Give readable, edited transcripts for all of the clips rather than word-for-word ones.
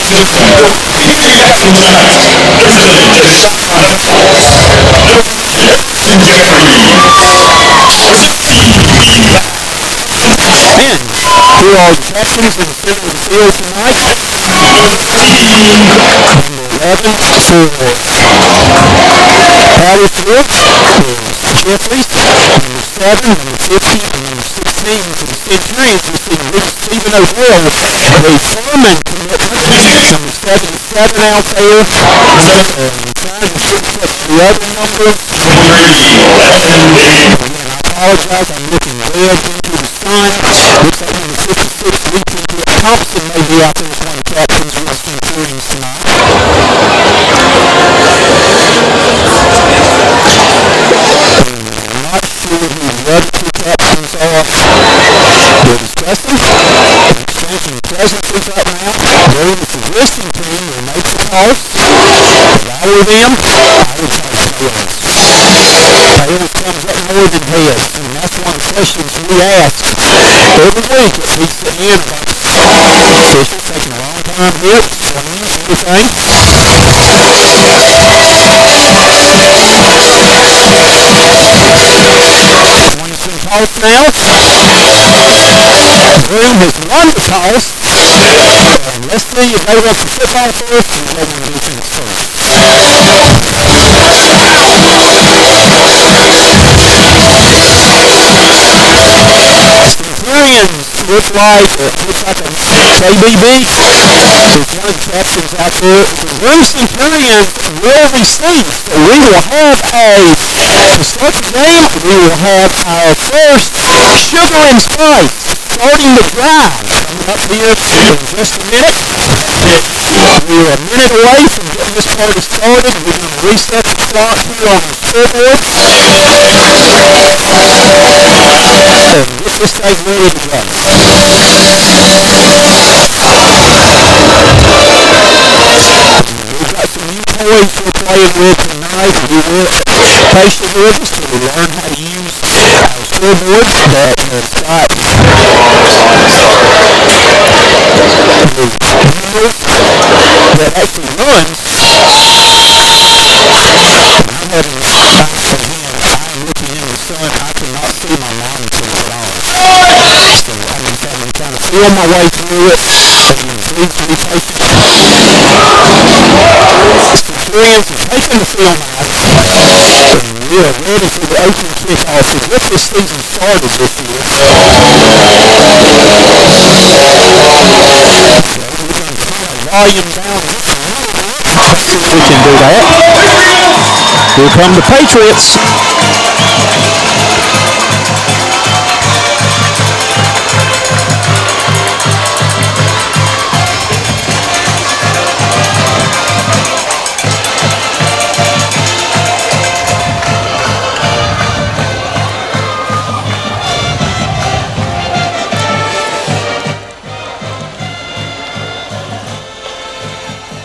Who are the captains in the center of the field tonight? Number 11 for Powdersville is Jeffries. Number 7, number 50, and number 16 for the Centurions. We see Stephen O'Dell, the Furman commitment. Number 77 out there. Trying to fix up the other numbers. I apologize, I'm looking red into the sun. Looks like number 56, Thompson may be out there as one of the captains for the Centurions tonight. I'm not sure who the other two captains are. They're discussing. Exchanging pleasantries right now. They're in the position team who makes the toss. If I were them, I would toss tails. Tails comes up more than heads, and that's one of the questions we ask every week at least the end of officials taking a long time here, swings, everything. One is in toss now. Broome has won the toss. And let's see if they want the football first or they want defense first. Centurions look like a KBB. There's one of the captains out there. The Broome Centurions will receive. So we will have to start the game, we will have our first sugar and spice starting the drive. Coming up here in just a minute. We're a minute away from getting this party started. We're going to reset the clock here on the scoreboard. And get this thing ready to go. We've got some new toys we're playing with tonight. We will patient with us so we learn how to use our scoreboard that has got that actually runs. I'm having a spot from him. I'm looking in the sun. I cannot see my monitors at all. So I'm trying to feel my way through it. Please be patient. Centurions are taking the film out. And we are ready for the opening kickoff to get this season started this year. So we're going to turn our volume down just a little bit. Let's see if we can do that. Here come the Patriots.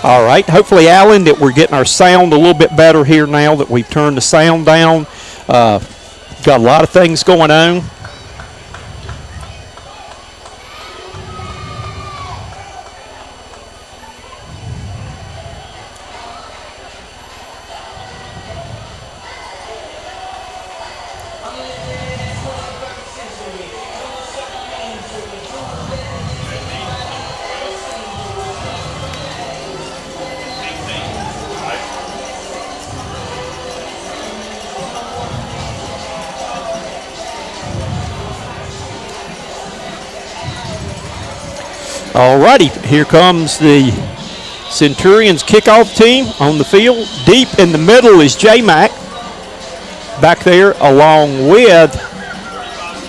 All right, hopefully, Alan, that we're getting our sound a little bit better here now that we've turned the sound down. Got a lot of things going on. Alrighty, here comes the Centurions kickoff team on the field. Deep in the middle is J-Mac back there, along with,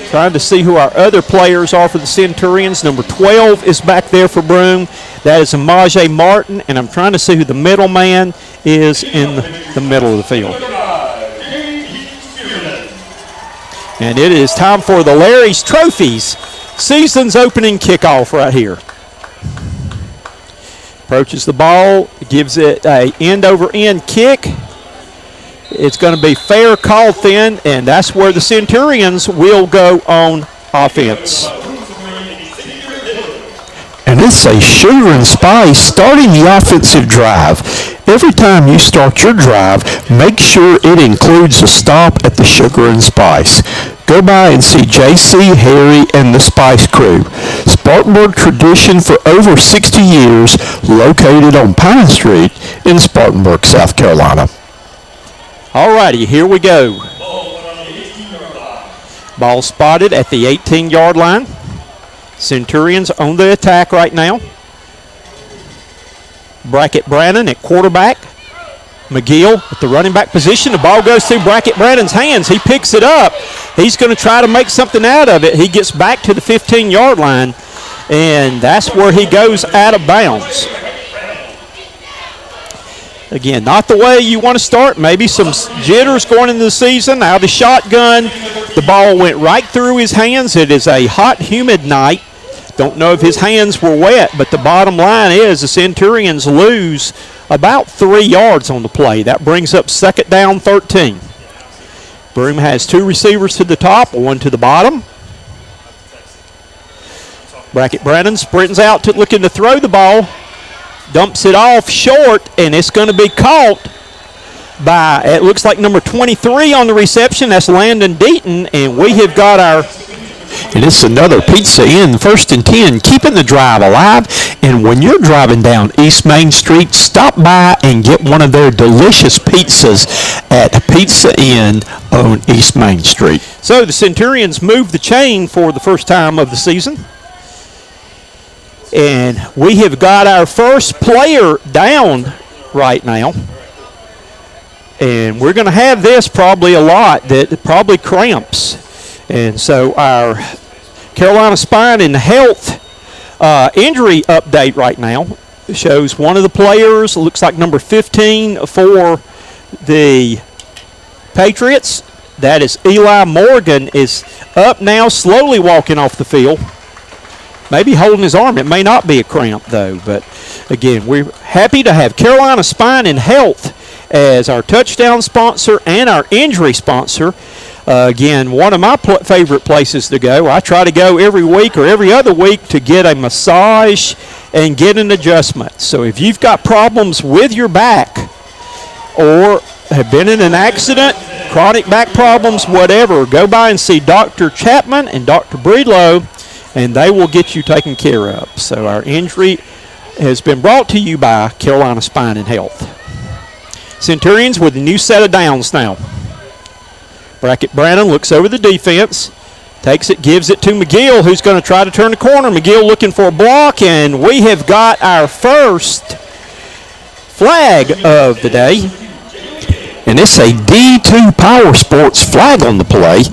trying to see who our other players are for the Centurions. Number 12 is back there for Broome. That is Amaje Martin, and I'm trying to see who the middleman is in the middle of the field. And it is time for the Larry's Trophies season's opening kickoff right here. Approaches the ball, gives it a end-over-end kick. It's going to be fair called then, and that's where the Centurions will go on offense. And it's a sugar and spice starting the offensive drive. Every time you start your drive, make sure it includes a stop at the sugar and spice. Go by and see JC, Harry, and the Spice Crew. Spartanburg tradition for over 60 years, located on Pine Street in Spartanburg, South Carolina. All righty, here we go. Ball spotted at the 18-yard line. Centurions on the attack right now. Brackett Brannon at quarterback. McGill at the running back position. The ball goes through Brackett Brannon's hands. He picks it up. He's going to try to make something out of it. He gets back to the 15-yard line, and that's where he goes out of bounds. Again, not the way you want to start. Maybe some jitters going into the season. Out of the shotgun, the ball went right through his hands. It is a hot, humid night. Don't know if his hands were wet, but the bottom line is the Centurions lose about 3 yards on the play. That brings up 2nd down, 13. Broome has 2 receivers to the top, 1 to the bottom. Brackett Brannon sprints out looking to throw the ball. Dumps it off short, and it's going to be caught by, it looks like number 23 on the reception. That's Landon Deaton, and we have got our... And it's another pizza in 1st and 10, keeping the drive alive. And when you're driving down East Main Street, stop by and get one of their delicious pizzas at Pizza Inn on East Main Street. So the Centurions move the chain for the first time of the season. And we have got our first player down right now. And we're going to have this probably a lot, that probably cramps. And so our Carolina Spine and Health injury update right now shows one of the players, looks like number 15 for the Patriots. That is Eli Morgan, is up now, slowly walking off the field. Maybe holding his arm. It may not be a cramp, though. But, again, we're happy to have Carolina Spine and Health as our touchdown sponsor and our injury sponsor. Again, one of my favorite places to go. I try to go every week or every other week to get a massage and get an adjustment. So if you've got problems with your back or have been in an accident, chronic back problems, whatever, go by and see Dr. Chapman and Dr. Breedlow, and they will get you taken care of. So our injury has been brought to you by Carolina Spine and Health. Centurions with a new set of downs now. Brackett Brannon looks over the defense, takes it, gives it to McGill, who's going to try to turn the corner. McGill looking for a block, and we have got our first flag of the day. And it's a D2 Power Sports flag on the play.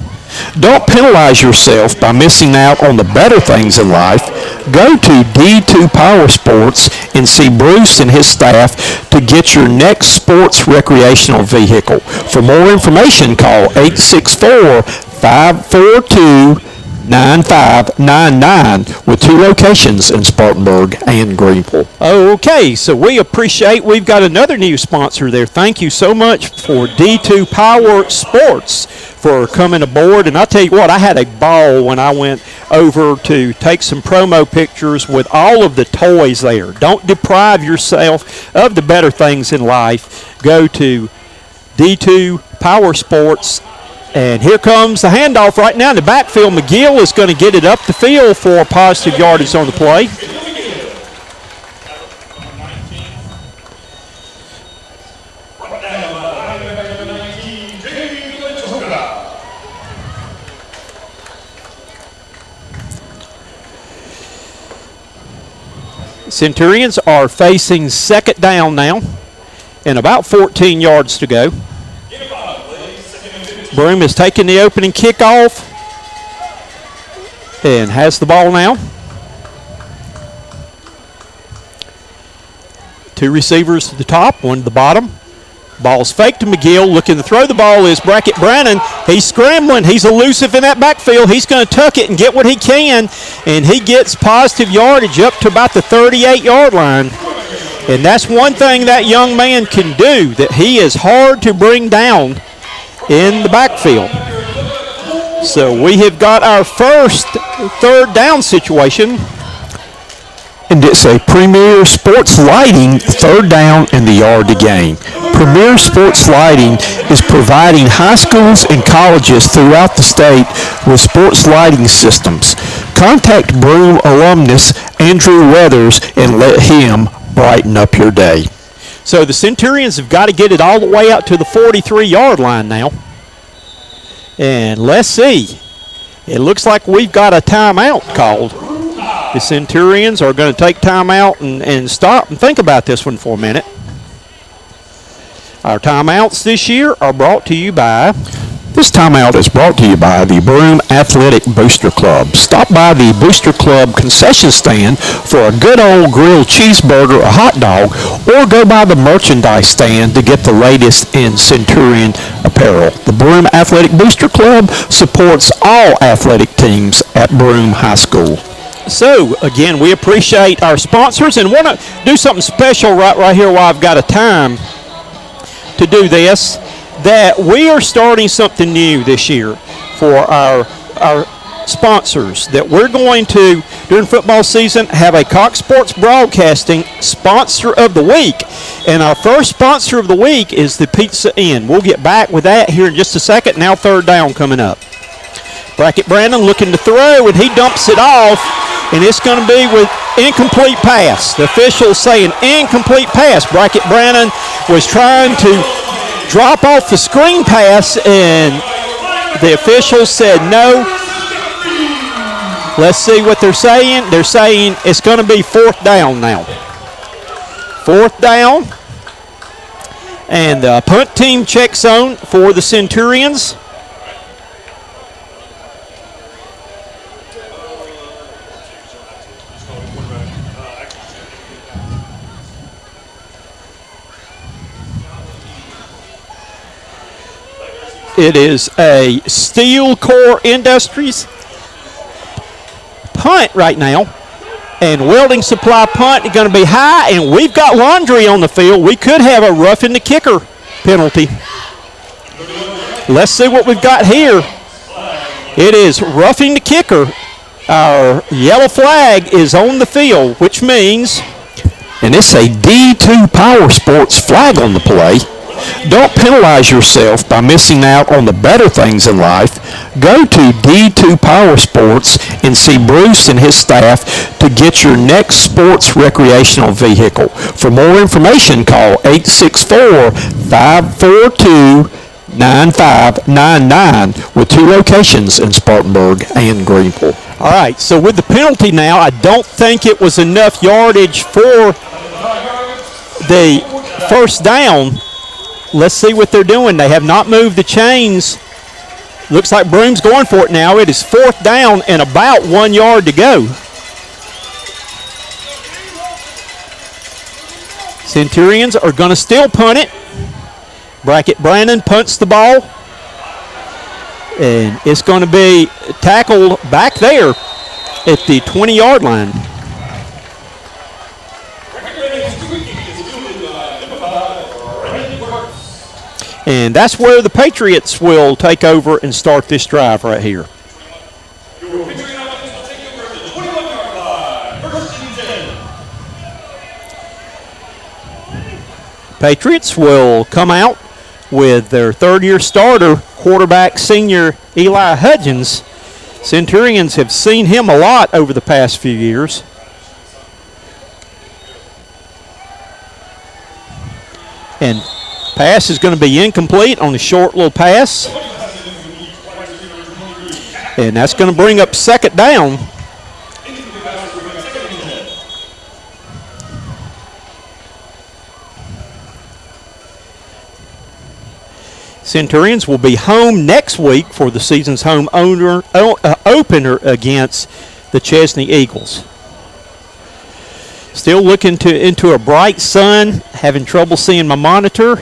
Don't penalize yourself by missing out on the better things in life. Go to D2 Power Sports and see Bruce and his staff to get your next sports recreational vehicle. For more information, call 864-542-9599 with 2 locations in Spartanburg and Greenville. Okay, so we've got another new sponsor there. Thank you so much for D2 Power Sports for coming aboard. And I'll tell you what, I had a ball when I went over to take some promo pictures with all of the toys there. Don't deprive yourself of the better things in life. Go to D2 Power Sports. And here comes the handoff right now in the backfield. McGill is going to get it up the field for positive yardage on the play. Centurions are facing 2nd down now and about 14 yards to go. Broome is taking the opening kickoff and has the ball now. 2 receivers to the top, 1 to the bottom. Ball's fake to McGill. Looking to throw the ball is Brackett Brannon. He's scrambling. He's elusive in that backfield. He's going to tuck it and get what he can, and he gets positive yardage up to about the 38-yard line. And that's one thing that young man can do, that he is hard to bring down in the backfield. So we have got our first 3rd down situation. And it's a Premier Sports Lighting third down in the yard to gain. Premier Sports Lighting is providing high schools and colleges throughout the state with sports lighting systems. Contact Broome alumnus Andrew Weathers and let him brighten up your day. So the Centurions have got to get it all the way out to the 43-yard line now. And let's see. It looks like we've got a timeout called. The Centurions are going to take timeout and stop and think about this one for a minute. Our timeouts this year are brought to you by... This timeout is brought to you by the Broome Athletic Booster Club. Stop by the Booster Club concession stand for a good old grilled cheeseburger or hot dog, or go by the merchandise stand to get the latest in Centurion apparel. The Broome Athletic Booster Club supports all athletic teams at Broome High School. So, again, we appreciate our sponsors and want to do something special right here while I've got a time to do this. That we are starting something new this year for our sponsors, that we're going to, during football season, have a Cox Sports Broadcasting Sponsor of the Week. And our first Sponsor of the Week is the Pizza Inn. We'll get back with that here in just a second. Now third down coming up. Brackett Brandon looking to throw, and he dumps it off, and it's going to be with incomplete pass. The officials saying incomplete pass. Brackett Brandon was trying to drop off the screen pass, and the officials said no. Let's see what they're saying. They're saying it's going to be fourth down now. Fourth down. And the punt team check zone for the Centurions. It is a Steel Core Industries punt right now. And Welding Supply punt is going to be high, and we've got laundry on the field. We could have a roughing the kicker penalty. Let's see what we've got here. It is roughing the kicker. Our yellow flag is on the field, which means... And it's a D2 Power Sports flag on the play. Don't penalize yourself by missing out on the better things in life. Go to D2 Power Sports and see Bruce and his staff to get your next sports recreational vehicle. For more information, call 864-542-9599 with 2 locations in Spartanburg and Greenville. All right, so with the penalty now, I don't think it was enough yardage for the first down. Let's see what they're doing. They have not moved the chains. Looks like Broome's going for it now. It is fourth down and about 1 yard to go. Centurions are going to still punt it. Brackett Brandon punts the ball. And it's going to be tackled back there at the 20-yard line. And that's where the Patriots will take over and start this drive right here. Patriots will come out with their third-year starter, quarterback senior Eli Hudgens. Centurions have seen him a lot over the past few years. And pass is going to be incomplete on the short little pass. And that's going to bring up second down. Centurions will be home next week for the season's home opener against the Chesney Eagles. Still looking into a bright sun, having trouble seeing my monitor.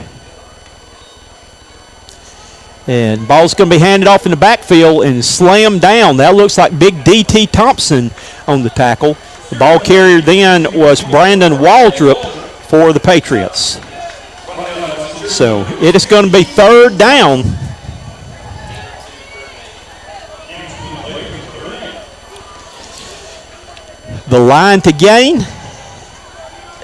And ball's going to be handed off in the backfield and slammed down. That looks like big D.T. Thompson on the tackle. The ball carrier then was Brandon Waldrop for the Patriots. So it is going to be third down. The line to gain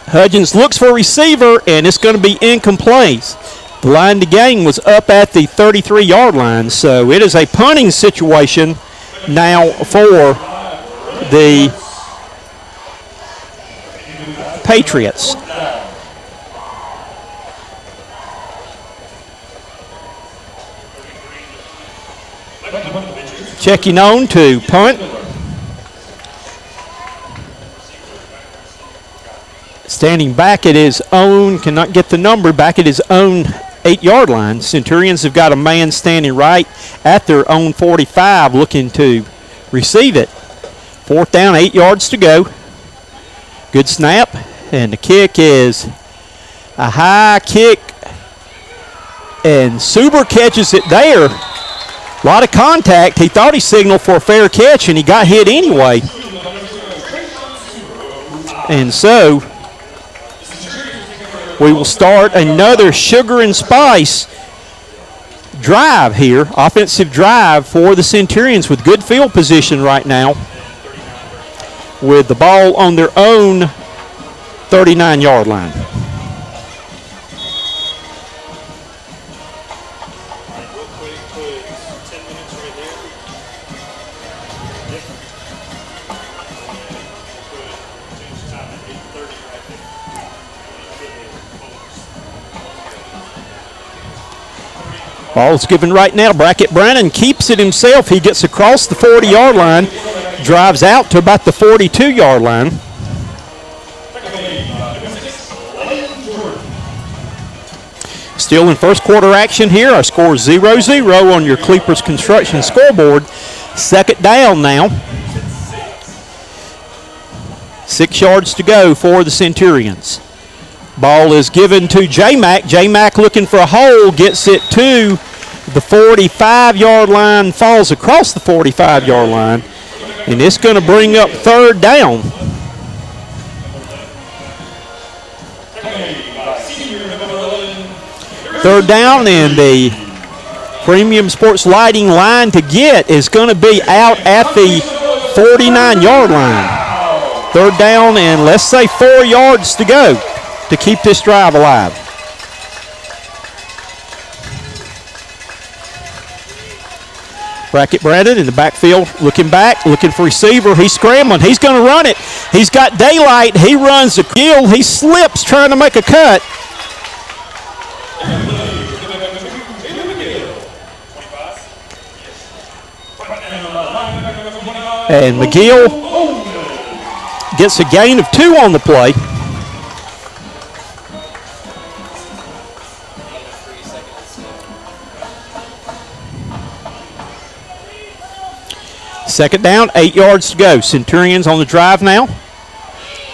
Hudgens looks for a receiver, and it's going to be incomplete. The line to gain was up at the 33-yard line, so it is a punting situation now for the Patriots. Checking on to punt. Standing back at his own, cannot get the number, back at his own 8-yard line. Centurions have got a man standing right at their own 45 looking to receive it. 4th down, 8 yards to go. Good snap, and the kick is a high kick, and Suber catches it there. A lot of contact. He thought he signaled for a fair catch, and he got hit anyway. And so we will start another sugar and spice drive here, offensive drive for the Centurions with good field position right now, with the ball on their own 39-yard line. Ball's given right now. Brackett Brannon keeps it himself. He gets across the 40-yard line, drives out to about the 42-yard line. Still in first quarter action here. Our score is 0-0 on your Cleepers Construction scoreboard. 2nd down now. 6 yards to go for the Centurions. Ball is given to J-Mac. J-Mac looking for a hole, gets it to the 45-yard line, falls across the 45-yard line, and it's going to bring up 3rd down. Third down, and the Premium Sports Lighting line to get is going to be out at the 49-yard line. 3rd down, and let's say 4 yards to go to keep this drive alive. Brackett Brannon in the backfield, looking back, looking for receiver. He's scrambling. He's going to run it. He's got daylight. He runs the field. He slips trying to make a cut. And McGill gets a gain of 2 on the play. Second down, 8 yards to go. Centurions on the drive now.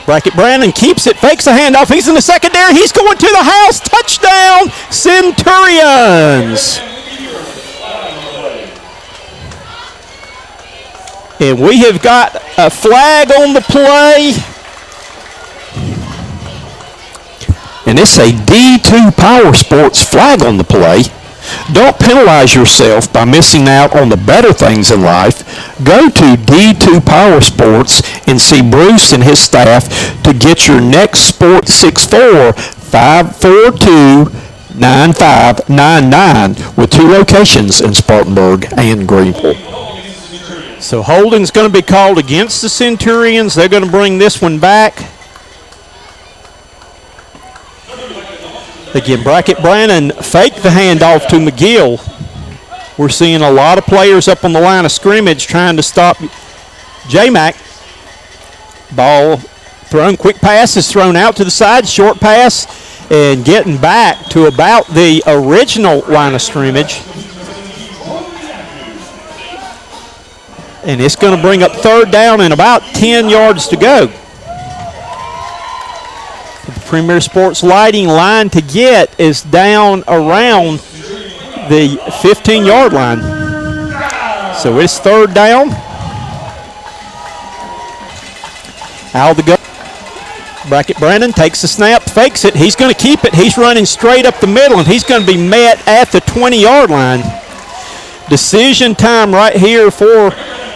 Brackett Brannon keeps it, fakes a handoff. He's in the secondary. He's going to the house. Touchdown, Centurions. And we have got a flag on the play. And it's a D2 Power Sports flag on the play. Don't penalize yourself by missing out on the better things in life. Go to D2 Power Sports and see Bruce and his staff to get your next Sport 645429599 with 2 locations in Spartanburg and Greenville. So holding's going to be called against the Centurions. They're going to bring this one back. Again, Brackett Brannon faked the handoff to McGill. We're seeing a lot of players up on the line of scrimmage trying to stop J-Mac. Ball thrown, quick pass is thrown out to the side, short pass, and getting back to about the original line of scrimmage. And it's going to bring up 3rd down and about 10 yards to go. Premier Sports Lighting line to get is down around the 15-yard line. So it's 3rd down. Out the go. Brackett Brannon takes the snap, fakes it. He's going to keep it. He's running straight up the middle, and he's going to be met at the 20-yard line. Decision time right here for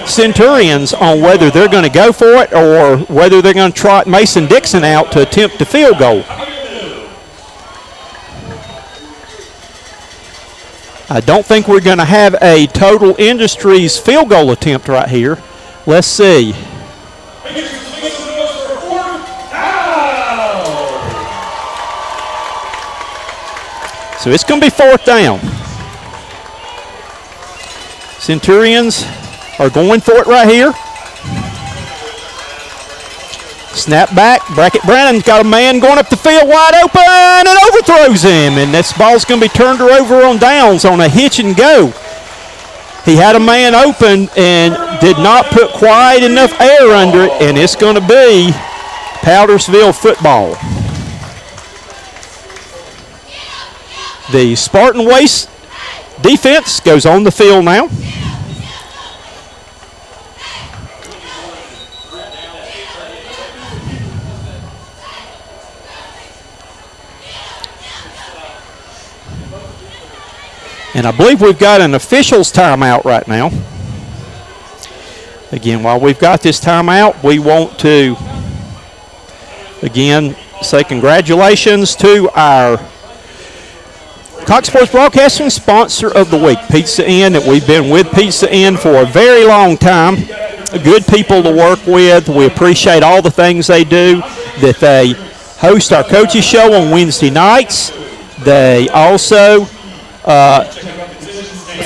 Centurions on whether they're going to go for it or whether they're going to trot Mason Dixon out to attempt the field goal. I don't think we're going to have a Total Industries field goal attempt right here. Let's see. So it's going to be 4th down. Centurions are going for it right here. Snap back. Brackett Brannon's got a man going up the field wide open and overthrows him. And this ball's going to be turned over on downs on a hitch and go. He had a man open and did not put quite enough air under it, and it's going to be Powdersville football. The Spartan Waste defense goes on the field now. And I believe we've got an officials timeout right now. Again, while we've got this timeout, we want to, again, say congratulations to our Cox Sports Broadcasting sponsor of the week, Pizza Inn, that we've been with Pizza Inn for a very long time. Good people to work with. We appreciate all the things they do, that they host our coaches show on Wednesday nights. They also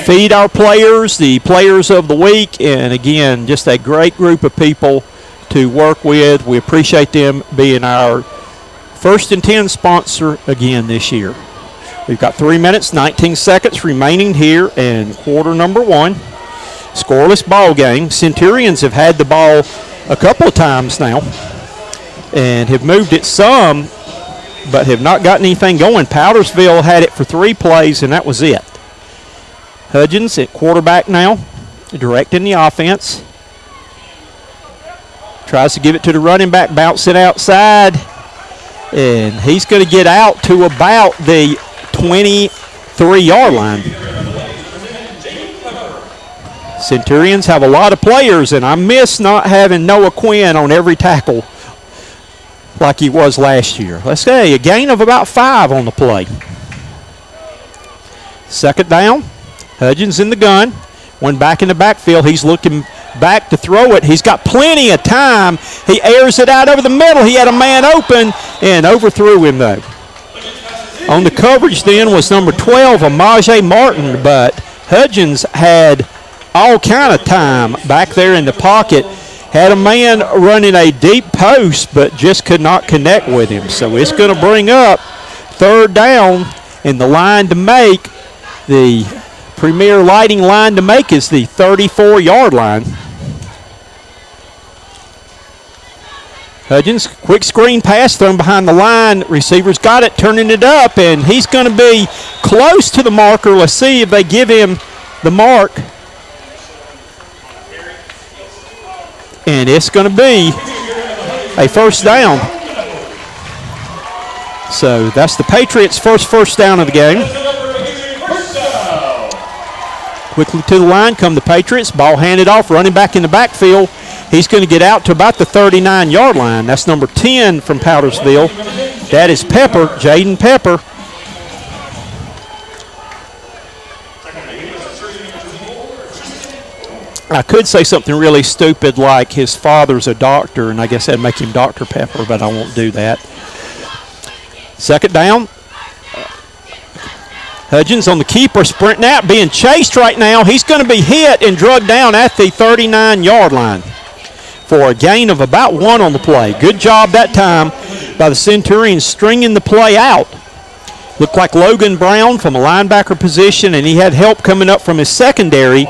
feed our players, the players of the week, and again, just a great group of people to work with. We appreciate them being our 1st and 10 sponsor again this year. We've got 3 minutes, 19 seconds remaining here in quarter number 1. Scoreless ball game. Centurions have had the ball a couple of times now and have moved it some, but have not gotten anything going. Powdersville had it for 3 plays, and that was it. Hudgens at quarterback now, directing the offense. Tries to give it to the running back, bounce it outside, and he's going to get out to about the 23-yard line. Centurions have a lot of players, and I miss not having Noah Quinn on every tackle like he was last year. Let's say a gain of about 5 on the play. 2nd down. Hudgens in the gun. One back in the backfield. He's looking back to throw it. He's got plenty of time. He airs it out over the middle. He had a man open and overthrew him, though. On the coverage then was number 12, Amaje Martin, but Hudgens had all kind of time back there in the pocket. Had a man running a deep post, but just could not connect with him. So it's going to bring up 3rd down, and the line to make, the premier lighting line to make, is the 34-yard line. Hudgens, quick screen pass thrown behind the line. Receiver's got it, turning it up, and he's going to be close to the marker. Let's see if they give him the mark. And it's going to be a 1st down. So that's the Patriots' first down of the game. Quickly to the line come the Patriots. Ball handed off, running back in the backfield. He's going to get out to about the 39-yard line. That's number 10 from Powdersville. That is Pepper, Jaden Pepper. I could say something really stupid like his father's a doctor, and I guess that'd make him Dr. Pepper, but I won't do that. 2nd down. Hudgens on the keeper, sprinting out, being chased right now. He's going to be hit and drugged down at the 39-yard line for a gain of about 1 on the play. Good job that time by the Centurions stringing the play out. Looked like Logan Brown from a linebacker position, and he had help coming up from his secondary.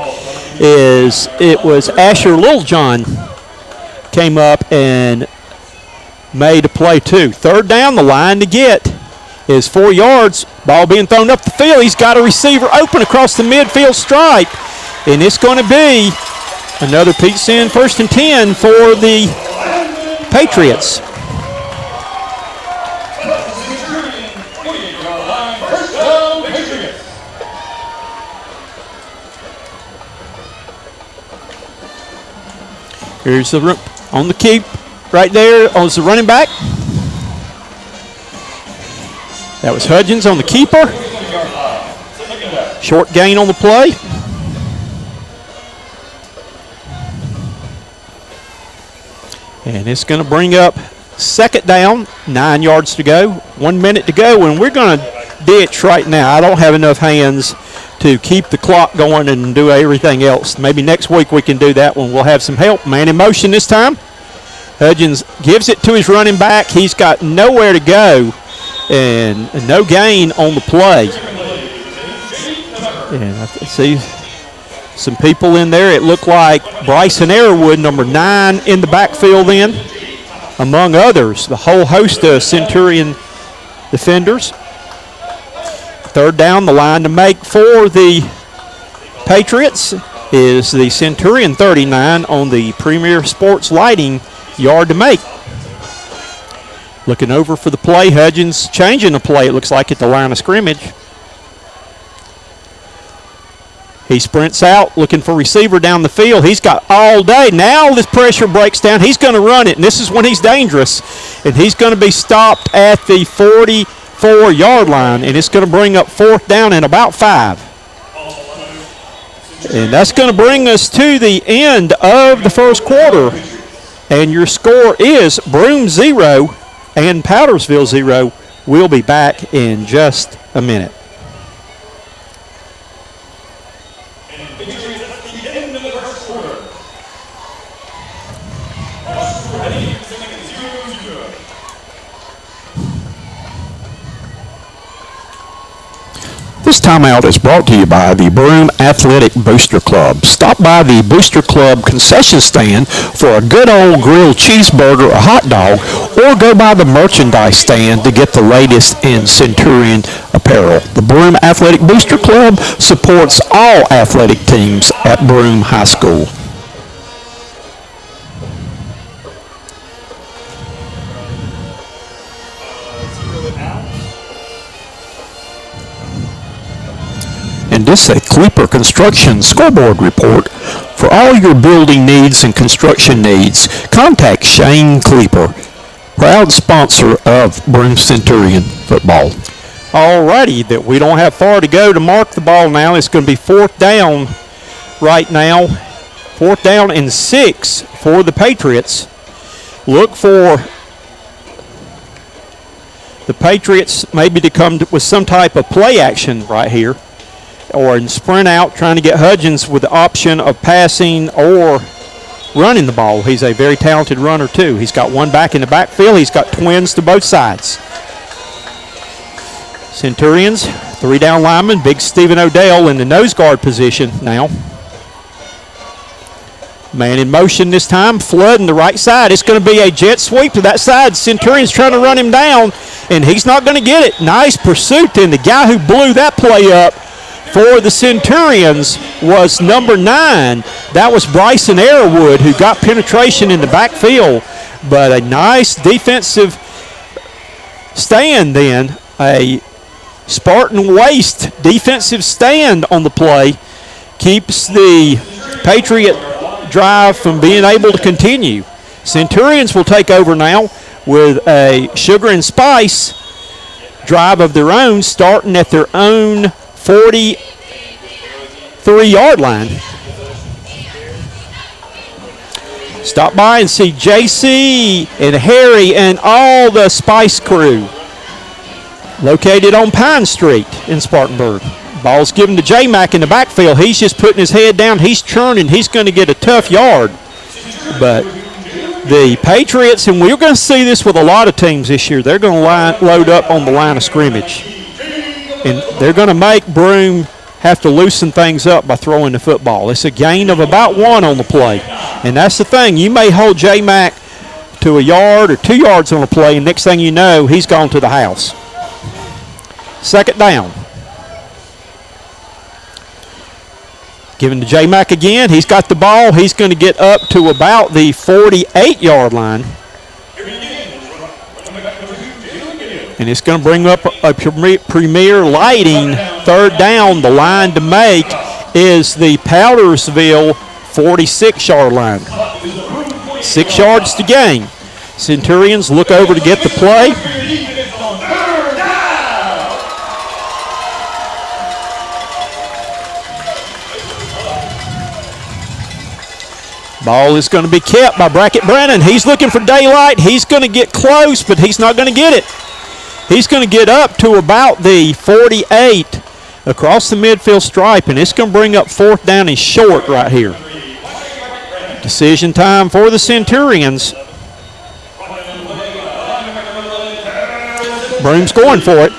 It was Asher Littlejohn came up and made a play too. 3rd down, the line to get is 4 yards. Ball being thrown up the field. He's got a receiver open across the midfield stripe. And it's going to be another Pizza Inn 1st and 10 for the Patriots. Here's the on the keep right there on the running back. That was Hudgens on the keeper. Short gain on the play. And it's going to bring up second down, 9 yards to go, 1 minute to go, and we're going to ditch right now. I don't have enough hands to keep the clock going and do everything else. Maybe next week we can do that when we'll have some help. Man in motion this time. Hudgens gives it to his running back. He's got nowhere to go and no gain on the play. And I see some people in there. It looked like Bryson Arrowwood, number 9, in the backfield then, among others, the whole host of Centurion defenders. Third down, the line to make for the Patriots is the Centurion 39 on the Premier Sports Lighting yard to make. Looking over for the play, Hudgens changing the play, it looks like, at the line of scrimmage. He sprints out, looking for receiver down the field. He's got all day. Now this pressure breaks down. He's going to run it, and this is when he's dangerous. And he's going to be stopped at the 44-yard line, and it's going to bring up fourth down and about 5. And that's going to bring us to the end of the first quarter. And your score is Broome 0 and Powdersville 0. We'll be back in just a minute. This timeout is brought to you by the Broome Athletic Booster Club. Stop by the Booster Club concession stand for a good old grilled cheeseburger or hot dog, or go by the merchandise stand to get the latest in Centurion apparel. The Broome Athletic Booster Club supports all athletic teams at Broome High School. And this is a Kleeper Construction scoreboard report. For all your building needs and construction needs, contact Shane Kleeper, proud sponsor of Broome Centurion football. All righty, that we don't have far to go to mark the ball now. It's going to be fourth down right now. Fourth down and 6 for the Patriots. Look for the Patriots maybe to come with some type of play action right here, or in sprint out, trying to get Hudgens with the option of passing or running the ball. He's a very talented runner, too. He's got one back in the backfield. He's got twins to both sides. Centurions, 3 down lineman, big Stephen Odell in the nose guard position now. Man in motion this time, flooding the right side. It's going to be a jet sweep to that side. Centurions trying to run him down, and he's not going to get it. Nice pursuit, and the guy who blew that play up for the Centurions was number 9. That was Bryson Arrowwood, who got penetration in the backfield. But a nice defensive stand then, a Spartan waist defensive stand on the play, keeps the Patriot drive from being able to continue. Centurions will take over now with a sugar and spice drive of their own, starting at their own 43-yard line. Stop by and see JC and Harry and all the Spice crew located on Pine Street in Spartanburg. Ball's given to J-Mac in the backfield. He's just putting his head down. He's churning. He's going to get a tough yard. But the Patriots, and we're going to see this with a lot of teams this year, they're going to load up on the line of scrimmage. And they're going to make Broome have to loosen things up by throwing the football. It's a gain of about 1 on the play. And that's the thing. You may hold J-Mac to a yard or 2 yards on the play, and next thing you know, he's gone to the house. Second down. Given to J-Mac again. He's got the ball. He's going to get up to about the 48-yard line. And it's going to bring up a premier lighting third down. The line to make is the Powdersville 46-yard line. 6 yards to gain. Centurions look over to get the play. Ball is going to be kept by Brackett Brennan. He's looking for daylight. He's going to get close, but he's not going to get it. He's going to get up to about the 48 across the midfield stripe, and it's going to bring up 4th down and short right here. Decision time for the Centurions. Broome's going for it.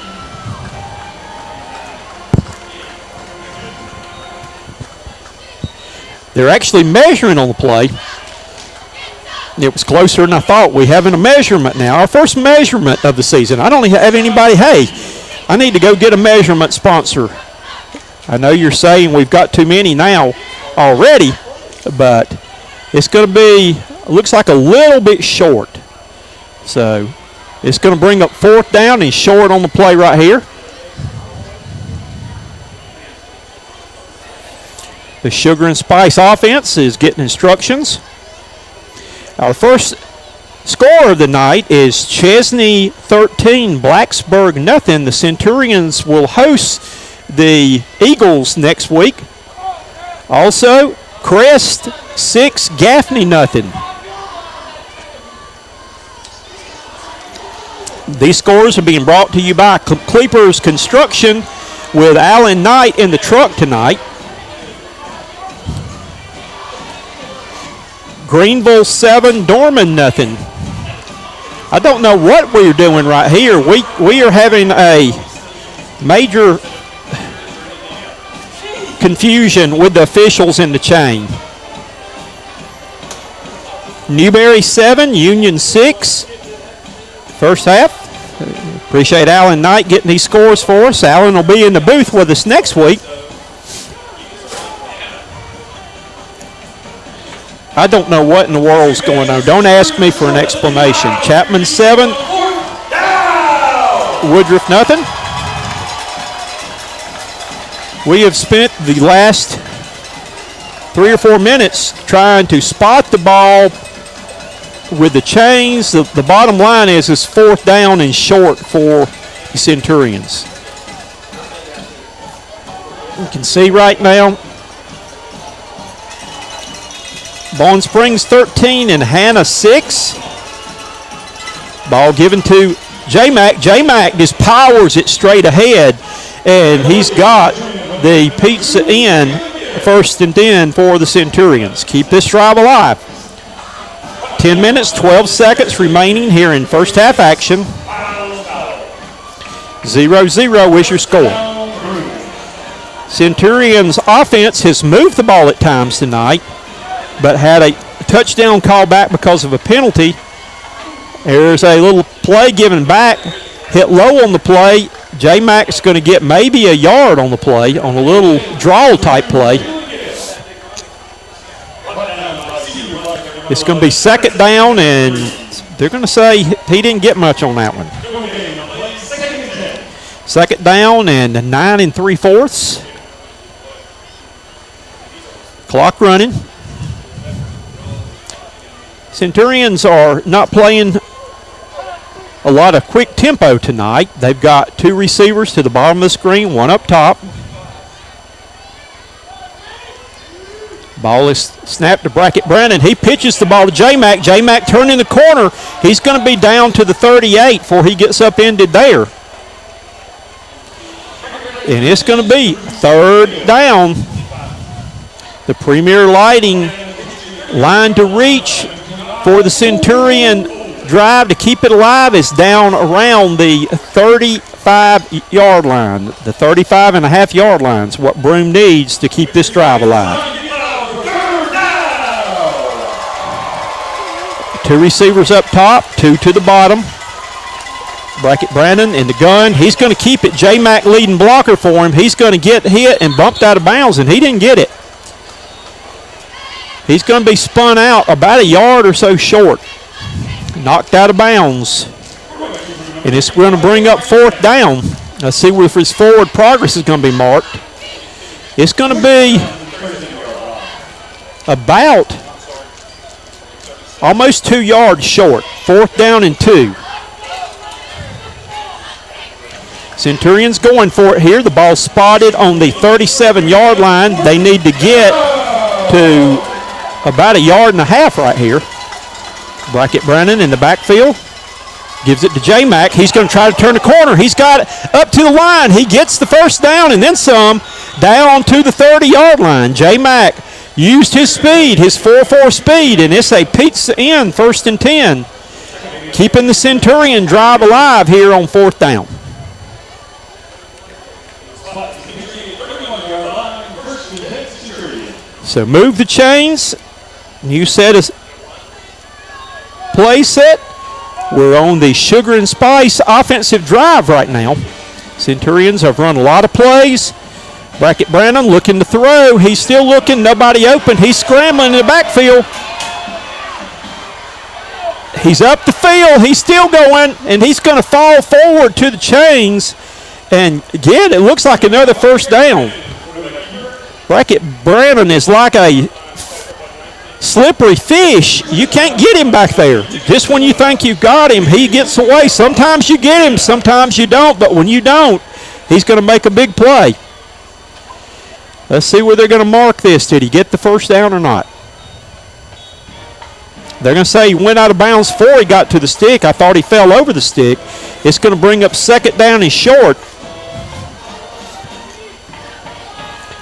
They're actually measuring on the play. It was closer than I thought. We're having a measurement now. Our first measurement of the season. I don't have anybody, hey, I need to go get a measurement sponsor. I know you're saying we've got too many now already, but it's going to be, looks like a little bit short. So it's going to bring up 4th down and short on the play right here. The Sugar and Spice offense is getting instructions. Our first score of the night is Chesney 13, Blacksburg nothing. The Centurions will host the Eagles next week. Also, Crest 6, Gaffney nothing. These scores are being brought to you by Cleapers Construction with Alan Knight in the truck tonight. Greenville 7, Dorman nothing. I don't know what we're doing right here. We are having a major confusion with the officials in the chain. Newberry 7, Union 6. First half. Appreciate Alan Knight getting these scores for us. Alan will be in the booth with us next week. I don't know what in the world's going on. Don't ask me for an explanation. Chapman 7, Woodruff nothing. We have spent the last 3 or 4 minutes trying to spot the ball with the chains. The bottom line is 4th down and short for the Centurions. You can see right now, Bone Springs 13 and Hannah 6. Ball given to J-Mac. J-Mac just powers it straight ahead, and he's got the pizza in 1st and 10 for the Centurions. Keep this drive alive. 10 minutes, 12 seconds remaining here in first half action. 0-0 is your score. Centurions offense has moved the ball at times tonight, but had a touchdown call back because of a penalty. There's a little play given back, hit low on the play. J-Mac's going to get maybe a yard on the play, on a little draw type play. It's going to be 2nd down, and they're going to say he didn't get much on that one. 2nd down and 9 3/4. Clock running. Centurions are not playing a lot of quick tempo tonight. They've got 2 receivers to the bottom of the screen, 1 up top. Ball is snapped to Brackett Brandon. He pitches the ball to J-Mac. J-Mac turning the corner. He's going to be down to the 38 before he gets upended there. And it's going to be 3rd down. The Premier Lighting line to reach for the Centurion drive to keep it alive is down around the 35-yard line. The 35.5-yard line is what Broome needs to keep this drive alive. 2 receivers up top, 2 to the bottom. Brackett Brandon in the gun. He's going to keep it. J-Mac leading blocker for him. He's going to get hit and bumped out of bounds, and he didn't get it. He's going to be spun out about a yard or so short. Knocked out of bounds. And it's going to bring up 4th down. Let's see if his forward progress is going to be marked. It's going to be about almost 2 yards short. 4th down and 2. Centurions going for it here. The ball spotted on the 37-yard line. They need to get to about 1.5 yards right here. Brackett Brennan in the backfield. Gives it to J-Mac. He's going to try to turn the corner. He's got it up to the line. He gets the first down and then some down to the 30-yard line. J-Mac used his speed, his 4.4 speed, and it's a pizza in 1st and 10. Keeping the Centurion drive alive here on 4th down. So move the chains. New set is play set. We're on the Sugar and Spice offensive drive right now. Centurions have run a lot of plays. Brackett Brandon looking to throw. He's still looking. Nobody open. He's scrambling in the backfield. He's up the field. He's still going, and he's going to fall forward to the chains. And again, it looks like another first down. Brackett Brandon is like a slippery fish. You can't get him back there. Just when you think you've got him, he gets away. Sometimes you get him, sometimes you don't. But when you don't, he's going to make a big play. Let's see where they're going to mark this. Did he get the first down or not? They're going to say he went out of bounds before he got to the stick. I thought he fell over the stick. It's going to bring up 2nd down and short.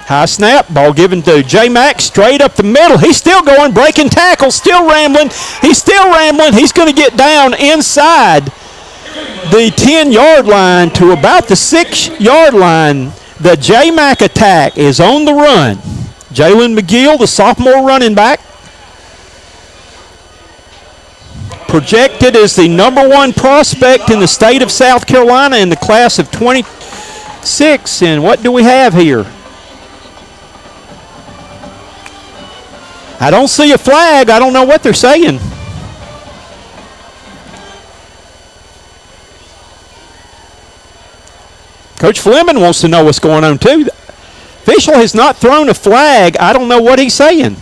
High snap, ball given to J-Mac, straight up the middle. He's still going, breaking tackles, still rambling. He's still rambling. He's going to get down inside the 10-yard line to about the 6-yard line. The J-Mac attack is on the run. Jalen McGill, the sophomore running back, projected as the #1 prospect in the state of South Carolina in the class of 26. And what do we have here? I don't see a flag. I don't know what they're saying. Coach Fleming wants to know what's going on too. The official has not thrown a flag. I don't know what he's saying.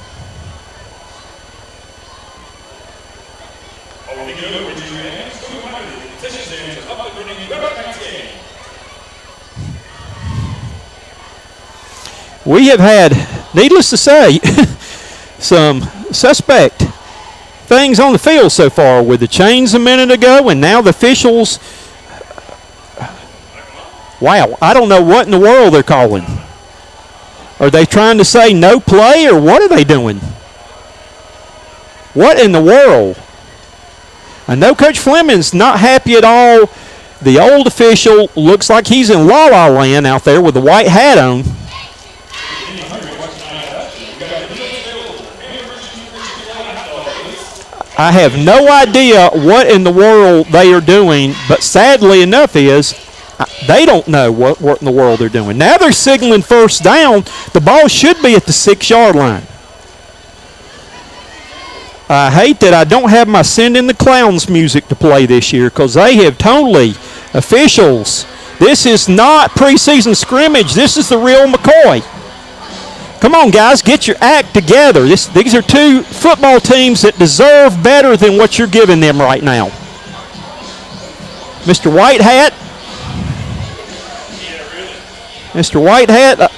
We have had, needless to say, some suspect things on the field so far with the chains a minute ago, and now the officials, wow, I don't know what in the world they're calling. Are they trying to say no play, or what are they doing? What in the world? I know Coach Fleming's not happy at all. The old official looks like he's in la-la land out there with the white hat on. I have no idea what in the world they are doing, but sadly enough is they don't know what in the world they're doing. Now they're signaling first down. The ball should be at the 6-yard line. I hate that I don't have my Send in the Clowns music to play this year because they have totally, officials, this is not preseason scrimmage. This is the real McCoy. Come on, guys, get your act together. These are two football teams that deserve better than what you're giving them right now. Mr. Whitehat. Mr. Whitehat,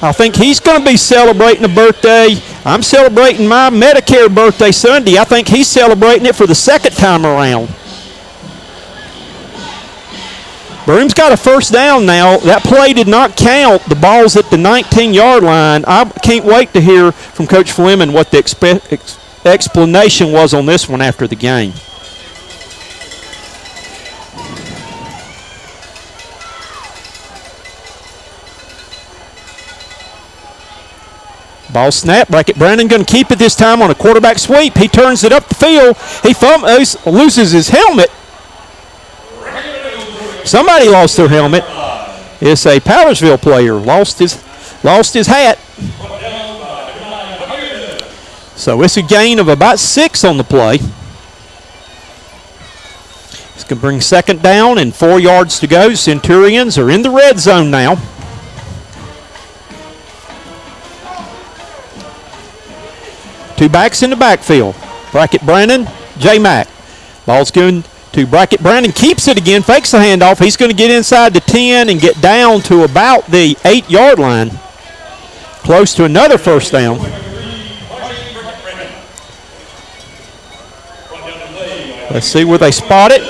I think he's going to be celebrating a birthday. I'm celebrating my Medicare birthday Sunday. I think he's celebrating it for the 2nd time around. Broome's got a first down now. That play did not count. The ball's at the 19-yard line. I can't wait to hear from Coach Fleming what the explanation was on this one after the game. Ball snap. Brackett Brandon going to keep it this time on a quarterback sweep. He turns it up the field. He loses his helmet. Somebody lost their helmet. It's a Powdersville player. Lost his hat. So it's a gain of about 6 on the play. It's going to bring 2nd down and 4 yards to go. Centurions are in the red zone now. Two backs in the backfield. Brackett Brandon, J-Mac. Ball's going to Brackett Brandon, keeps it again, fakes the handoff. He's going to get inside the 10 and get down to about the 8-yard line. Close to another first down. Let's see where they spot it.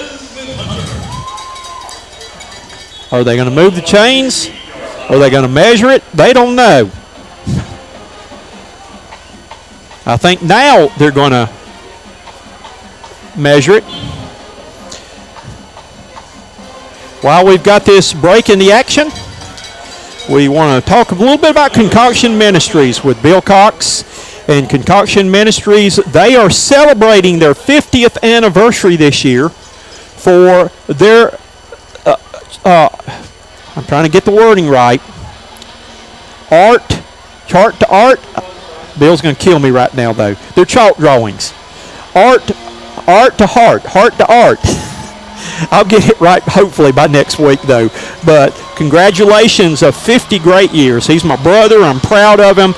Are they going to move the chains? Are they going to measure it? They don't know. I think now they're going to measure it. While we've got this break in the action, we want to talk a little bit about Concoction Ministries with Bill Cox. And Concoction Ministries, they are celebrating their 50th anniversary this year for their, I'm trying to get the wording right, chart to art. Bill's going to kill me right now, though. They're chalk drawings. Art to heart to art. I'll get it right hopefully by next week, though. But congratulations of 50 great years. He's my brother. I'm proud of him.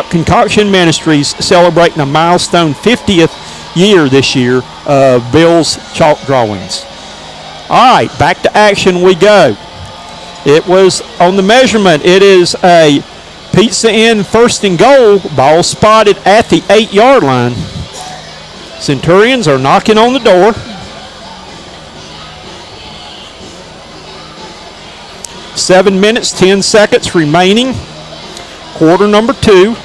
Concoction Ministries celebrating a milestone 50th year this year of Bill's chalk drawings. All right, back to action we go. It was on the measurement. It is a pizza in, first and goal. Ball spotted at the 8-yard line. Centurions are knocking on the door. 7 minutes, 10 seconds remaining. Quarter number 2.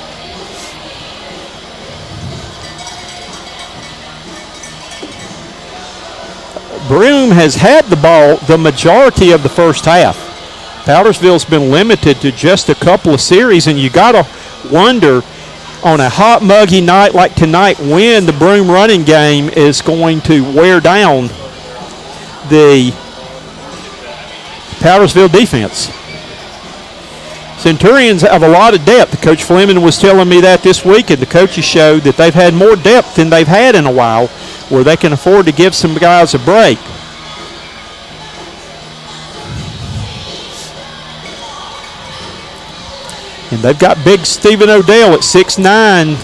Broome has had the ball the majority of the first half. Powdersville's been limited to just a couple of series, and you got to wonder on a hot, muggy night like tonight when the Broome running game is going to wear down the Powdersville defense. Centurions have a lot of depth. Coach Fleming was telling me that this week, and the coaches showed that they've had more depth than they've had in a while, where they can afford to give some guys a break. And they've got big Stephen Odell at 6'9",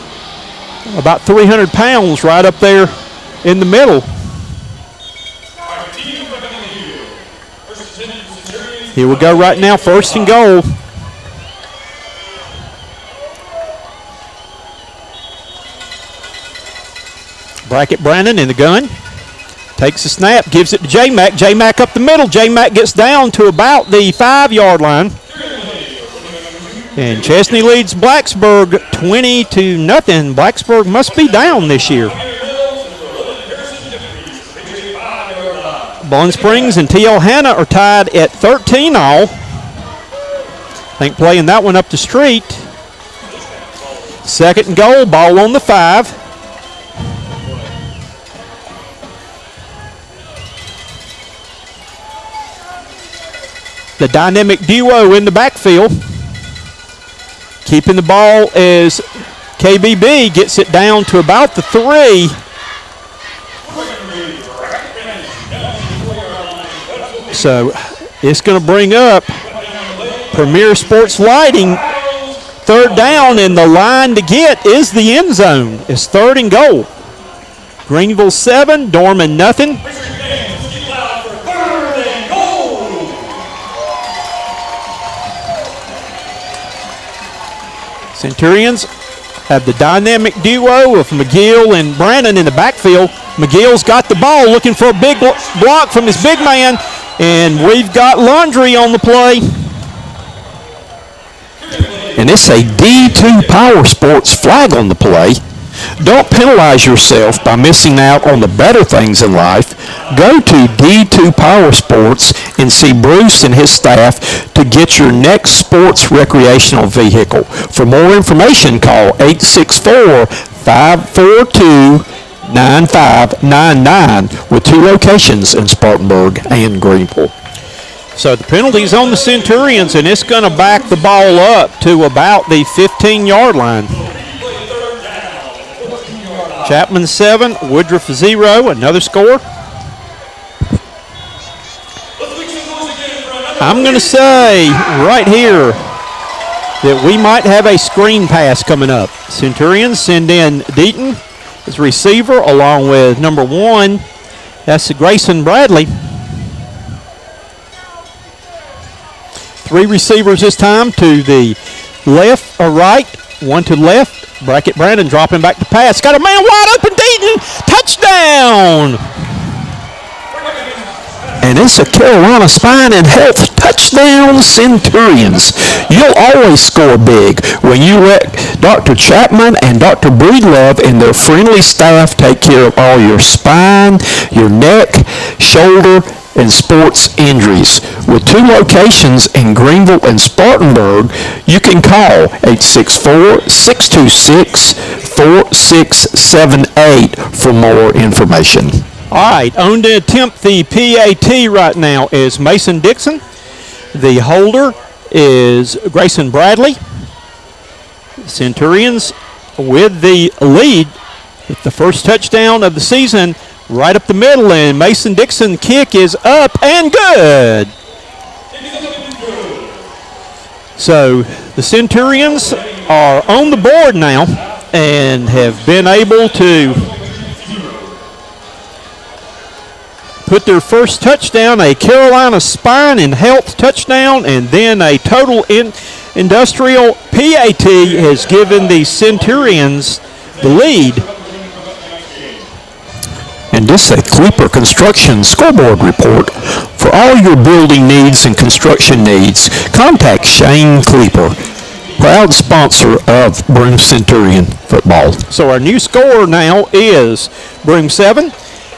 about 300 pounds right up there in the middle. Here we go right now, first and goal. Brackett Brandon in the gun. Takes the snap, gives it to J-Mac. J-Mac up the middle. J-Mac gets down to about the 5-yard line. And Chesney leads Blacksburg 20-0. Blacksburg must be down this year. Bond Springs and T.L. Hanna are tied at 13 all. I think playing that one up the street. Second and goal, ball on the 5. The dynamic duo in the backfield. Keeping the ball as KBB gets it down to about the 3. So it's going to bring up Premier Sports Lighting. Third down, and the line to get is the end zone. It's third and goal. Greenville 7, Dorman nothing. Centurions have the dynamic duo of McGill and Brandon in the backfield. McGill's got the ball, looking for a big block from his big man, and we've got Laundry on the play. And it's a D2 Power Sports flag on the play. Don't penalize yourself by missing out on the better things in life. Go to D2 Power Sports and see Bruce and his staff to get your next sports recreational vehicle. For more information, call 864-542-9599 with 2 locations in Spartanburg and Greenville. So the penalty's on the Centurions, and it's going to back the ball up to about the 15-yard line. Chapman 7, Woodruff 0, another score. I'm going to say right here that we might have a screen pass coming up. Centurions send in Deaton, as receiver, along with number 1. That's Grayson Bradley. 3 receivers this time to the left or right. 1 to the left. Brackett Brandon dropping back to pass. Got a man wide open, Deaton. Touchdown! And it's a Carolina Spine and Health touchdown, Centurions. You'll always score big when you let Dr. Chapman and Dr. Breedlove and their friendly staff take care of all your spine, your neck, shoulder, and sports injuries. With 2 locations in Greenville and Spartanburg, you can call 864-626-4678 for more information. All right, on to attempt the PAT right now is Mason Dixon. The holder is Grayson Bradley. Centurions with the lead with the first touchdown of the season right up the middle, and Mason Dixon kick is up and good. So the Centurions are on the board now and have been able to put their first touchdown, a Carolina Spine and Health touchdown, and then a total industrial PAT has given the Centurions the lead. And this is a Kleeper Construction Scoreboard Report. For all your building needs and construction needs, contact Shane Kleeper, proud sponsor of Broome Centurion football. So our new score now is Broome 7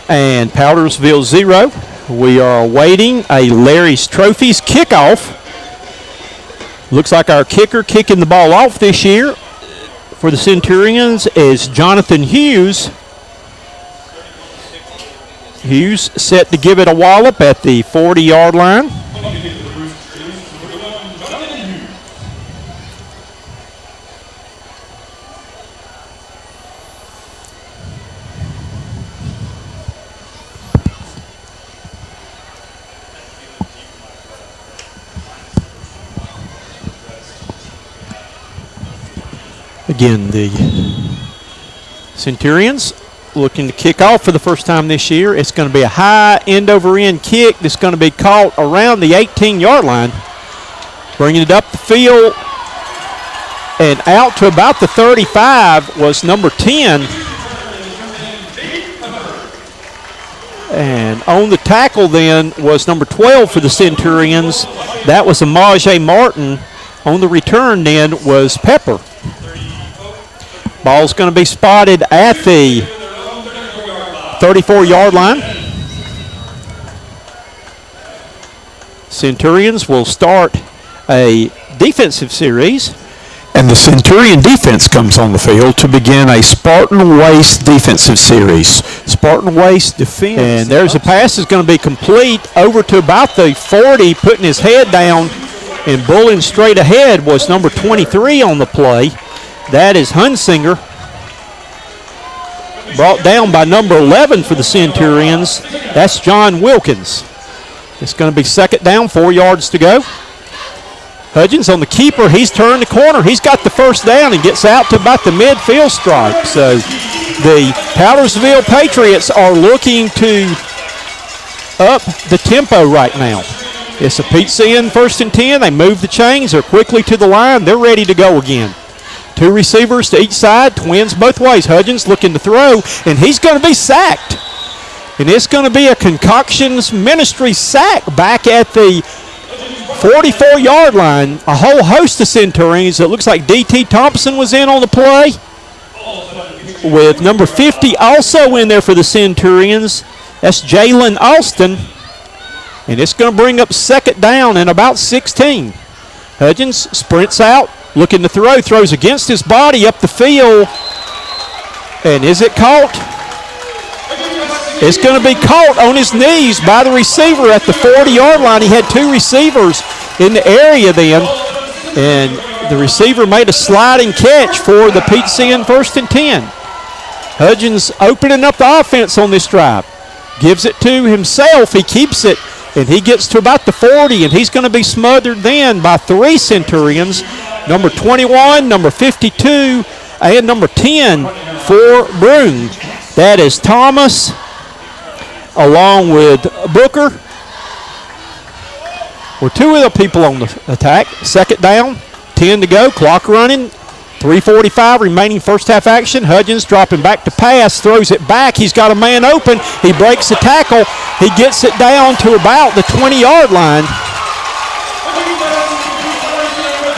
and Powdersville 0. We are awaiting a Larry's Trophies kickoff. Looks like our kicker kicking the ball off this year for the Centurions is Jonathan Hughes. Hughes set to give it a wallop at the 40-yard line. Again, the Centurions looking to kick off for the first time this year. It's going to be a high end-over-end kick that's going to be caught around the 18-yard line. Bringing it up the field and out to about the 35 was number 10. And on the tackle then was number 12 for the Centurions. That was Amaje Martin. On the return then was Pepper. Ball's going to be spotted at the 34-yard line. Centurions will start a defensive series. And the Centurion defense comes on the field to begin a Spartan Waste defensive series. Spartan Waste defense. And there's a pass that's going to be complete over to about the 40, putting his head down and bulling straight ahead was number 23 on the play. That is Hunsinger. Brought down by number 11 for the Centurions. That's John Wilkins. It's going to be second down, 4 yards to go. Hudgens on the keeper. He's turned the corner. He's got the first down and gets out to about the midfield stripe. So the Powdersville Patriots are looking to up the tempo right now. It's a Pete Sin 1st and 10. They move the chains. They're quickly to the line. They're ready to go again. 2 receivers to each side, twins both ways. Hudgens looking to throw, and he's going to be sacked. And it's going to be a Concoctions Ministry sack back at the 44-yard line. A whole host of Centurions. It looks like D.T. Thompson was in on the play, with number 50 also in there for the Centurions. That's Jalen Austin. And it's going to bring up second down and about 16. Hudgens sprints out, looking to throw, throws against his body up the field. And is it caught? It's going to be caught on his knees by the receiver at the 40-yard line. He had 2 receivers in the area then. And the receiver made a sliding catch for the Pete Sin 1st and 10. Hudgens opening up the offense on this drive. Gives it to himself. He keeps it. And he gets to about the 40, and he's going to be smothered then by 3 Centurions, number 21, number 52, and number 10 for Broome. That is Thomas along with Booker. We're two of the people on the attack. Second down, 10 to go, clock running. 3:45 remaining first half action. Hudgens dropping back to pass, throws it back. He's got a man open. He breaks the tackle. He gets it down to about the 20-yard line.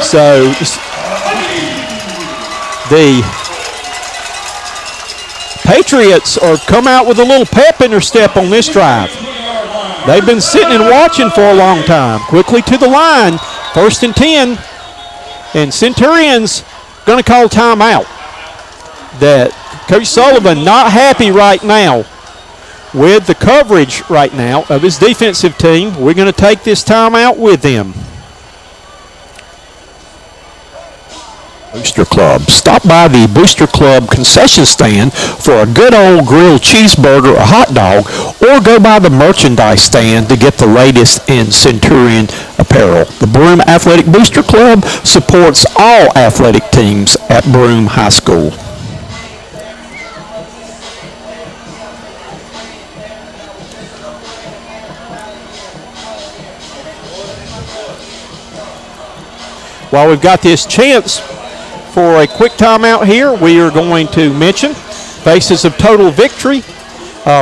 So the Patriots are come out with a little pep in their step on this drive. They've been sitting and watching for a long time. Quickly to the line, 1st and 10, and Centurions going to call timeout. That Coach Sullivan not happy right now with the coverage right now of his defensive team. We're going to take this timeout with them. Booster Club. Stop by the Booster Club concession stand for a good old grilled cheeseburger or hot dog, or go by the merchandise stand to get the latest in Centurion apparel. The Broome Athletic Booster Club supports all athletic teams at Broome High School. While we've got this chance for a quick timeout here, we are going to mention Faces of Total Victory.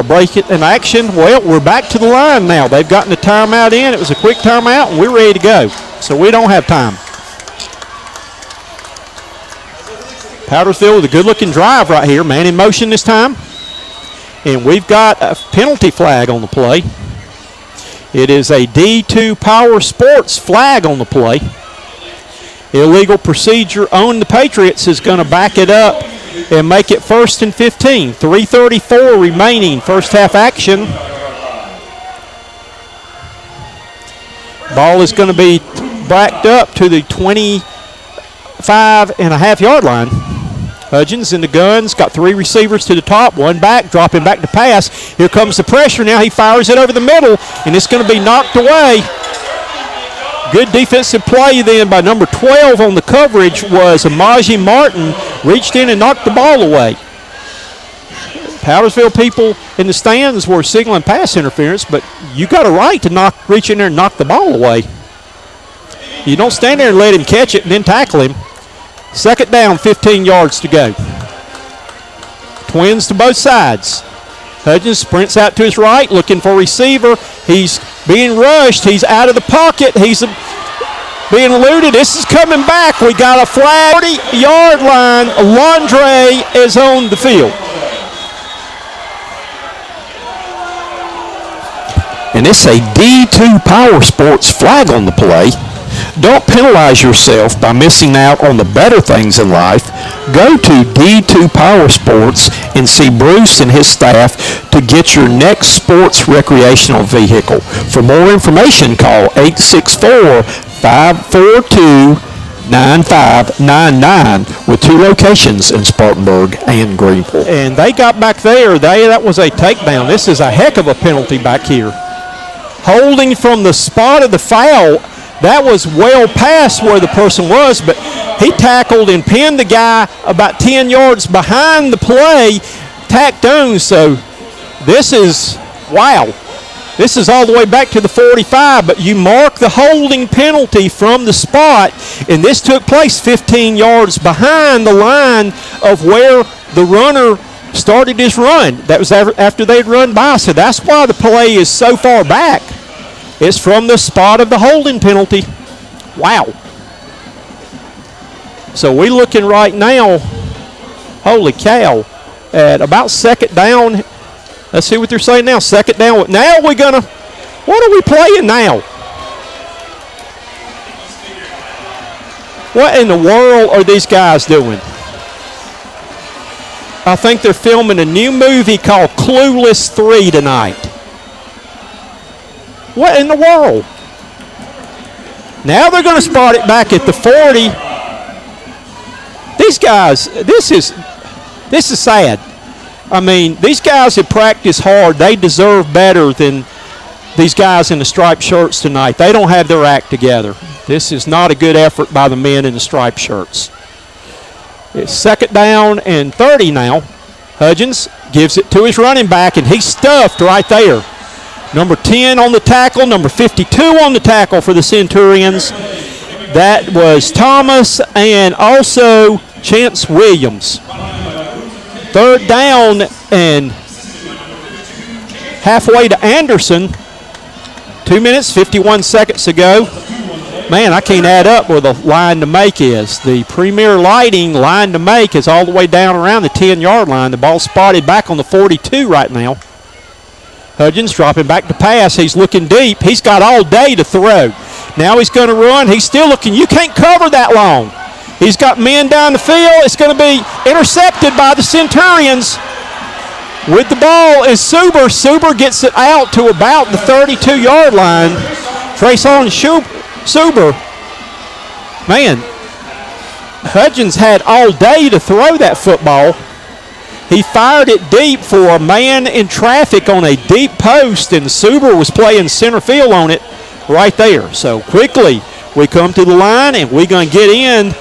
Break it in action. Well, we're back to the line now. They've gotten the timeout in. It was a quick timeout, and we're ready to go. So we don't have time. Powdersville with a good-looking drive right here. Man in motion this time. And we've got a penalty flag on the play. It is a D2 Power Sports flag on the play. Illegal procedure on the Patriots is going to back it up and make it 1st and 15. 3:34 remaining first half action. Ball is going to be backed up to the 25.5-yard line. Hudgens in the guns, got 3 receivers to the top, 1 back, dropping back to pass. Here comes the pressure now. He fires it over the middle, and it's going to be knocked away. Good defensive play then by number 12 on the coverage was Amaji Martin. Reached in and knocked the ball away. Powdersville people in the stands were signaling pass interference, but you got a right to reach in there and knock the ball away. You don't stand there and let him catch it and then tackle him. Second down, 15 yards to go. Twins to both sides. Hudgens sprints out to his right, looking for receiver. He's being rushed. He's out of the pocket. He's being eluded. This is coming back. We got a flag. 40-yard line. Landre is on the field. And it's a D2 Power Sports flag on the play. Don't penalize yourself by missing out on the better things in life. Go to D2 Power Sports and see Bruce and his staff to get your next sports recreational vehicle. For more information, call 864-542-9599 with 2 locations in Spartanburg and Greenville. And they got back there. That was a takedown. This is a heck of a penalty back here. Holding from the spot of the foul. That was well past where the person was, but he tackled and pinned the guy about 10 yards behind the play, tacked on. So this is, wow. This is all the way back to the 45, but you mark the holding penalty from the spot, and this took place 15 yards behind the line of where the runner started his run. That was after they'd run by, so that's why the play is so far back. It's from the spot of the holding penalty. Wow. So we're looking right now, holy cow, at about second down. Let's see what they're saying now. Second down. Now we're going to, what are we playing now? What in the world are these guys doing? I think they're filming a new movie called Clueless 3 tonight. What in the world? Now they're going to spot it back at the 40. These guys, this is sad. I mean, these guys have practiced hard. They deserve better than these guys in the striped shirts tonight. They don't have their act together. This is not a good effort by the men in the striped shirts. It's second down and 30 now. Hudgens gives it to his running back, and he's stuffed right there. Number 10 on the tackle, number 52 on the tackle for the Centurions. That was Thomas and also Chance Williams. Third down and halfway to Anderson. 2 minutes, 51 seconds to go. Man, I can't add up where the line to make is. The Premier Lighting line to make is all the way down around the 10-yard line. The ball spotted back on the 42 right now. Hudgens dropping back to pass. He's looking deep. He's got all day to throw. Now he's going to run. He's still looking. You can't cover that long. He's got men down the field. It's going to be intercepted by the Centurions. With the ball is Suber. Suber gets it out to about the 32-yard line. Trayson Suber. Man, Hudgens had all day to throw that football. He fired it deep for a man in traffic on a deep post, and Suber was playing center field on it right there. So quickly we come to the line, and we're going to get in.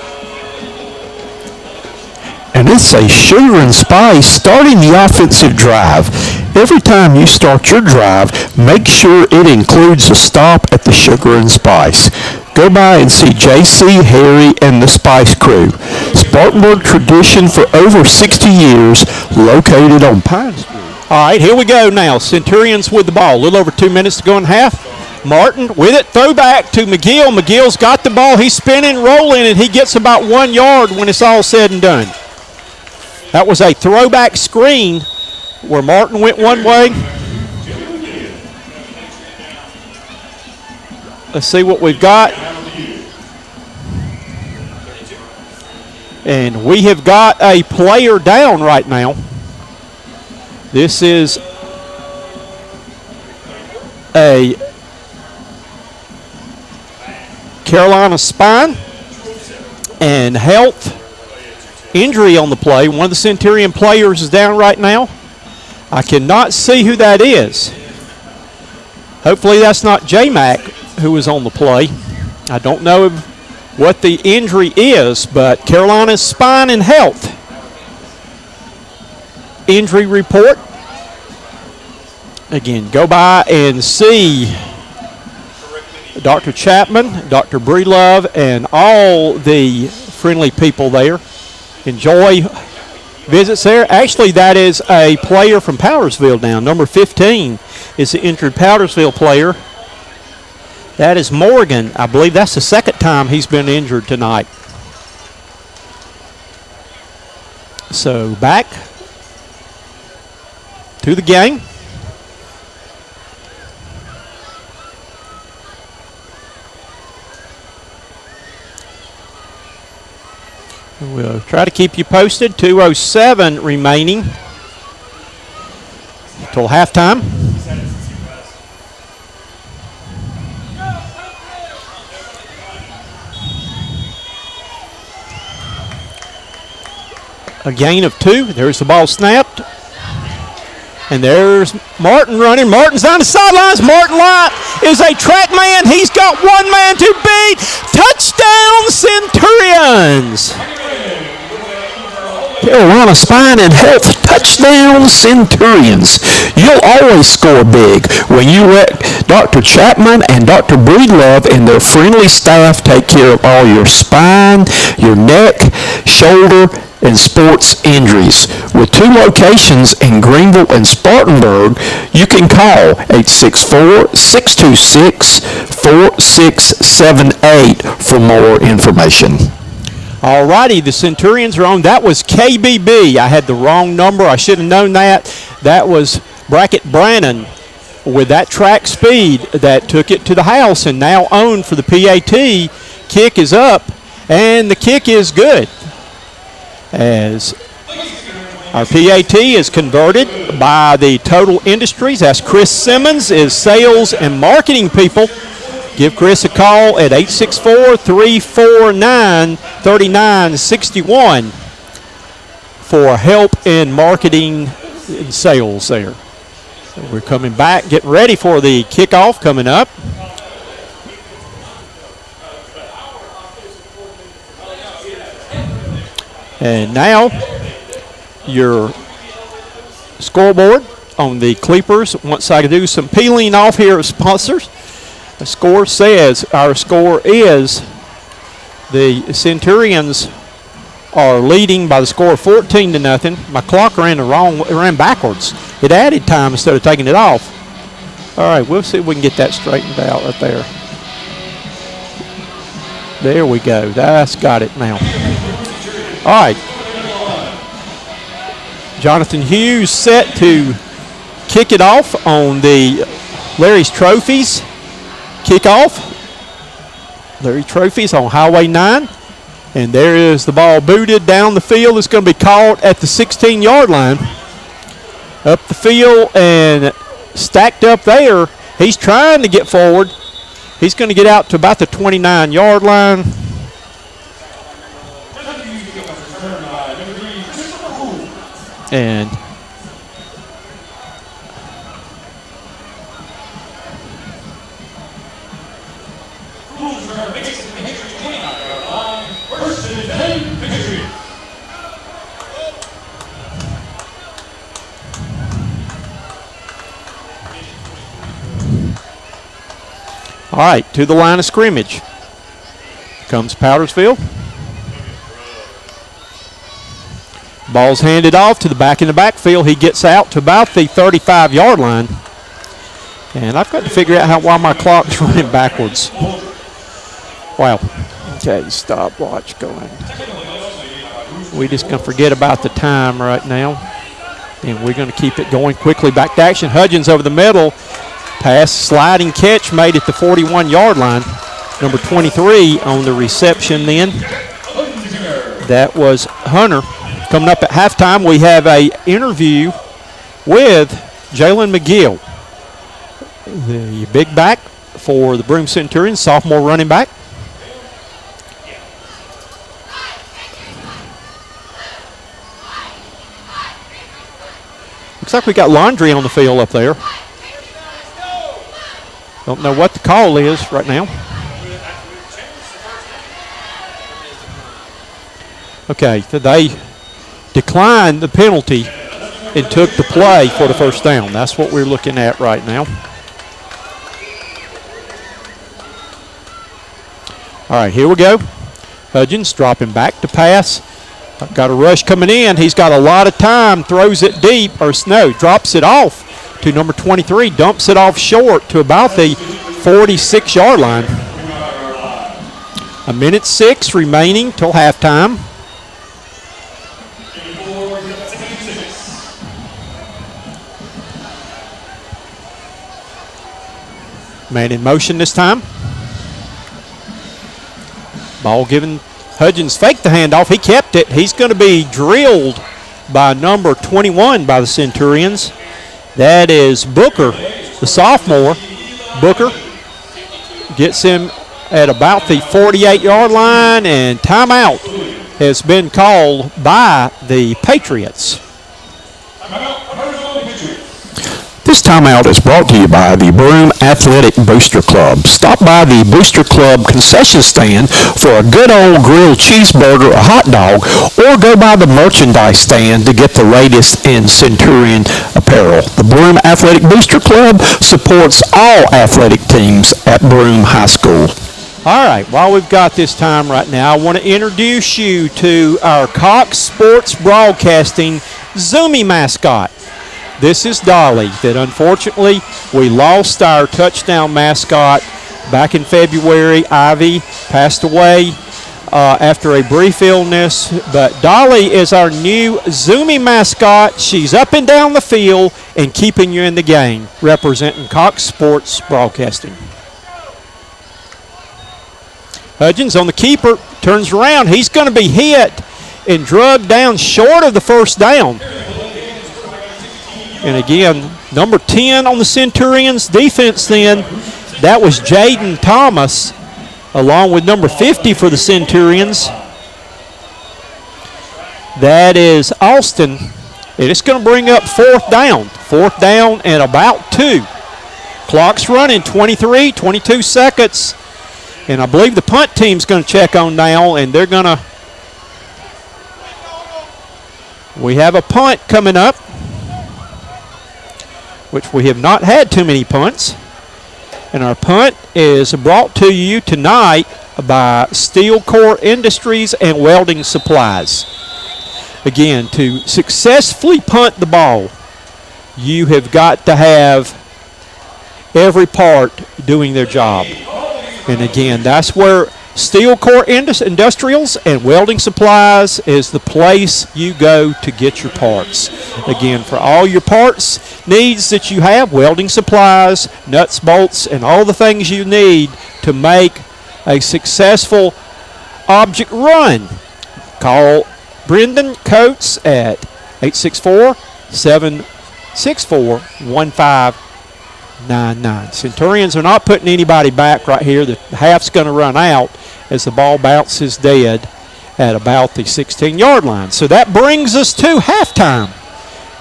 And it's a sugar and spice starting the offensive drive. Every time you start your drive, make sure it includes a stop at the sugar and spice. Go by and see JC, Harry, and the Spice Crew. Spartanburg tradition for over 60 years, located on Pine Street. All right, here we go now. Centurions with the ball. A little over 2 minutes to go in half. Martin with it. Throw back to McGill. McGill's got the ball. He's spinning, rolling, and he gets about 1 yard when it's all said and done. That was a throwback screen where Martin went one way. Let's see what we've got. And we have got a player down right now. This is a Carolina spine and health injury on the play. One of the Centurion players is down right now. I cannot see who that is. Hopefully that's not J-Mac who is on the play. I don't know what the injury is, but Carolina's spine and health injury report. Again, go by and see Dr. Chapman, Dr. Breedlove, and all the friendly people there. Enjoy visits there. Actually, that is a player from Powdersville now. Number 15 is the injured Powdersville player. That is Morgan. I believe that's the second time he's been injured tonight. So back to the game. We'll try to keep you posted. 2:07 remaining till halftime. A gain of 2. There's the ball snapped. And there's Martin running. Martin's on the sidelines. Martin Light is a track man. He's got one man to beat. Touchdown, Centurions. Carolina Spine and Health touchdown, Centurions. You'll always score big when you let Dr. Chapman and Dr. Breedlove and their friendly staff take care of all your spine, your neck, shoulder, and sports injuries. With 2 locations in Greenville and Spartanburg, you can call 864-626-4678 for more information. All righty, the Centurions are on. That was KBB. I had the wrong number. I should have known that. That was Brackett Brannon with that track speed that took it to the house and now owned for the PAT. Kick is up, and the kick is good. As our PAT is converted by the Total Industries. That's Chris Simmons is sales and marketing people. Give Chris a call at 864-349-3961 for help in marketing and sales there. So we're coming back, getting ready for the kickoff coming up. And now your scoreboard on the Clippers. Once I do some peeling off here of sponsors, the score says our score is the Centurions are leading by the score of 14-0. My clock ran backwards. It added time instead of taking it off. All right, we'll see if we can get that straightened out right there. There we go. That's got it now. All right. Jonathan Hughes set to kick it off on the Larry's Trophies kickoff. Larry Trophies on Highway 9. And there is the ball booted down the field. It's going to be caught at the 16-yard line. Up the field and stacked up there. He's trying to get forward. He's going to get out to about the 29-yard line. And all right, to the line of scrimmage comes Powdersville. Ball's handed off to the back in the backfield. He gets out to about the 35-yard line. And I've got to figure out why my clock's running backwards. Wow. Okay, stopwatch going. We're just going to forget about the time right now. And we're going to keep it going quickly. Back to action. Hudgens over the middle. Pass, sliding catch made at the 41-yard line. Number 23 on the reception then. That was Hunter. Coming up at halftime, we have an interview with Jalen McGill, the big back for the Broome Centurions, sophomore running back. Looks like we got laundry on the field up there. Don't know what the call is right now. Okay, so they declined the penalty and took the play for the first down. That's what we're looking at right now. All right, here we go. Hudgens dropping back to pass. Got a rush coming in. He's got a lot of time. Throws it deep, drops it off to number 23. Dumps it off short to about the 46-yard line. 1:06 remaining till halftime. Man in motion this time. Ball given. Hudgens faked the handoff. He kept it. He's going to be drilled by number 21 by the Centurions. That is Booker, the sophomore. Booker gets him at about the 48-yard line, and timeout has been called by the Patriots. This timeout is brought to you by the Broome Athletic Booster Club. Stop by the Booster Club concession stand for a good old grilled cheeseburger or hot dog, or go by the merchandise stand to get the latest in Centurion apparel. The Broome Athletic Booster Club supports all athletic teams at Broome High School. All right, while we've got this time right now, I want to introduce you to our Cox Sports Broadcasting Zoomy mascot. This is Dolly, that unfortunately we lost our touchdown mascot back in February. Ivy passed away after a brief illness, but Dolly is our new Zoomy mascot. She's up and down the field and keeping you in the game, representing Cox Sports Broadcasting. Hudgens on the keeper, turns around. He's going to be hit and drugged down short of the first down. And again, number 10 on the Centurions defense then, that was Jaden Thomas, along with number 50 for the Centurions. That is Austin. And it's going to bring up fourth down and about 2. Clock's running, 22 seconds. And I believe the punt team's going to check on now, and they're going to. We have a punt coming up. which we have not had too many punts. And our punt is brought to you tonight by Steel Core Industries and Welding Supplies. Again, to successfully punt the ball, you have got to have every part doing their job. And again, that's where Steel Core Industrials and Welding Supplies is the place you go to get your parts. Again, for all your parts needs that you have, welding supplies, nuts, bolts, and all the things you need to make a successful object run. Call Brendan Coates at 864-764-1599. Centurions are not putting anybody back right here. The half's going to run out as the ball bounces dead at about the 16-yard line. So that brings us to halftime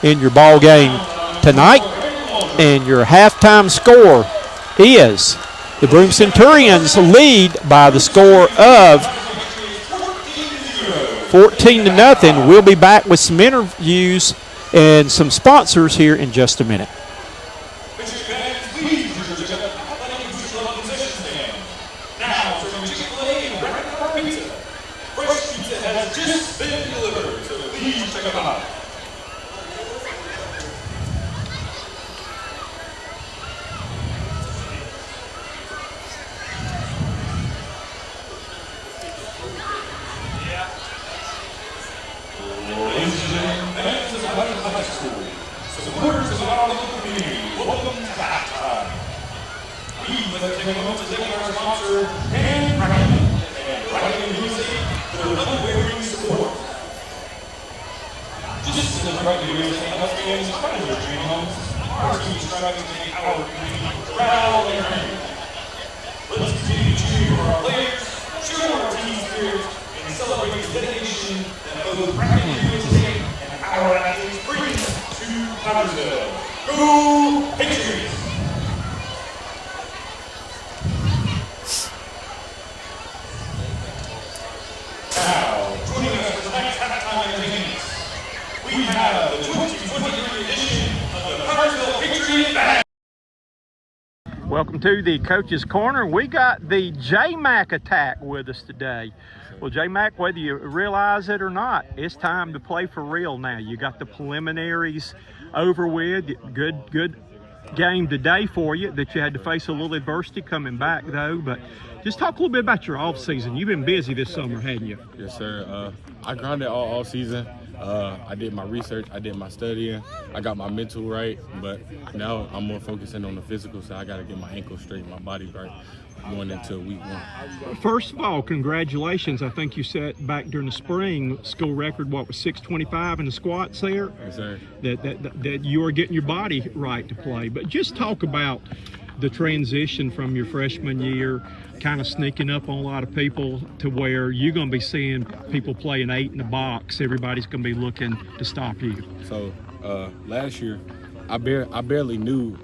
in your ball game tonight. And your halftime score is the Broome Centurions lead by the score of 14-0. We'll be back with some interviews and some sponsors here in just a minute. Go Patriots! Now, joining us for tonight's halftime entertainment, we have the 2023 edition of the Powdersville Patriots Band. Welcome to the Coach's Corner. We got the J-Mac attack with us today. Well, J-Mac, whether you realize it or not, it's time to play for real now. You got the preliminaries over with. Good game today for you that you had to face a little adversity coming back, though. But just talk a little bit about your off season. You've been busy this summer, hadn't you? Yes, sir. I grinded all season. I did my research. I did my studying. I got my mental right. But now I'm more focusing on the physical, so I got to get my ankles straight, my body right going into week 1. First of all, congratulations. I think you set back during the spring school record, what was 625 in the squats there? Yes, sir. That you are getting your body right to play. But just talk about the transition from your freshman year, kind of sneaking up on a lot of people to where you're going to be seeing people playing 8 in the box. Everybody's going to be looking to stop you. So last year, I barely knew,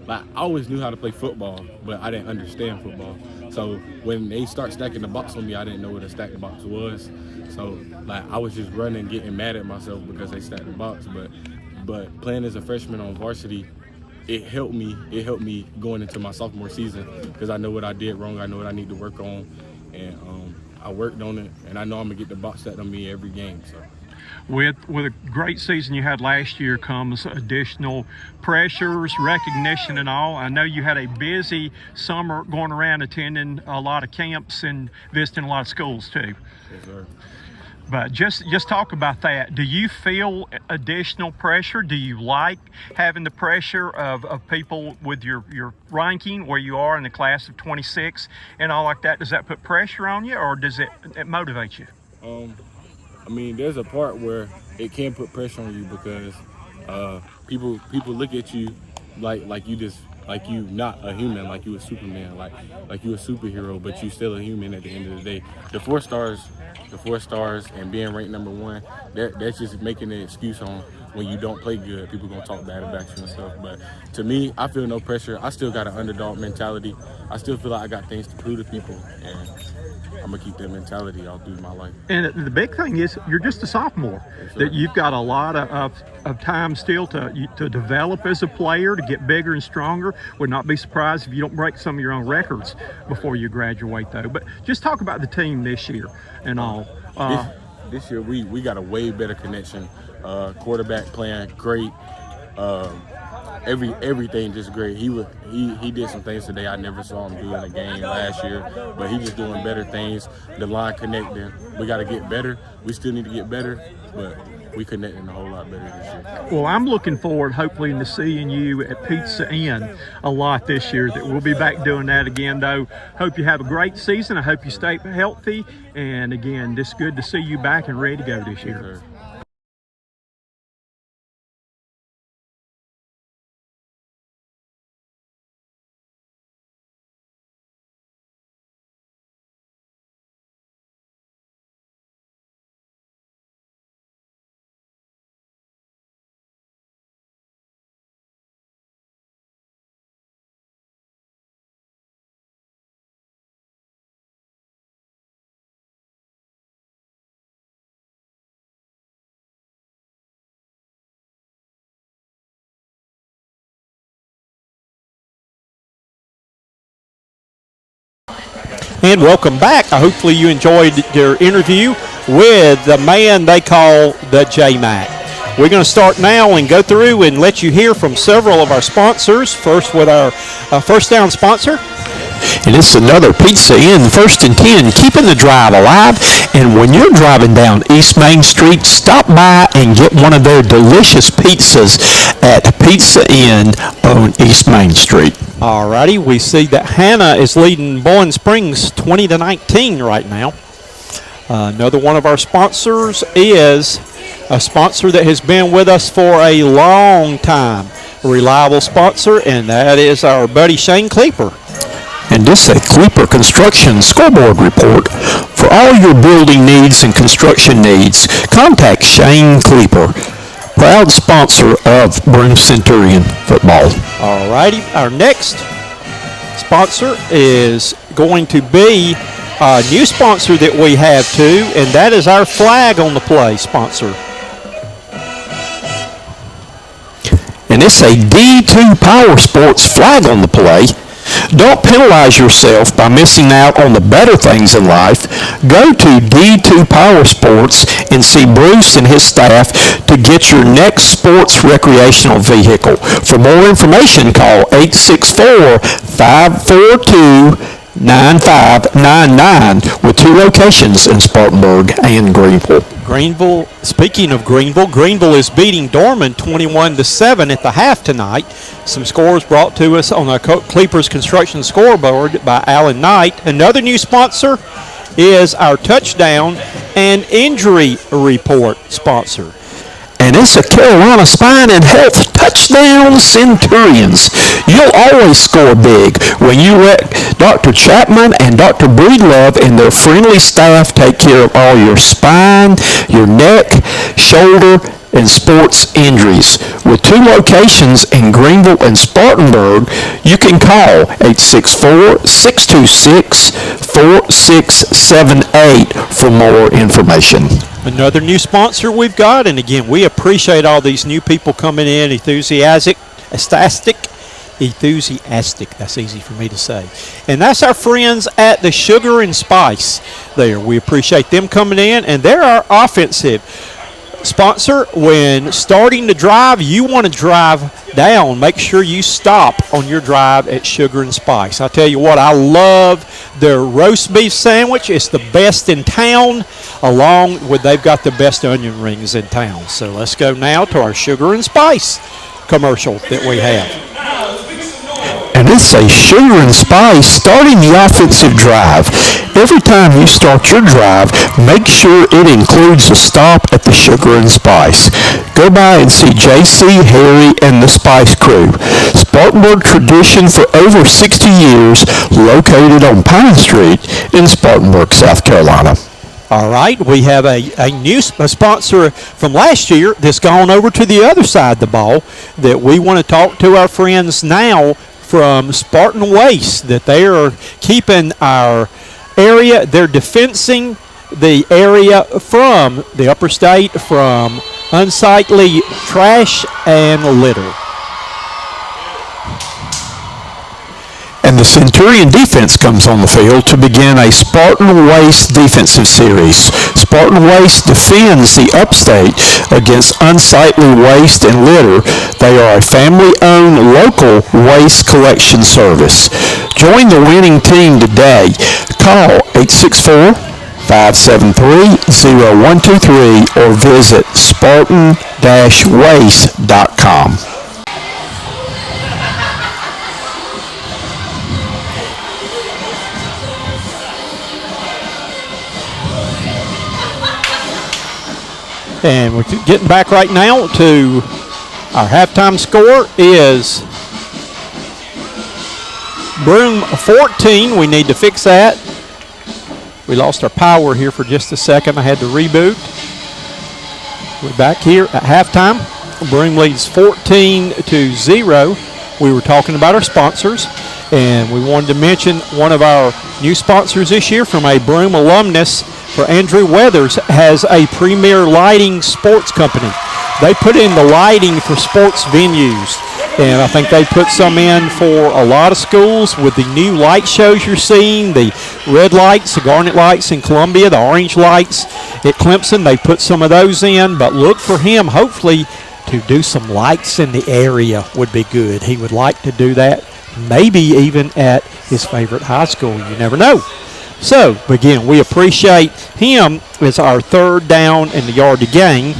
I always knew how to play football, but I didn't understand football. So when they start stacking the box on me, I didn't know what a stack the box was. So I was just running, getting mad at myself because they stacked the box. But playing as a freshman on varsity, it helped me going into my sophomore season because I know what I did wrong. I know what I need to work on, and I worked on it. And I know I'm gonna get the box stacked on me every game. So. With a great season you had last year comes additional pressures, recognition, and all. I know you had a busy summer going around attending a lot of camps and visiting a lot of schools too. Yes, sir. But just talk about that. Do you feel additional pressure? Do you like having the pressure of people with your ranking where you are in the class of 26 and all like that? Does that put pressure on you, or does it motivate you? I mean, there's a part where it can put pressure on you because people look at you like you not a human, like you a Superman, like you a superhero, but you still a human at the end of the day. The four stars and being ranked number 1, that's just making an excuse on when you don't play good, people gonna talk bad about you and stuff. But to me, I feel no pressure. I still got an underdog mentality. I still feel like I got things to prove to people, and I'm gonna keep that mentality all through my life. And the big thing is you're just a sophomore. Yes, that you've got a lot of time still to develop as a player, to get bigger and stronger. Would not be surprised if you don't break some of your own records before you graduate, though. But just talk about the team this year and all. This year we got a way better connection. Quarterback playing great. Everything just great. He did some things today I never saw him do in a game last year, but he's just doing better things. The line connecting. We got to get better. We still need to get better, but we connecting a whole lot better this year. Well, I'm looking forward, hopefully, to seeing you at Pizza Inn a lot this year. That we'll be back doing that again, though. Hope you have a great season. I hope you stay healthy, and again, just good to see you back and ready to go this year. Yes, sir. And welcome back. Hopefully you enjoyed your interview with the man they call the J-Mac. We're going to start now and go through and let you hear from several of our sponsors. First with our first down sponsor. And it's another Pizza Inn, 1st and 10, keeping the drive alive. And when you're driving down East Main Street, stop by and get one of their delicious pizzas at Pizza Inn on East Main Street. Alrighty, we see that Hannah is leading Bowling Springs 20-19 right now. Another one of our sponsors is a sponsor that has been with us for a long time, a reliable sponsor, and that is our buddy Shane Kleeper. And this is a Kleeper Construction Scoreboard Report. For all your building needs and construction needs, contact Shane Kleeper, proud sponsor of Broome Centurion football. Alrighty, our next sponsor is going to be a new sponsor that we have too, and that is our Flag on the Play sponsor. And it's a D2 Power Sports Flag on the Play. Don't penalize yourself by missing out on the better things in life. Go to D2 Power Sports and see Bruce and his staff to get your next sports recreational vehicle. For more information, call 864-542-9599 with 2 locations in Spartanburg and Greenville. Greenville, speaking of Greenville is beating Dorman 21-7 at the half tonight. Some scores brought to us on our Kleeper's Construction Scoreboard by Alan Knight. Another new sponsor is our Touchdown and Injury Report sponsor. And it's a Carolina Spine and Health Touchdown Centurions. You'll always score big when you let Dr. Chapman and Dr. Breedlove and their friendly staff take care of all your spine, your neck, shoulder, and sports injuries. With 2 locations in Greenville and Spartanburg, you can call 864-626-4678 for more information. Another new sponsor we've got, and again, we appreciate all these new people coming in, enthusiastic, that's easy for me to say. And that's our friends at the Sugar and Spice there. We appreciate them coming in, and they're our offensive sponsor. When starting to drive, you want to drive down, make sure you stop on your drive at Sugar and Spice. I tell you what, I love their roast beef sandwich. It's the best in town, along with they've got the best onion rings in town. So let's go now to our Sugar and Spice commercial that we have. And it's a Sugar and Spice starting the offensive drive. Every time you start your drive, make sure it includes a stop at the Sugar and Spice. Go by and see JC, Harry, and the Spice Crew. Spartanburg tradition for over 60 years, located on Pine Street in Spartanburg, South Carolina. All right, we have a new sponsor from last year that's gone over to the other side of the ball that we want to talk to our friends now from Spartan Waste, that they are keeping our area, they're defensing the area from the upper state from unsightly trash and litter. And the Centurion defense comes on the field to begin a Spartan Waste defensive series. Spartan Waste defends the upstate against unsightly waste and litter. They are a family-owned local waste collection service. Join the winning team today. Call 864-573-0123 or visit spartan-waste.com. And we're getting back right now to our halftime score is Broome 14. We need to fix that. We lost our power here for just a second. I had to reboot. We're back here at halftime. Broome leads 14-0. We were talking about our sponsors, and we wanted to mention one of our new sponsors this year from a Broome alumnus. For Andrew Weathers has a premier lighting sports company. They put in the lighting for sports venues, and I think they put some in for a lot of schools with the new light shows you're seeing, the red lights, the garnet lights in Columbia, the orange lights at Clemson. They put some of those in, but look for him hopefully to do some lights in the area would be good. He would like to do that, maybe even at his favorite high school. You never know. So, again, we appreciate him as our third down in the yard to gain.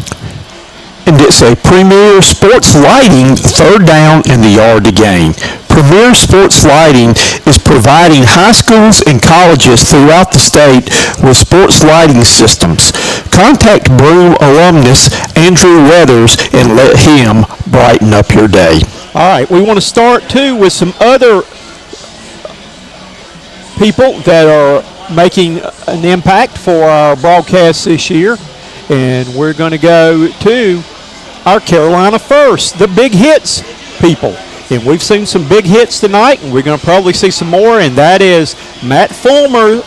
And it's a Premier Sports Lighting third down in the yard to gain. Premier Sports Lighting is providing high schools and colleges throughout the state with sports lighting systems. Contact Broome alumnus Andrew Weathers and let him brighten up your day. All right, we want to start, too, with some other people that are making an impact for our broadcast this year, and we're going to go to our Carolina First, the big hits people. And we've seen some big hits tonight, and we're going to probably see some more, and that is Matt Fulmer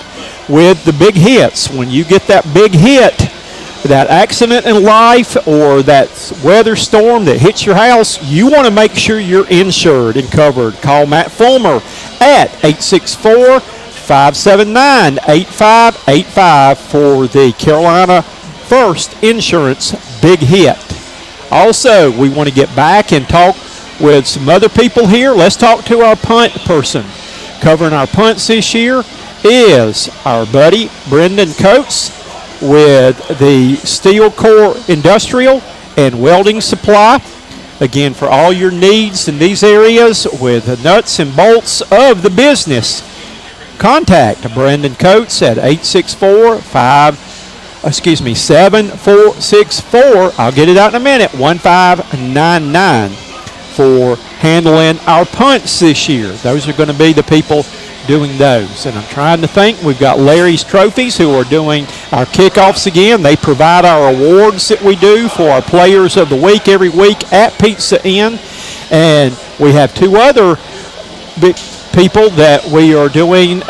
with the big hits. When you get that big hit, that accident in life or that weather storm that hits your house, you want to make sure you're insured and covered. Call Matt Fulmer at 864-579-8585 for the Carolina First Insurance Big Hit. Also, we want to get back and talk with some other people here. Let's talk to our punt person. Covering our punts this year is our buddy Brendan Coates with the Steel Core Industrial and Welding Supply. Again, for all your needs in these areas with the nuts and bolts of the business, contact Brendan Coates at 7464, I'll get it out in a minute, 1599 for handling our punts this year. Those are going to be the people doing those. And I'm trying to think, we've got Larry's Trophies who are doing our kickoffs again. They provide our awards that we do for our players of the week every week at Pizza Inn. And we have two other big people that we are doing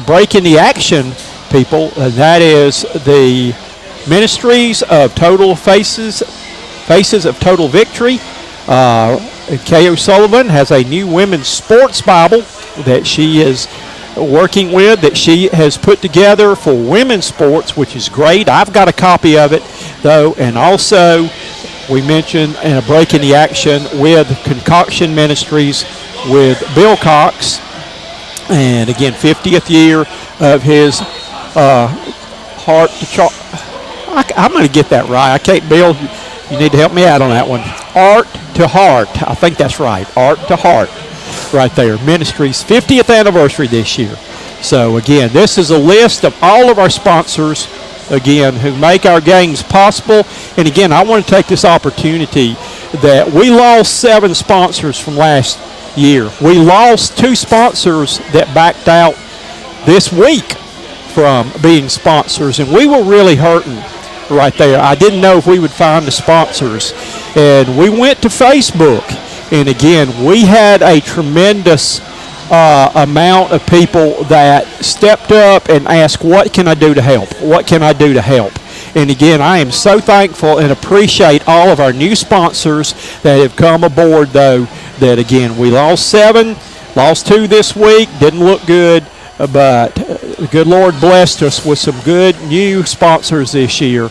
breaking the action people, and that is the Ministries of Total Faces of Total Victory. Kay O'Sullivan has a new women's sports Bible that she is working with, that she has put together for women's sports, which is great. I've got a copy of it, though, and also we mentioned in a break in the action with Concoction Ministries with Bill Cox, and again, 50th year of his heart to I'm going to get that right. I can't, Bill, you need to help me out on that one. Art to Heart. I think that's right. Art to Heart. Right there. Ministry's 50th anniversary this year. So, again, this is a list of all of our sponsors, again, who make our games possible. And, again, I want to take this opportunity that we lost 7 sponsors from last year. We lost 2 sponsors that backed out this week from being sponsors, and we were really hurting right there. I didn't know if we would find the sponsors, and we went to Facebook, and again, we had a tremendous amount of people that stepped up and asked, what can I do to help? What can I do to help? And again, I am so thankful and appreciate all of our new sponsors that have come aboard, though, that again, we lost 7, lost 2 this week, didn't look good, but the good Lord blessed us with some good new sponsors this year.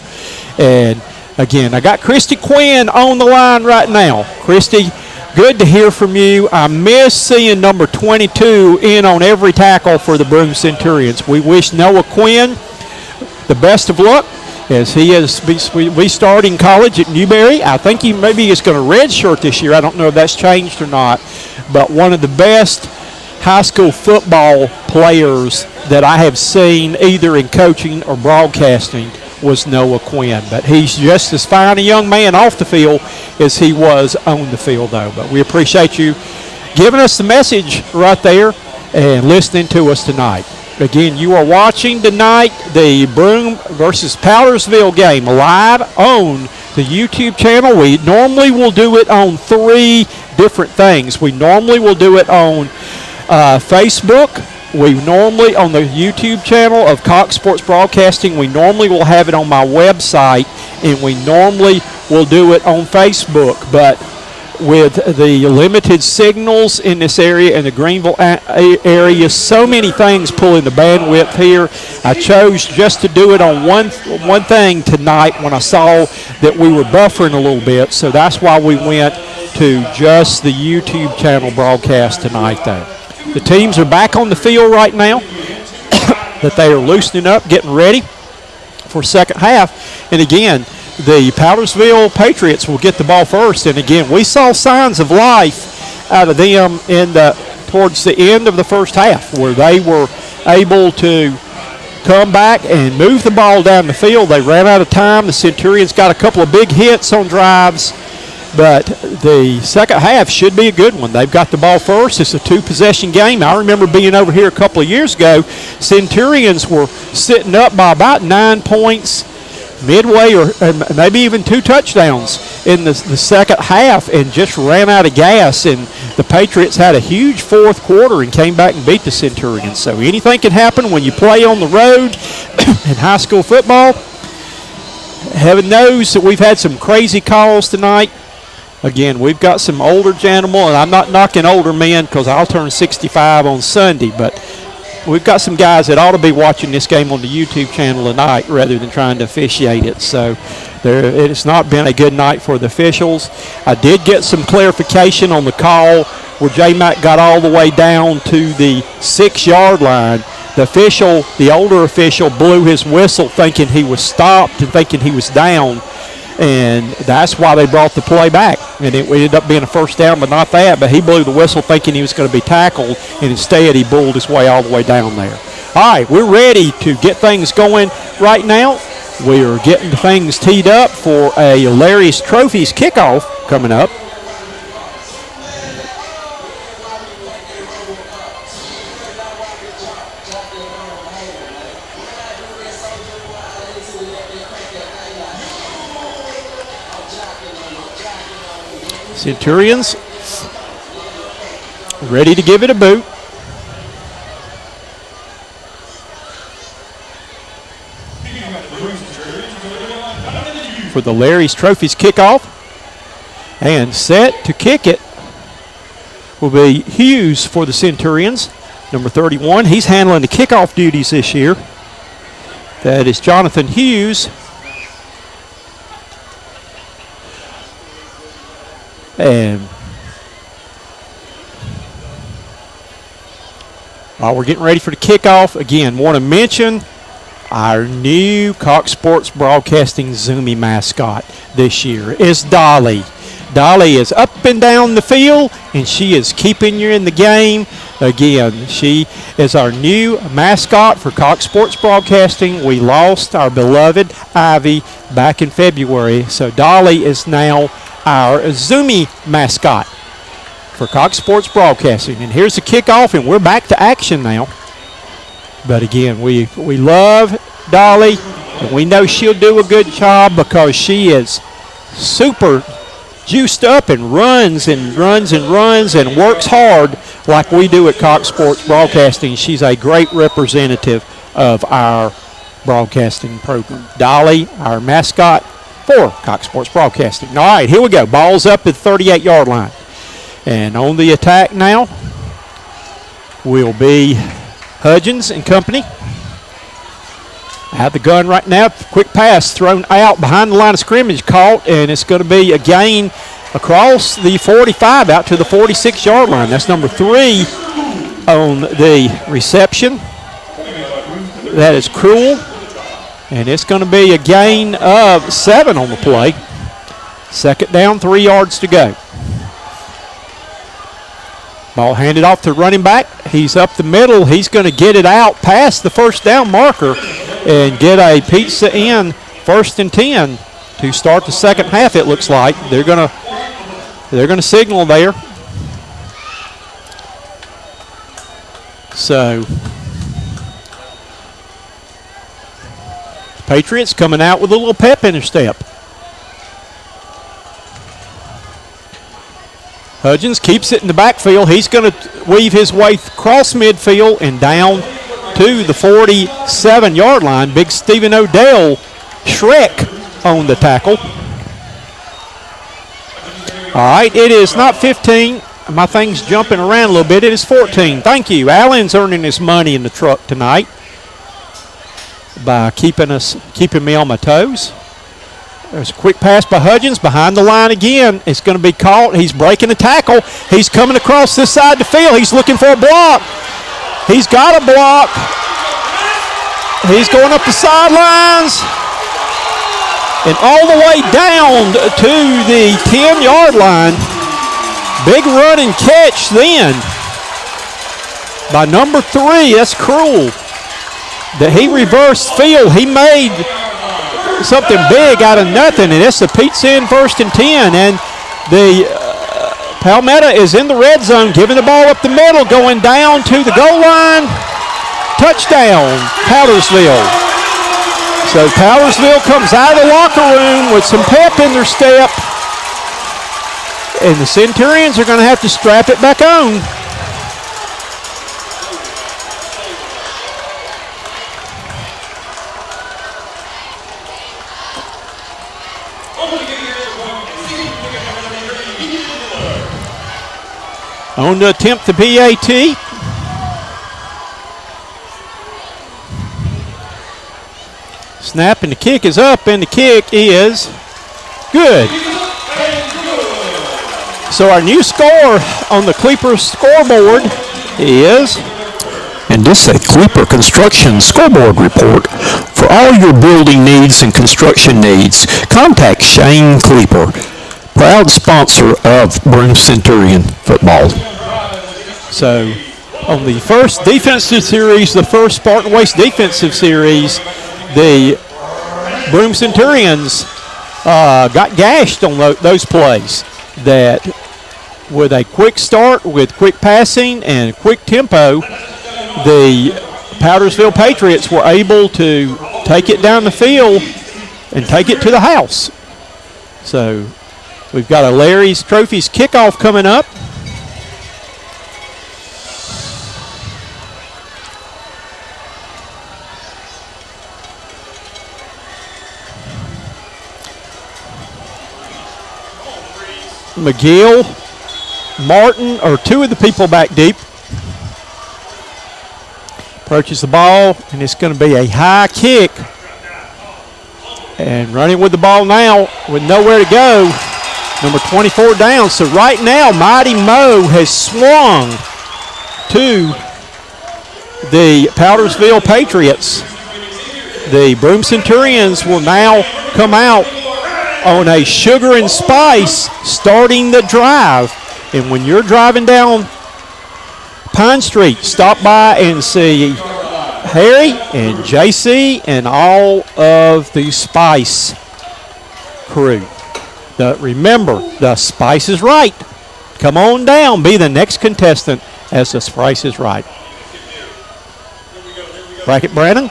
And again, I got Christy Quinn on the line right now. Christy, good to hear from you. I miss seeing number 22 in on every tackle for the Broome Centurions. We wish Noah Quinn the best of luck as he is we starting college at Newberry. I think he maybe is going to redshirt this year. I don't know if that's changed or not. But one of the best high school football players that I have seen either in coaching or broadcasting was Noah Quinn. But he's just as fine a young man off the field as he was on the field, though. But we appreciate you giving us the message right there and listening to us tonight. Again, you are watching tonight the Broome versus Powdersville game live on the YouTube channel. We normally will do it on 3 different things. We normally will do it on Facebook. We normally, on the YouTube channel of Cox Sports Broadcasting, we normally will have it on my website, and we normally will do it on Facebook. But with the limited signals in this area and the Greenville area, so many things pulling the bandwidth here, I chose just to do it on one thing tonight when I saw that we were buffering a little bit. So that's why we went to just the YouTube channel broadcast tonight, though. The teams are back on the field right now, that they are loosening up, getting ready for second half. And again, the Powdersville Patriots will get the ball first. And again, we saw signs of life out of them towards the end of the first half, where they were able to come back and move the ball down the field. They ran out of time. The Centurions got a couple of big hits on drives. But the second half should be a good one. They've got the ball first. It's a 2-possession game. I remember being over here a couple of years ago. Centurions were sitting up by about 9 points midway, or maybe even 2 touchdowns in the second half, and just ran out of gas. And the Patriots had a huge fourth quarter and came back and beat the Centurions. So anything can happen when you play on the road in high school football. Heaven knows that we've had some crazy calls tonight. Again, we've got some older gentlemen, and I'm not knocking older men because I'll turn 65 on Sunday, but we've got some guys that ought to be watching this game on the YouTube channel tonight rather than trying to officiate it. So it's not been a good night for the officials. I did get some clarification on the call where J-Mac got all the way down to the 6-yard line. The older official blew his whistle thinking he was stopped and thinking he was down. And that's why they brought the play back. And it ended up being a first down, but not that. But he blew the whistle thinking he was going to be tackled, and instead he bulled his way all the way down there. All right, we're ready to get things going right now. We are getting things teed up for a Larry's Trophies kickoff coming up. Centurions ready to give it a boot. For the Larry's Trophies kickoff. And set to kick it will be Hughes for the Centurions, number 31. He's handling the kickoff duties this year. That is Jonathan Hughes. And while we're getting ready for the kickoff, again, want to mention our new Cox Sports Broadcasting Zoomy mascot this year is Dolly. Dolly is up and down the field, and she is keeping you in the game. Again, she is our new mascot for Cox Sports Broadcasting. We lost our beloved Ivy back in February, so Dolly is now our Zoomy mascot for Cox Sports Broadcasting. And here's the kickoff, and we're back to action now. But again, we love Dolly, and we know she'll do a good job because she is super juiced up and runs and works hard like we do at Cox Sports Broadcasting. She's a great representative of our broadcasting program. Dolly, our mascot for Cox Sports Broadcasting. All right, here we go. Ball's up at the 38-yard line. And on the attack now will be Hudgens and company. Out the gun right now. Quick pass thrown out behind the line of scrimmage, caught, and it's going to be a gain across the 45 out to the 46-yard line. That's number 3 on the reception. That is Cruel, and it's going to be a gain of 7 on the play. Second down, 3 yards to go. Ball handed off to running back. He's up the middle. He's going to get it out past the first down marker and get a pizza in 1st and 10 to start the second half. It looks like they're going to signal there. So Patriots coming out with a little pep in their step. Hudgens keeps it in the backfield. He's going to weave his way across midfield and down to the 47-yard line. Big Stephen Odell Shrek on the tackle. All right, it is not 15. My thing's jumping around a little bit. It is 14. Thank you. Allen's earning his money in the truck tonight by keeping me on my toes. There's a quick pass by Hudgens behind the line again. It's going to be caught. He's breaking the tackle. He's coming across this side of the field. He's looking for a block. He's got a block. He's going up the sidelines and all the way down to the 10-yard line. Big run and catch then by number 3. That's Cruel. That he reversed field. He made something big out of nothing, and it's a pizza in 1st and 10, and the Palmetto is in the red zone, giving the ball up the middle, going down to the goal line. Touchdown, Powdersville. So Powdersville comes out of the locker room with some pep in their step, and the Centurions are going to have to strap it back on. On to attempt the PAT. Snap and the kick is up, and the kick is good. So our new score on the Cleeper scoreboard is... And this is a Cleeper Construction Scoreboard Report. For all your building needs and construction needs, contact Shane Cleeper, proud sponsor of Broome Centurion football. So on the first defensive series, the first Spartan Waste defensive series, the Broome Centurions got gashed on those plays. That with a quick start, with quick passing and quick tempo, the Powdersville Patriots were able to take it down the field and take it to the house. So we've got a Larry's Trophies kickoff coming up. McGill, Martin are 2 of the people back deep. Approaches the ball, and it's going to be a high kick. And running with the ball now with nowhere to go, number 24 down. So right now, Mighty Mo has swung to the Powdersville Patriots. The Broome Centurions will now come out on a sugar and spice starting the drive. And when you're driving down Pine Street, stop by and see Harry and JC and all of the Spice crew. Remember, the Spice is Right. Come on down, be the next contestant as the Spice is Right. Brackett Brannon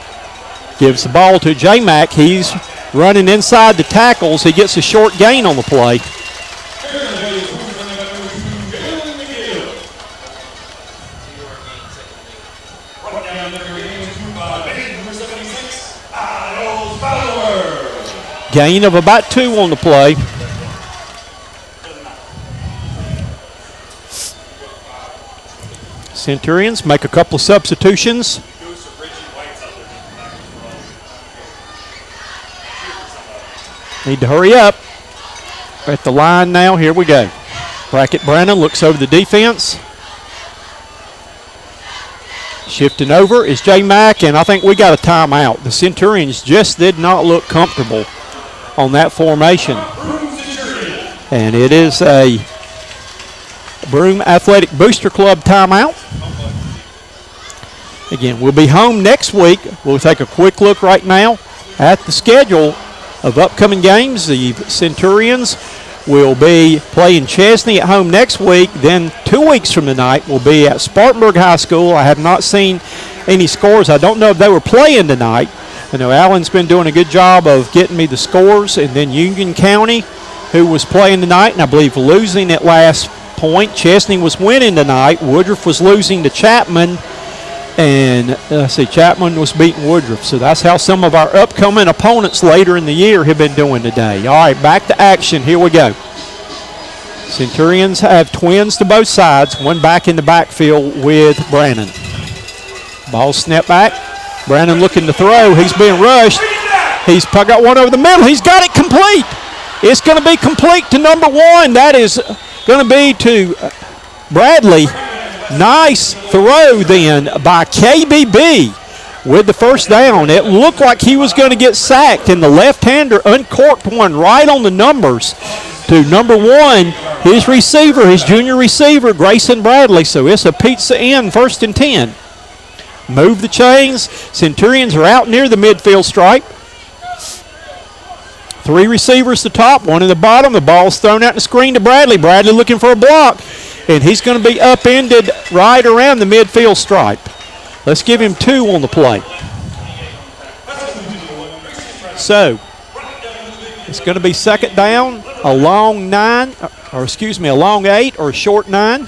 gives the ball to J-Mac. He's running inside the tackles. He gets a short gain on the play. Gain of about 2 on the play. Centurions make a couple of substitutions. Need to hurry up. At the line now, here we go. Brackett Brannon looks over the defense. Shifting over is J-Mac, and I think we got a timeout. The Centurions just did not look comfortable on that formation. And it is a Broome Athletic Booster Club timeout. Again, we'll be home next week. We'll take a quick look right now at the schedule of upcoming games. The Centurions will be playing Chesney at home next week. Then 2 weeks from tonight, we'll be at Spartanburg High School. I have not seen any scores. I don't know if they were playing tonight. I know Alan's been doing a good job of getting me the scores. And then Union County, who was playing tonight, and I believe losing at last point. Chesney was winning tonight. Woodruff was losing to Chapman. And Chapman was beating Woodruff. So that's how some of our upcoming opponents later in the year have been doing today. All right, back to action. Here we go. Centurions have twins to both sides. One back in the backfield with Brannon. Ball snap back. Brannon looking to throw. He's being rushed. He's got one over the middle. He's got it complete. It's going to be complete to number 1. That is going to be to Bradley. Nice throw then by KBB with the first down. It looked like he was going to get sacked, and the left-hander uncorked one right on the numbers to number 1, his receiver, his junior receiver, Grayson Bradley. So it's a pizza in, 1st and 10. Move the chains. Centurions are out near the midfield stripe. 3 receivers to top, 1 in the bottom. The ball's thrown out the screen to Bradley. Bradley looking for a block. And he's going to be upended right around the midfield stripe. Let's give him 2 on the play. So, it's going to be 2nd down, a long 8 or a short 9.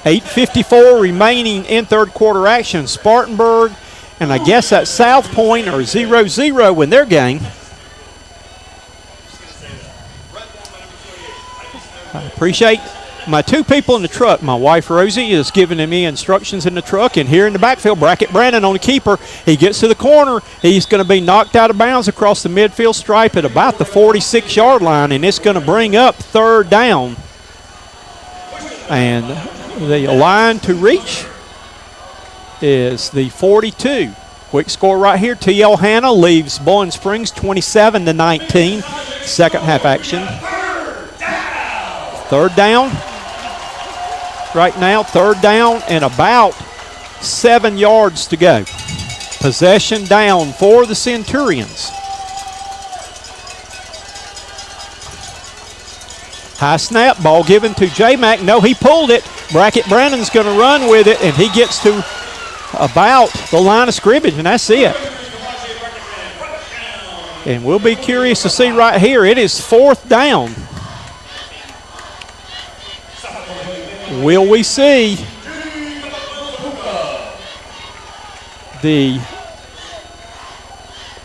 8:54 remaining in 3rd quarter action. Spartanburg, and I guess that's South Point, are 0-0 in their game. I appreciate my 2 people in the truck. My wife, Rosie, is giving me instructions in the truck. And here in the backfield, Brackett Brannon on the keeper. He gets to the corner. He's going to be knocked out of bounds across the midfield stripe at about the 46-yard line. And it's going to bring up 3rd down. And the line to reach is the 42. Quick score right here. T.L. Hanna leaves Bowling Springs 27-19. Second half action. 3rd down. Right now, 3rd down and about 7 yards to go. Possession down for the Centurions. High snap, ball given to J-Mac. No, he pulled it. Brackett Brannon's going to run with it, and he gets to about the line of scrimmage, and that's it. And we'll be curious to see right here. It is 4th down. Will we see the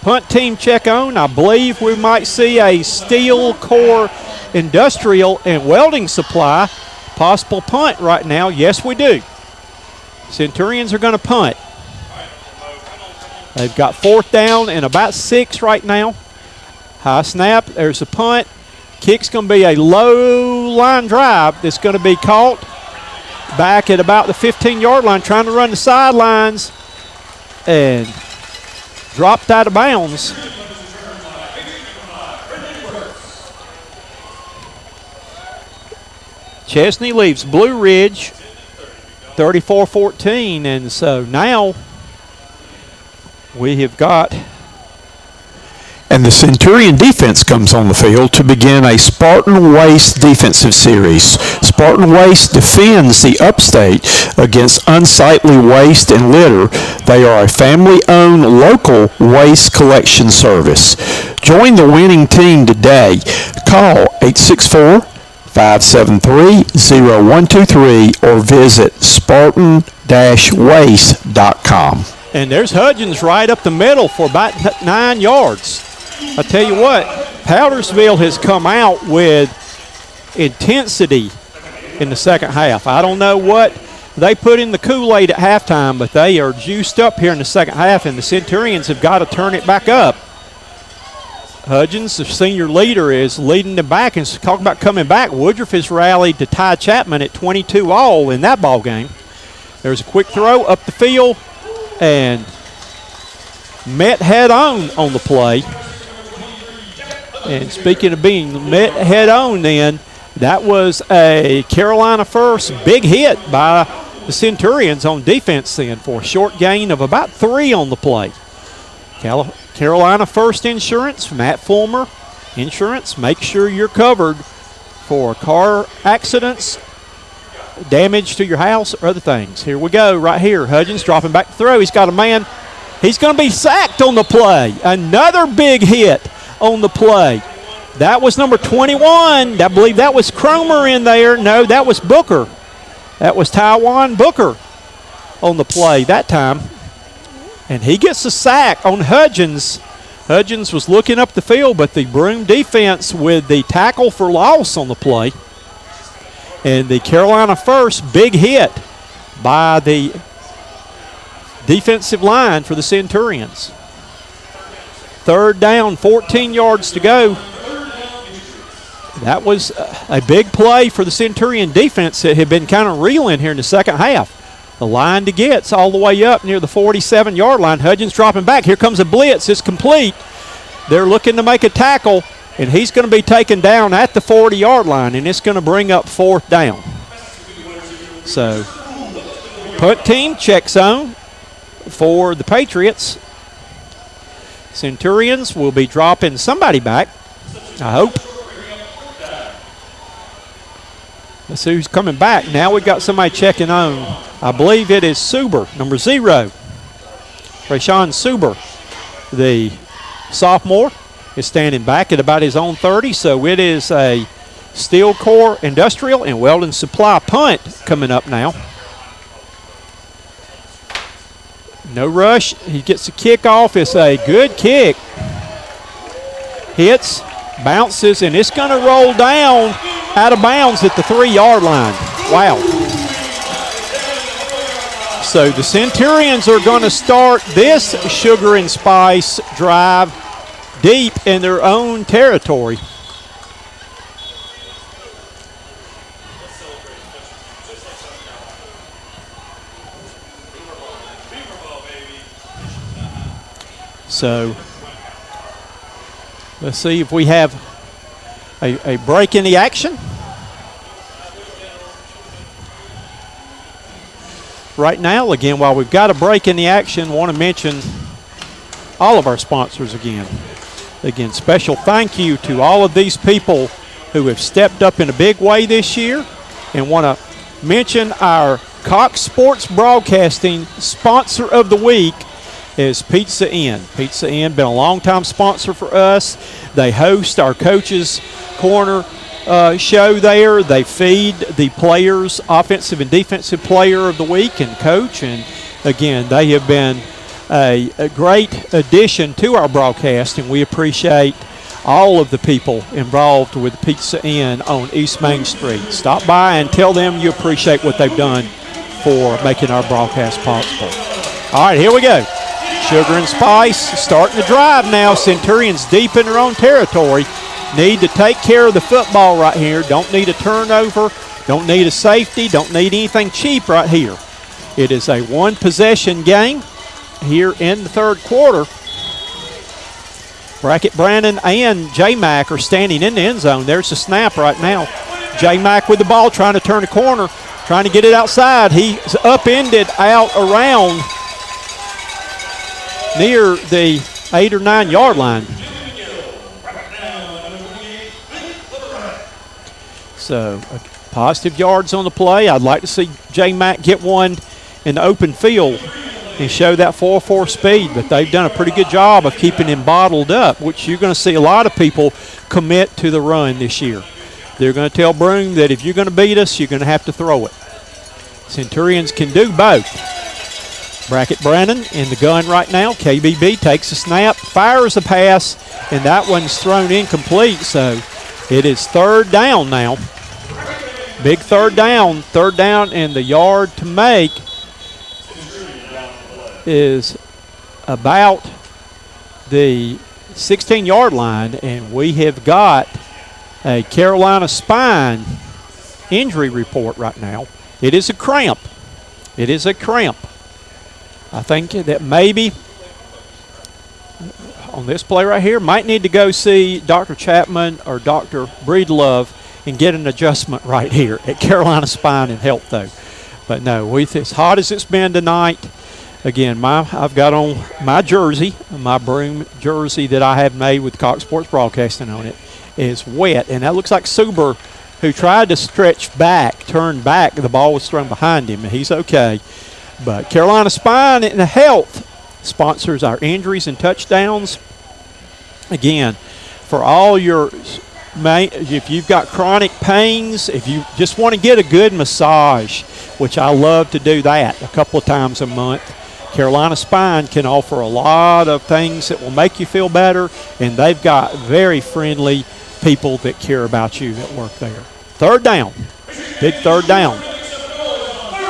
punt team check on? I believe we might see a Steel Core Industrial and Welding Supply possible punt right now. Yes, we do. Centurions are going to punt. They've got 4th down and about 6 right now. High snap. There's a punt. Kick's going to be a low line drive that's going to be caught back at about the 15-yard line, trying to run the sidelines and dropped out of bounds. Chesney leaves Blue Ridge 34-14, and so now we have got And the Centurion defense comes on the field to begin a Spartan Waste defensive series. Spartan Waste defends the upstate against unsightly waste and litter. They are a family-owned local waste collection service. Join the winning team today. Call 864-573-0123 or visit spartan-waste.com. And there's Hudgens right up the middle for about 9 yards. I tell you what, Powdersville has come out with intensity in the second half. I don't know what they put in the Kool-Aid at halftime, but they are juiced up here in the second half, and the Centurions have got to turn it back up. Hudgens, the senior leader, is leading them back and talking about coming back. Woodruff has rallied to Ty Chapman at 22-all in that ball game. There's a quick throw up the field and met head-on the play. And speaking of being met head-on then, that was a Carolina First big hit by the Centurions on defense then for a short gain of about 3 on the play. Carolina First Insurance, Matt Fulmer Insurance. Make sure you're covered for car accidents, damage to your house, or other things. Here we go right here. Hudgens dropping back to throw. He's got a man. He's going to be sacked on the play. Another big hit on the play. That was number 21. I believe that was Cromer in there. No, that was Booker. That was Taiwan Booker on the play that time. And he gets a sack on Hudgens. Hudgens was looking up the field, but the Broome defense with the tackle for loss on the play. And the Carolina First big hit by the defensive line for the Centurions. 3rd down, 14 yards to go. That was a big play for the Centurion defense that had been kind of reeling here in the second half. The line to Getz all the way up near the 47-yard line. Hudgens dropping back. Here comes a blitz. It's complete. They're looking to make a tackle, and he's going to be taken down at the 40-yard line, and it's going to bring up 4th down. So, punt team check zone for the Patriots. Centurions will be dropping somebody back, I hope. Let's see who's coming back. Now we've got somebody checking on. I believe it is Suber, number 0. Rashawn Suber, the sophomore, is standing back at about his own 30. So it is a Steel Core Industrial and Welding Supply punt coming up now. No rush. He gets the kickoff. It's a good kick. Hits, bounces, and it's going to roll down out of bounds at the 3-yard line. Wow. So the Centurions are going to start this sugar and spice drive deep in their own territory. So let's see if we have a break in the action. Right now, again, while we've got a break in the action, want to mention all of our sponsors again. Again, special thank you to all of these people who have stepped up in a big way this year, and want to mention our Cox Sports Broadcasting sponsor of the week is Pizza Inn. Pizza Inn, been a long-time sponsor for us. They host our Coaches Corner show there. They feed the players, offensive and defensive player of the week and coach. And, again, they have been a great addition to our broadcast, and we appreciate all of the people involved with Pizza Inn on East Main Street. Stop by and tell them you appreciate what they've done for making our broadcast possible. All right, here we go. Sugar and Spice starting to drive now. Centurions deep in their own territory. Need to take care of the football right here. Don't need a turnover. Don't need a safety. Don't need anything cheap right here. It is a one-possession game here in the third quarter. Brackett Brandon and J-Mac are standing in the end zone. There's the snap right now. J-Mac with the ball trying to turn the corner, trying to get it outside. He's upended out around near the 8 or 9 yard line. So positive yards on the play. I'd like to see J Mac get one in the open field and show that 4.4 speed, but they've done a pretty good job of keeping him bottled up, which you're going to see a lot of people commit to the run this year. They're going to tell Broome that if you're going to beat us, you're going to have to throw it. Centurions can do both. Brackett Brannon in the gun right now. KBB takes a snap, fires a pass, and that one's thrown incomplete, so it is third down now. Big third down, and the yard to make is about the 16-yard line, and we have got a Carolina spine injury report right now. It is a cramp. It is a cramp. I think that maybe on this play right here, might need to go see Dr. Chapman or Dr. Breedlove and get an adjustment right here at Carolina Spine and Health, though. But no, as hot as it's been tonight, again, I've got on my jersey, my Broome jersey that I have made with Cox Sports Broadcasting on it, is wet. And that looks like Suber, who tried to stretch back, turned back. The ball was thrown behind him, and he's okay. But Carolina Spine and Health sponsors our injuries and touchdowns. Again, for all your, if you've got chronic pains, if you just want to get a good massage, which I love to do that a couple of times a month, Carolina Spine can offer a lot of things that will make you feel better, and they've got very friendly people that care about you that work there. Third down, big third down.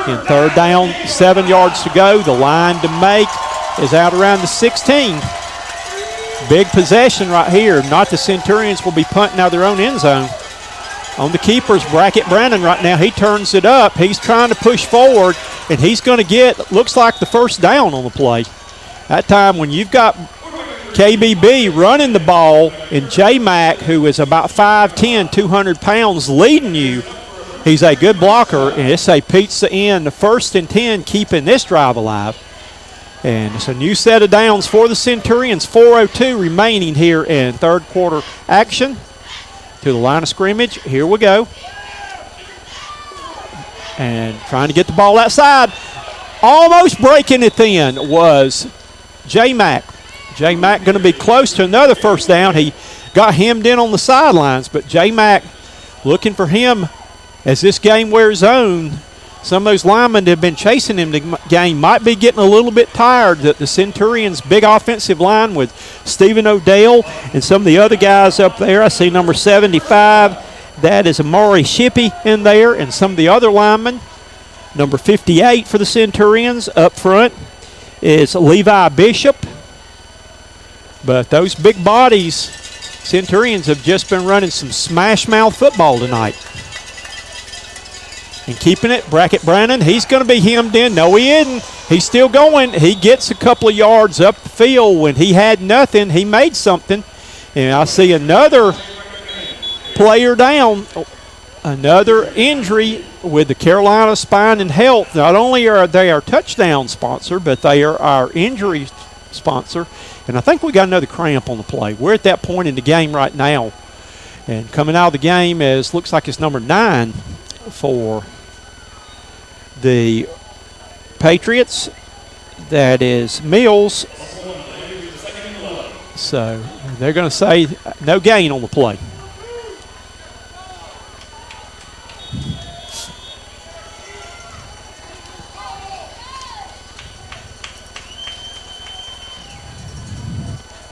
In third down, 7 yards to go. The line to make is out around the 16. Big possession right here. Not the Centurions will be punting out of their own end zone. On the keepers, Brackett Brannon right now. He turns it up. He's trying to push forward, and he's going to get, looks like, the first down on the play. That time when you've got KBB running the ball and J-Mac, who is about 5'10", 200 pounds, leading you, he's a good blocker, and it's a pizza in the 1st and 10, keeping this drive alive. And it's a new set of downs for the Centurions. 4:02 remaining here in third quarter action. To the line of scrimmage. Here we go. And trying to get the ball outside. Almost breaking it then was J-Mac. J-Mac going to be close to another first down. He got hemmed in on the sidelines, but J-Mac looking for him as this game wears on. Some of those linemen that have been chasing him the game might be getting a little bit tired. That the Centurions' big offensive line with Stephen O'Dell and some of the other guys up there. I see number 75. That is Amari Shippey in there, and some of the other linemen. Number 58 for the Centurions up front is Levi Bishop. But those big bodies, Centurions have just been running some smash-mouth football tonight. And keeping it, Brackett Brannon, he's going to be hemmed in. No, he isn't. He's still going. He gets a couple of yards up the field. When he had nothing, he made something. And I see another player down, another injury with the Carolina Spine and Health. Not only are they our touchdown sponsor, but they are our injury sponsor. And I think we got another cramp on the play. We're at that point in the game right now. And coming out of the game is, looks like it's number 9 for the Patriots. That is Mills. So they're going to say no gain on the play.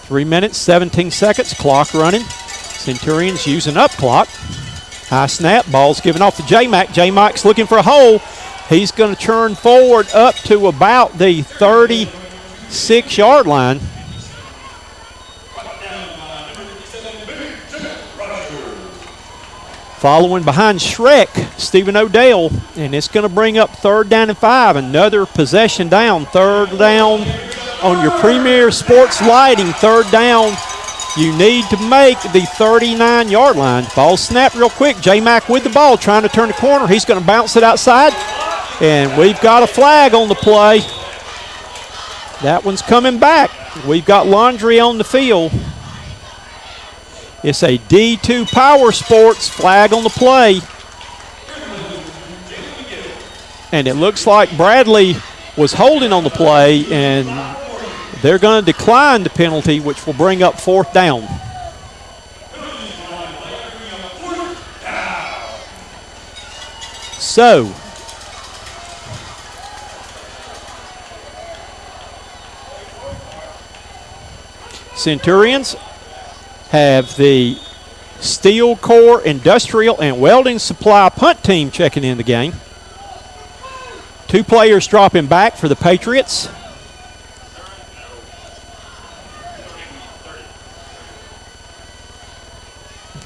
Three minutes, 17 seconds, clock running. Centurions using up clock. High snap, ball's given off to J-Mac. J-Mac's looking for a hole. He's going to turn forward up to about the 36-yard line. Following behind Shrek, Stephen O'Dell, and it's going to bring up 3rd down and 5. Another possession down, 3rd down on your Premier Sports Lighting. 3rd down. You need to make the 39-yard line. Ball snapped real quick. J-Mac with the ball, trying to turn the corner. He's going to bounce it outside. And we've got a flag on the play. That one's coming back. We've got Laundry on the field. It's a D2 Power Sports flag on the play. And it looks like Bradley was holding on the play, and they're going to decline the penalty, which will bring up 4th down. So, Centurions have the Steel Core Industrial and Welding Supply punt team checking in the game. 2 players dropping back for the Patriots.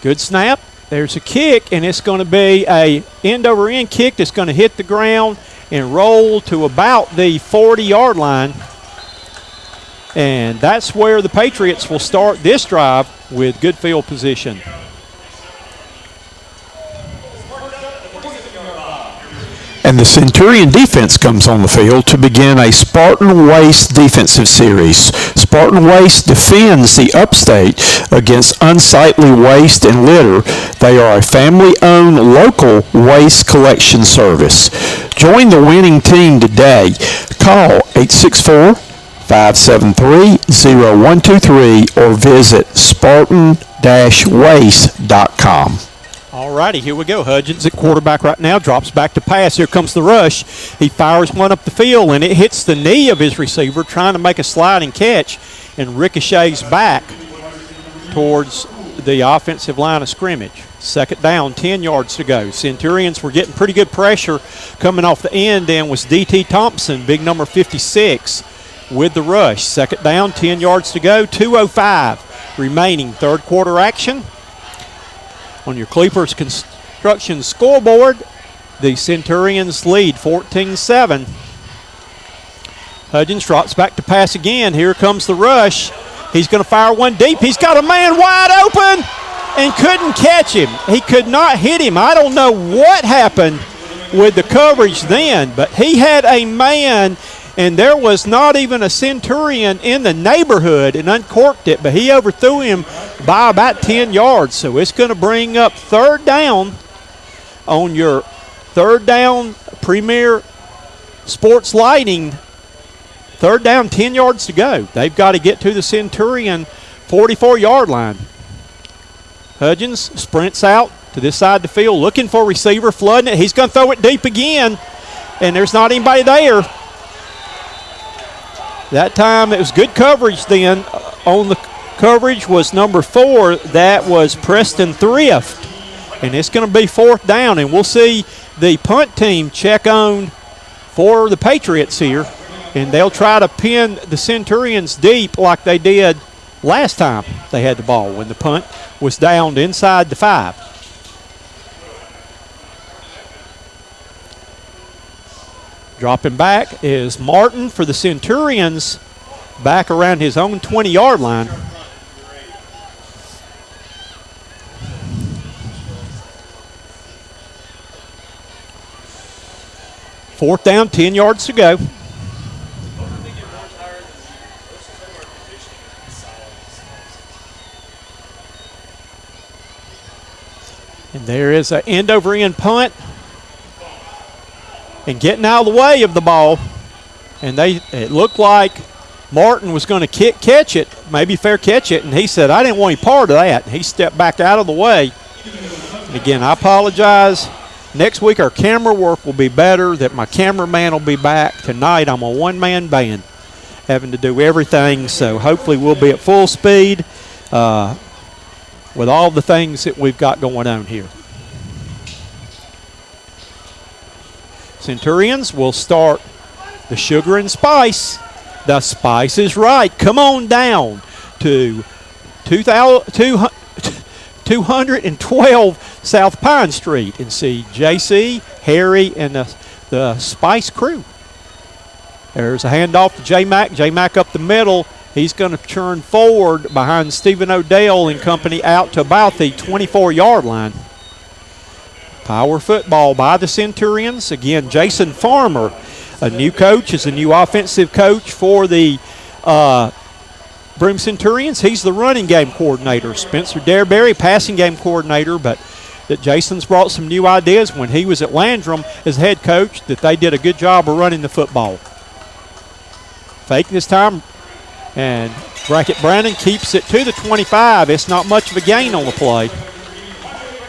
Good snap. There's a kick, and it's going to be a end-over-end kick that's going to hit the ground and roll to about the 40-yard line. And that's where the Patriots will start this drive with good field position. And the Centurion defense comes on the field to begin a Spartan Waste defensive series. Spartan Waste defends the upstate against unsightly waste and litter. They are a family-owned local waste collection service. Join the winning team today. Call 864-573-0123 or visit spartan-waste.com. All righty, here we go. Hudgens at quarterback right now, drops back to pass. Here comes the rush. He fires one up the field, and it hits the knee of his receiver trying to make a sliding catch and ricochets back towards the offensive line of scrimmage. 2nd down, 10 yards to go. Centurions were getting pretty good pressure coming off the end, and was D.T. Thompson, big number 56, with the rush. 2nd down, 10 yards to go, 2:05 remaining. 3rd quarter action. On your Cleapers Construction scoreboard, the Centurions lead 14-7. Hudgens drops back to pass again. Here comes the rush. He's going to fire one deep. He's got a man wide open and couldn't catch him. He could not hit him. I don't know what happened with the coverage then, but he had a man, and there was not even a Centurion in the neighborhood, and uncorked it, but he overthrew him by about 10 yards. So it's going to bring up 3rd down on your 3rd down Premier Sports Lighting. 3rd down, 10 yards to go. They've got to get to the Centurion 44-yard line. Hudgens sprints out to this side of the field, looking for a receiver, flooding it. He's going to throw it deep again, and there's not anybody there. That time it was good coverage then. On the coverage was number 4. That was Preston Thrift. And it's going to be 4th down, and we'll see the punt team check on for the Patriots here. And they'll try to pin the Centurions deep like they did last time they had the ball when the punt was downed inside the 5. Dropping back is Martin for the Centurions, back around his own 20-yard line. Fourth down, 10 yards to go. And there is an end-over-end punt. And getting out of the way of the ball. And it looked like Martin was going to catch it, maybe fair catch it, and he said, I didn't want any part of that. And he stepped back out of the way. And again, I apologize. Next week our camera work will be better, that my cameraman will be back. Tonight I'm a one-man band having to do everything, so hopefully we'll be at full speed with all the things that we've got going on here. Centurions will start the sugar and spice. The spice is right. Come on down to 212 South Pine Street and see JC, Harry, and the Spice crew. There's a handoff to J-Mac. J-Mac up the middle. He's going to turn forward behind Stephen Odell and company out to about the 24-yard line. Power football by the Centurions. Again, Jason Farmer, a new coach, is a new offensive coach for the Broome Centurions, he's the running game coordinator. Spencer Dareberry, passing game coordinator, but that Jason's brought some new ideas when he was at Landrum as head coach, that they did a good job of running the football. Fake this time, and Brackett Brandon keeps it to the 25. It's not much of a gain on the play.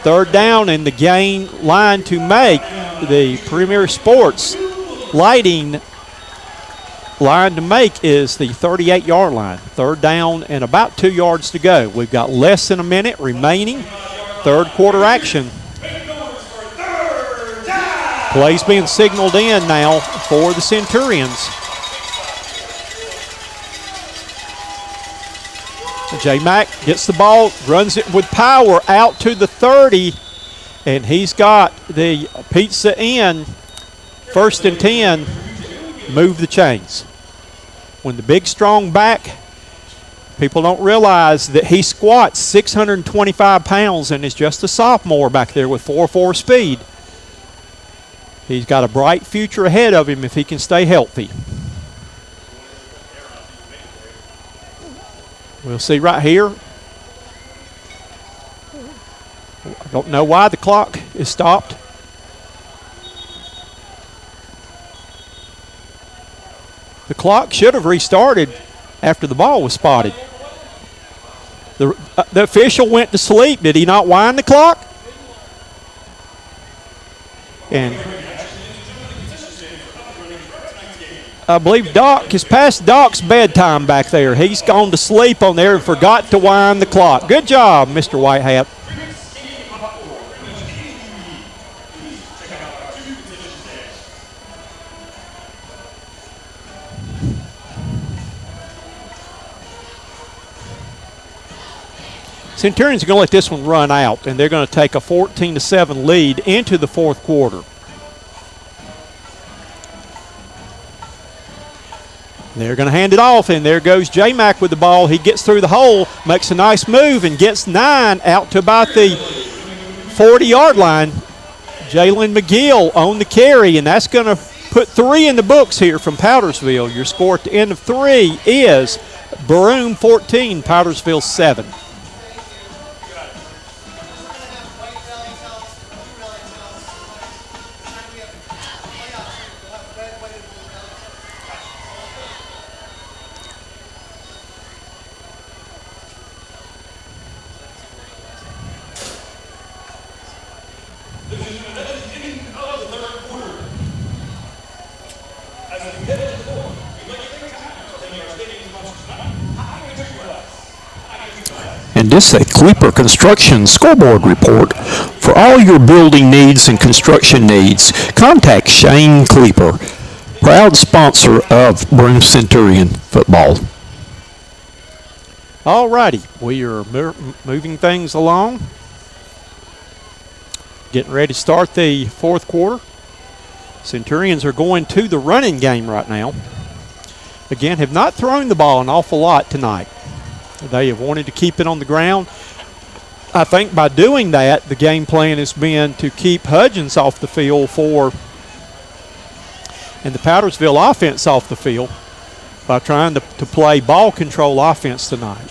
Third down, and the gain line to make the Premier Sports Lighting line to make is the 38-yard line. Third down and about 2 yards to go. We've got less than a minute remaining. Third quarter action. Plays being signaled in now for the Centurions. J-Mac gets the ball, runs it with power out to the 30, and he's got the pizza in. 1st and 10, move the chains. When the big, strong back, people don't realize that he squats 625 pounds and is just a sophomore back there with 4.4 speed. He's got a bright future ahead of him if he can stay healthy. We'll see right here. I don't know why the clock is stopped. The clock should have restarted after the ball was spotted. The official went to sleep. Did he not wind the clock? And I believe Doc is past Doc's bedtime back there. He's gone to sleep on there and forgot to wind the clock. Good job, Mr. Whitehat. Centurions are going to let this one run out, and they're going to take a 14-7 lead into the fourth quarter. They're going to hand it off, and there goes J-Mac with the ball. He gets through the hole, makes a nice move, and gets 9 out to about the 40-yard line. Jalen McGill on the carry, and that's going to put 3 in the books here from Powdersville. Your score at the end of 3 is Broome 14, Powdersville 7. And this is a Kleeper Construction Scoreboard Report. For all your building needs and construction needs, contact Shane Kleeper, proud sponsor of Broome Centurion football. All righty, we are moving things along. Getting ready to start the fourth quarter. Centurions are going to the running game right now. Again, have not thrown the ball an awful lot tonight. They have wanted to keep it on the ground. I think by doing that, the game plan has been to keep Hudgens off the field and the Powdersville offense off the field by trying to play ball control offense tonight.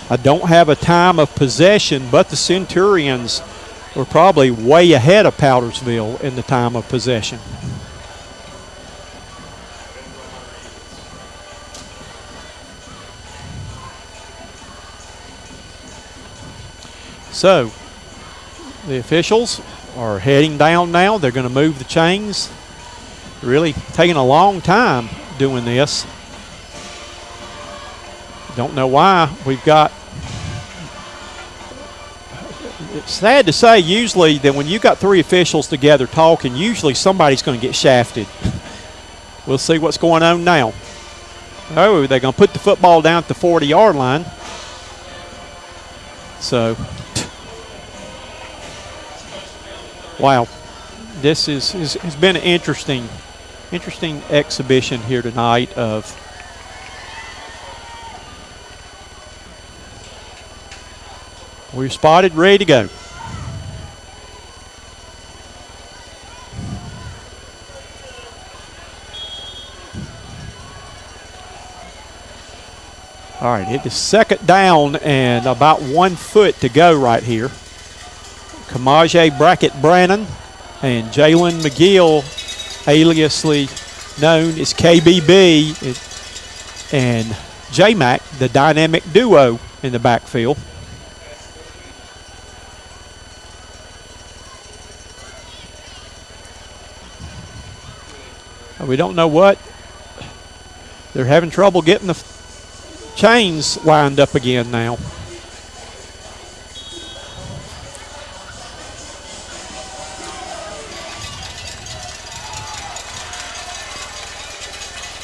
I don't have a time of possession, but the Centurions were probably way ahead of Powdersville in the time of possession. So, the officials are heading down now. They're going to move the chains. Really taking a long time doing this. Don't know why. We've got, it's sad to say, usually that when you've got 3 officials together talking, usually somebody's going to get shafted. We'll see what's going on now. Oh, they're going to put the football down at the 40-yard line. So, wow, this has been an interesting exhibition here tonight of we're spotted, ready to go. All right, it is second down and about 1 foot to go right here. Kamaje Brackett Brannon and Jalen McGill, aliasly known as KBB, and J-Mac, the dynamic duo in the backfield. We don't know what. They're having trouble getting the chains lined up again now.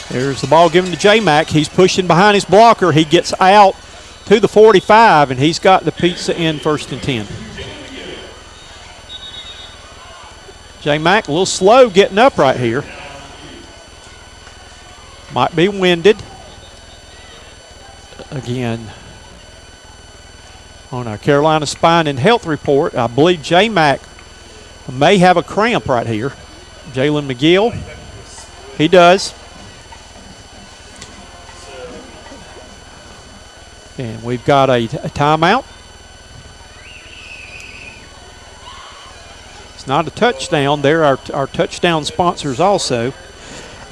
There's the ball given to J-Mac. He's pushing behind his blocker. He gets out to the 45, and he's got the pizza in 1st and 10. J-Mac a little slow getting up right here. Might be winded. Again, on our Carolina Spine and Health Report, I believe J-Mac may have a cramp right here. Jalen McGill, he does. And we've got a timeout. It's not a touchdown. They're our touchdown sponsors also.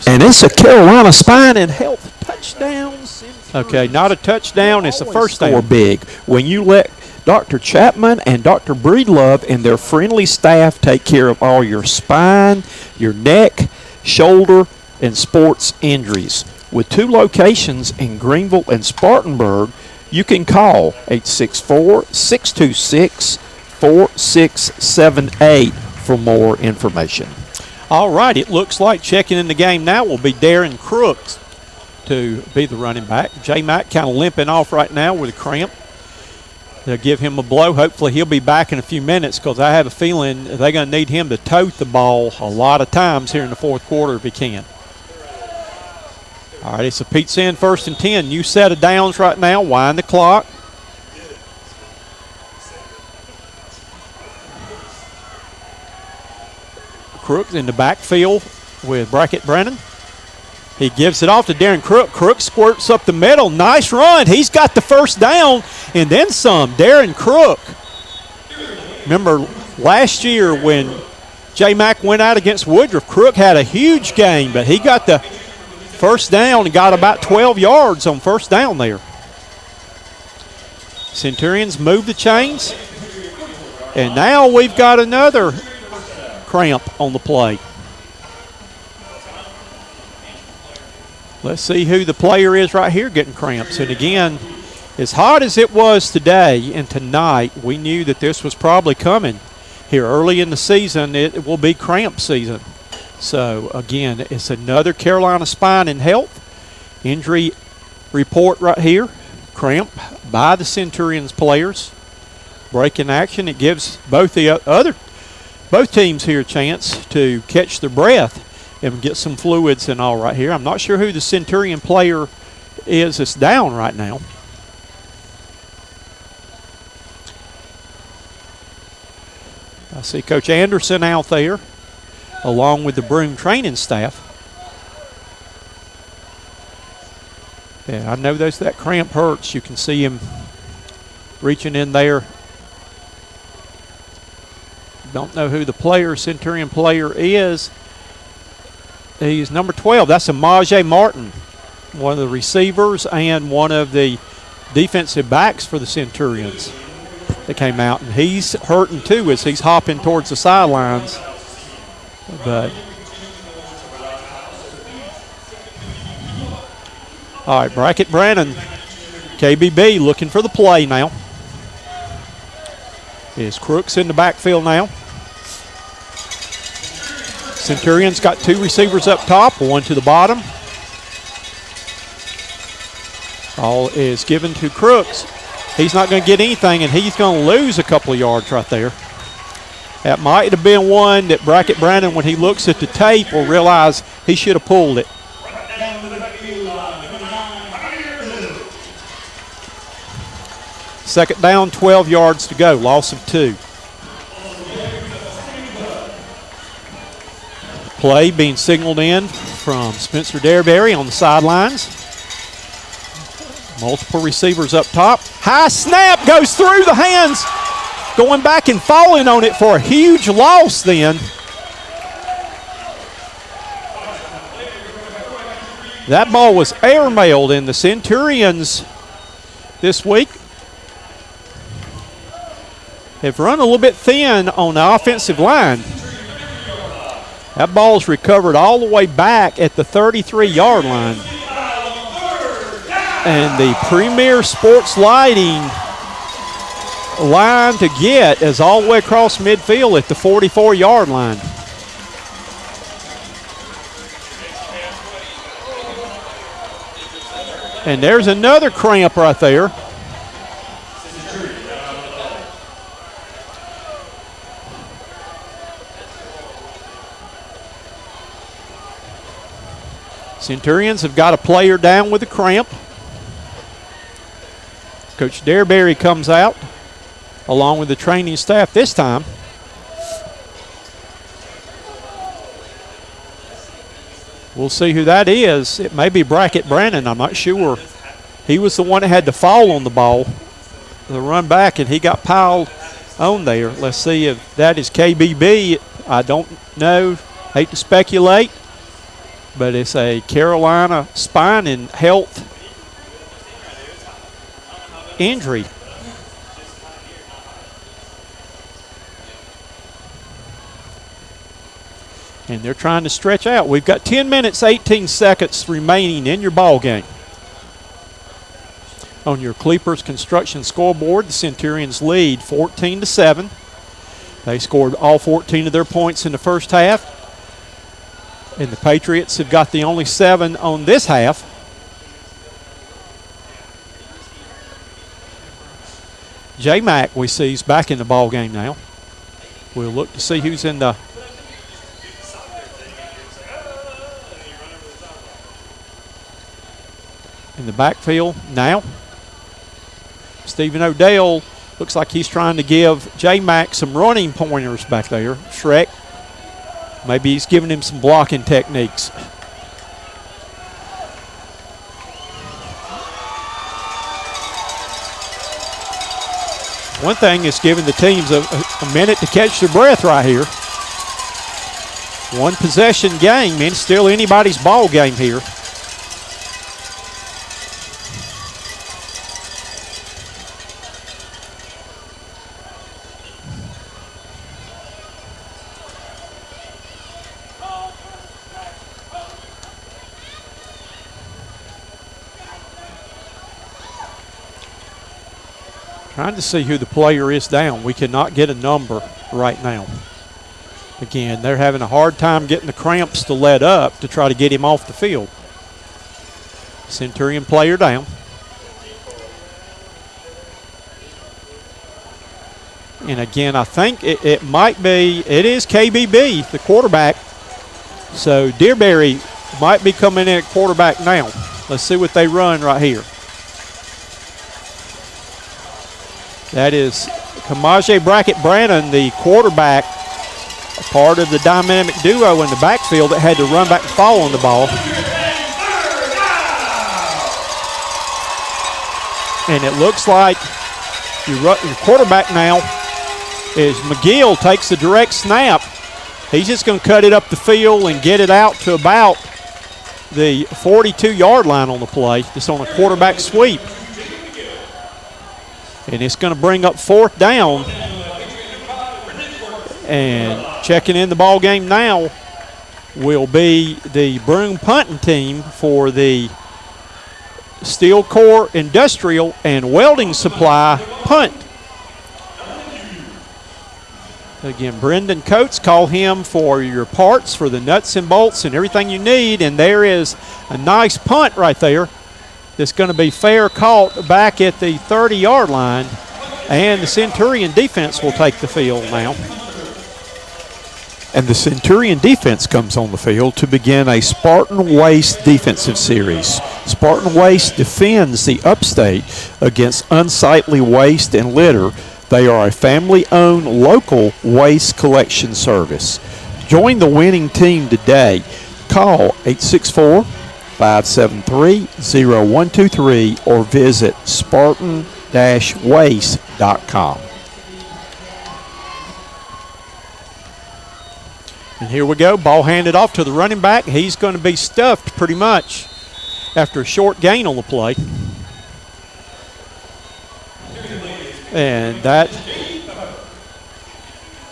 And it's a Carolina Spine and Health touchdowns. Okay, not a touchdown. It's a first down. Score big when you let Dr. Chapman and Dr. Breedlove and their friendly staff take care of all your spine, your neck, shoulder, and sports injuries. With 2 locations in Greenville and Spartanburg, you can call 864-626-4678 for more information. All right, it looks like checking in the game now will be Darren Crooks to be the running back. J-Mac kind of limping off right now with a cramp. They'll give him a blow. Hopefully he'll be back in a few minutes because I have a feeling they're going to need him to tote the ball a lot of times here in the 4th quarter if he can. All right, it's a pizza in 1st and 10. New set of downs right now. Wind the clock. Crooks in the backfield with Brackett Brennan. He gives it off to Darren Crook. Crook squirts up the middle. Nice run. He's got the first down and then some. Darren Crook. Remember last year when J-Mac went out against Woodruff, Crook had a huge game, but he got the first down and got about 12 yards on first down there. Centurions move the chains. And now we've got another cramp on the play. Let's see who the player is right here getting cramps. And again, as hot as it was today and tonight, we knew that this was probably coming here early in the season. It will be cramp season. So again, it's another Carolina Spine and Health injury report right here. Cramp by the Centurions players. Break in action. It gives both teams here a chance to catch their breath and get some fluids and all right here. I'm not sure who the Centurion player is that's down right now. I see Coach Anderson out there along with the Broome training staff. Yeah, I know that cramp hurts. You can see him reaching in there. Don't know who the Centurion player is. He's number 12. That's Amaje Martin, one of the receivers and one of the defensive backs for the Centurions that came out. And he's hurting too as he's hopping towards the sidelines. But all right, Brackett Brannon, KBB looking for the play now. Is Crooks in the backfield now. Centurions got 2 receivers up top, 1 to the bottom. Ball is given to Crooks. He's not going to get anything, and he's going to lose a couple of yards right there. That might have been one that Brackett Brannon, when he looks at the tape, will realize he should have pulled it. Second down, 12 yards to go, loss of 2. Play being signaled in from Spencer Derberry on the sidelines. Multiple receivers up top. High snap goes through the hands. Going back and falling on it for a huge loss then. That ball was airmailed, and the Centurions this week have run a little bit thin on the offensive line. That ball's recovered all the way back at the 33-yard line. And the Premier Sports Lighting line to get is all the way across midfield at the 44-yard line. And there's another cramp right there. Centurions have got a player down with a cramp. Coach Dareberry comes out along with the training staff this time. We'll see who that is. It may be Brackett Brandon. I'm not sure. He was the one that had to fall on the ball, the run back, and he got piled on there. Let's see if that is KBB. I don't know. Hate to speculate, but it's a Carolina spine and health injury. And they're trying to stretch out. We've got 10 minutes, 18 seconds remaining in your ball game. On your Cleapers Construction scoreboard, the Centurions lead 14-7. They scored all 14 of their points in the first half. And the Patriots have got the only 7 on this half. J-Mac, we see, is back in the ball game now. We'll look to see who's in the backfield now. Stephen Odell looks like he's trying to give J-Mac some running pointers back there. Shrek, maybe he's giving him some blocking techniques. One thing is giving the teams a minute to catch their breath right here. One possession game, and it's still anybody's ball game here. Trying to see who the player is down. We cannot get a number right now. Again, they're having a hard time getting the cramps to let up to try to get him off the field. Centurion player down. And again, I think it might be, it is KBB, the quarterback. So Dearberry might be coming in at quarterback now. Let's see what they run right here. That is Kamaje Brackett Brannon, the quarterback, part of the dynamic duo in the backfield that had to run back and fall on the ball. And it looks like your quarterback now is McGill, takes the direct snap. He's just going to cut it up the field and get it out to about the 42-yard line on the play, just on a quarterback sweep. And it's going to bring up 4th down. And checking in the ball game now will be the Broome punting team for the Steel Core Industrial and Welding Supply punt. Again, Brendan Coates, call him for your parts, for the nuts and bolts and everything you need. And there is a nice punt right there. That's going to be fair caught back at the 30-yard line, and the Centurion defense will take the field now. And the Centurion defense comes on the field to begin a Spartan Waste defensive series. Spartan Waste defends the upstate against unsightly waste and litter. They are a family-owned local waste collection service. Join the winning team today. Call 864 573-0123 or visit spartan-waste.com. And here we go. Ball handed off to the running back. He's going to be stuffed pretty much after a short gain on the play. And that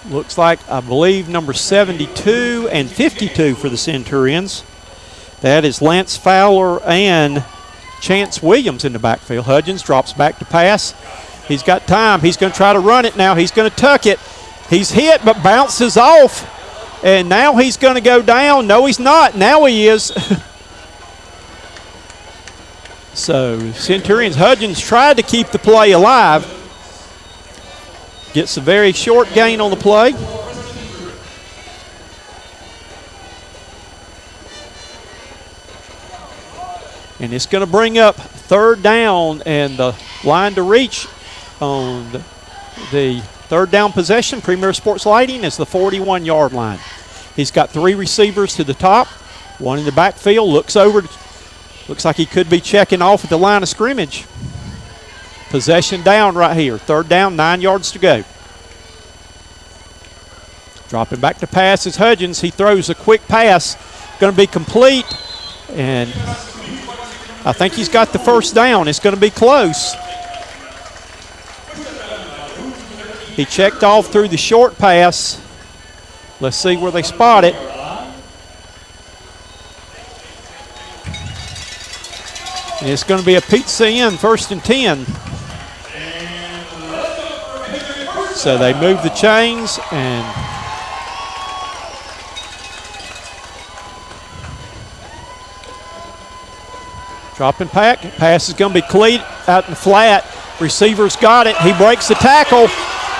looks like, I believe, number 72 and 52 for the Centurions. That is Lance Fowler and Chance Williams in the backfield. Hudgens drops back to pass. He's got time. He's going to try to run it now. He's going to tuck it. He's hit but bounces off. And now he's going to go down. No, he's not. Now he is. So Centurions Hudgens tried to keep the play alive. Gets a very short gain on the play. And it's going to bring up third down, and the line to reach on the third down possession, Premier Sports Lighting, is the 41-yard line. He's got three receivers to the top, one in the backfield, looks like he could be checking off at the line of scrimmage. Possession down right here. Third down, 9 yards to go. Dropping back to pass is Hudgens. He throws a quick pass. Going to be complete, and I think he's got the first down. It's going to be close. He checked off through the short pass. Let's see where they spot it. And it's going to be a pizza in, 1st and 10. So they move the chains, and dropping back. Pass is going to be cleat out in the flat. Receiver's got it. He breaks the tackle.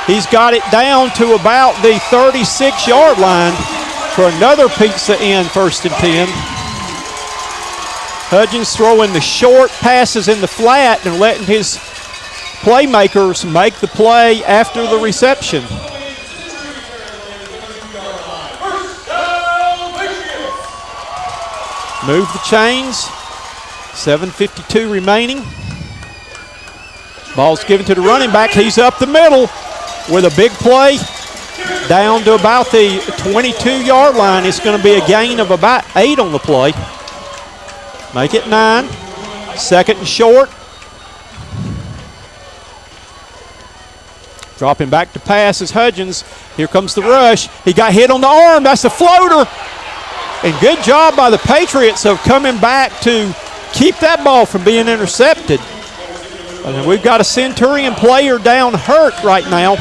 He's got it down to about the 36-yard line for another pizza in, 1st and 10. Hudgens throwing the short passes in the flat and letting his playmakers make the play after the reception. Move the chains. 7:52 remaining. Ball's given to the running back. He's up the middle with a big play down to about the 22-yard line. It's going to be a gain of about 8 on the play. Make it 9. 2nd and short. Dropping back to pass is Hudgens. Here comes the rush. He got hit on the arm. That's a floater. And good job by the Patriots of coming back to keep that ball from being intercepted. And we've got a Centurion player down hurt right now.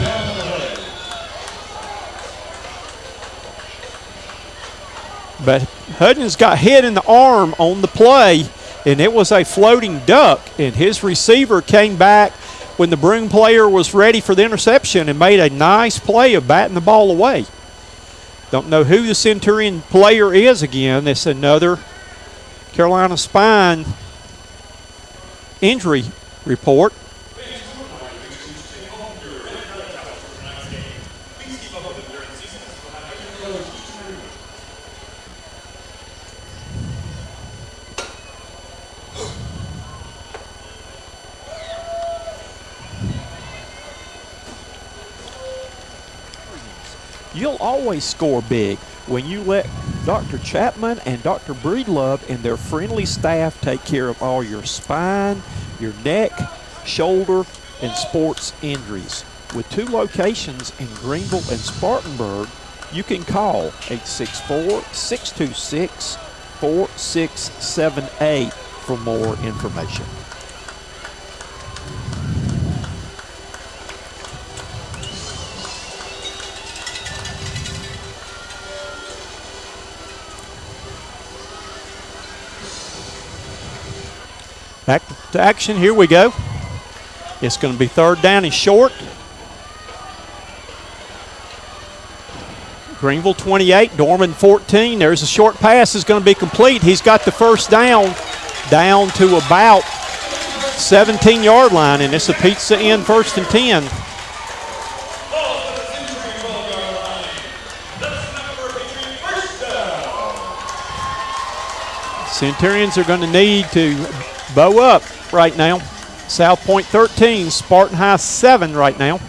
But Hudgens got hit in the arm on the play, and it was a floating duck. And his receiver came back when the Broome player was ready for the interception and made a nice play of batting the ball away. Don't know who the Centurion player is again. It's another Carolina Spine injury report. You'll always score big when you let Dr. Chapman and Dr. Breedlove and their friendly staff take care of all your spine, your neck, shoulder, and sports injuries. With 2 locations in Greenville and Spartanburg, you can call 864-626-4678 for more information. Back to action. Here we go. It's going to be 3rd down and short. Greenville 28, Dorman 14. There's a short pass. Is going to be complete. He's got the first down to about 17-yard line, and it's a pizza in, 1st and 10. Centurions are going to need to bow up right now. South Point 13, Spartan High 7 right now.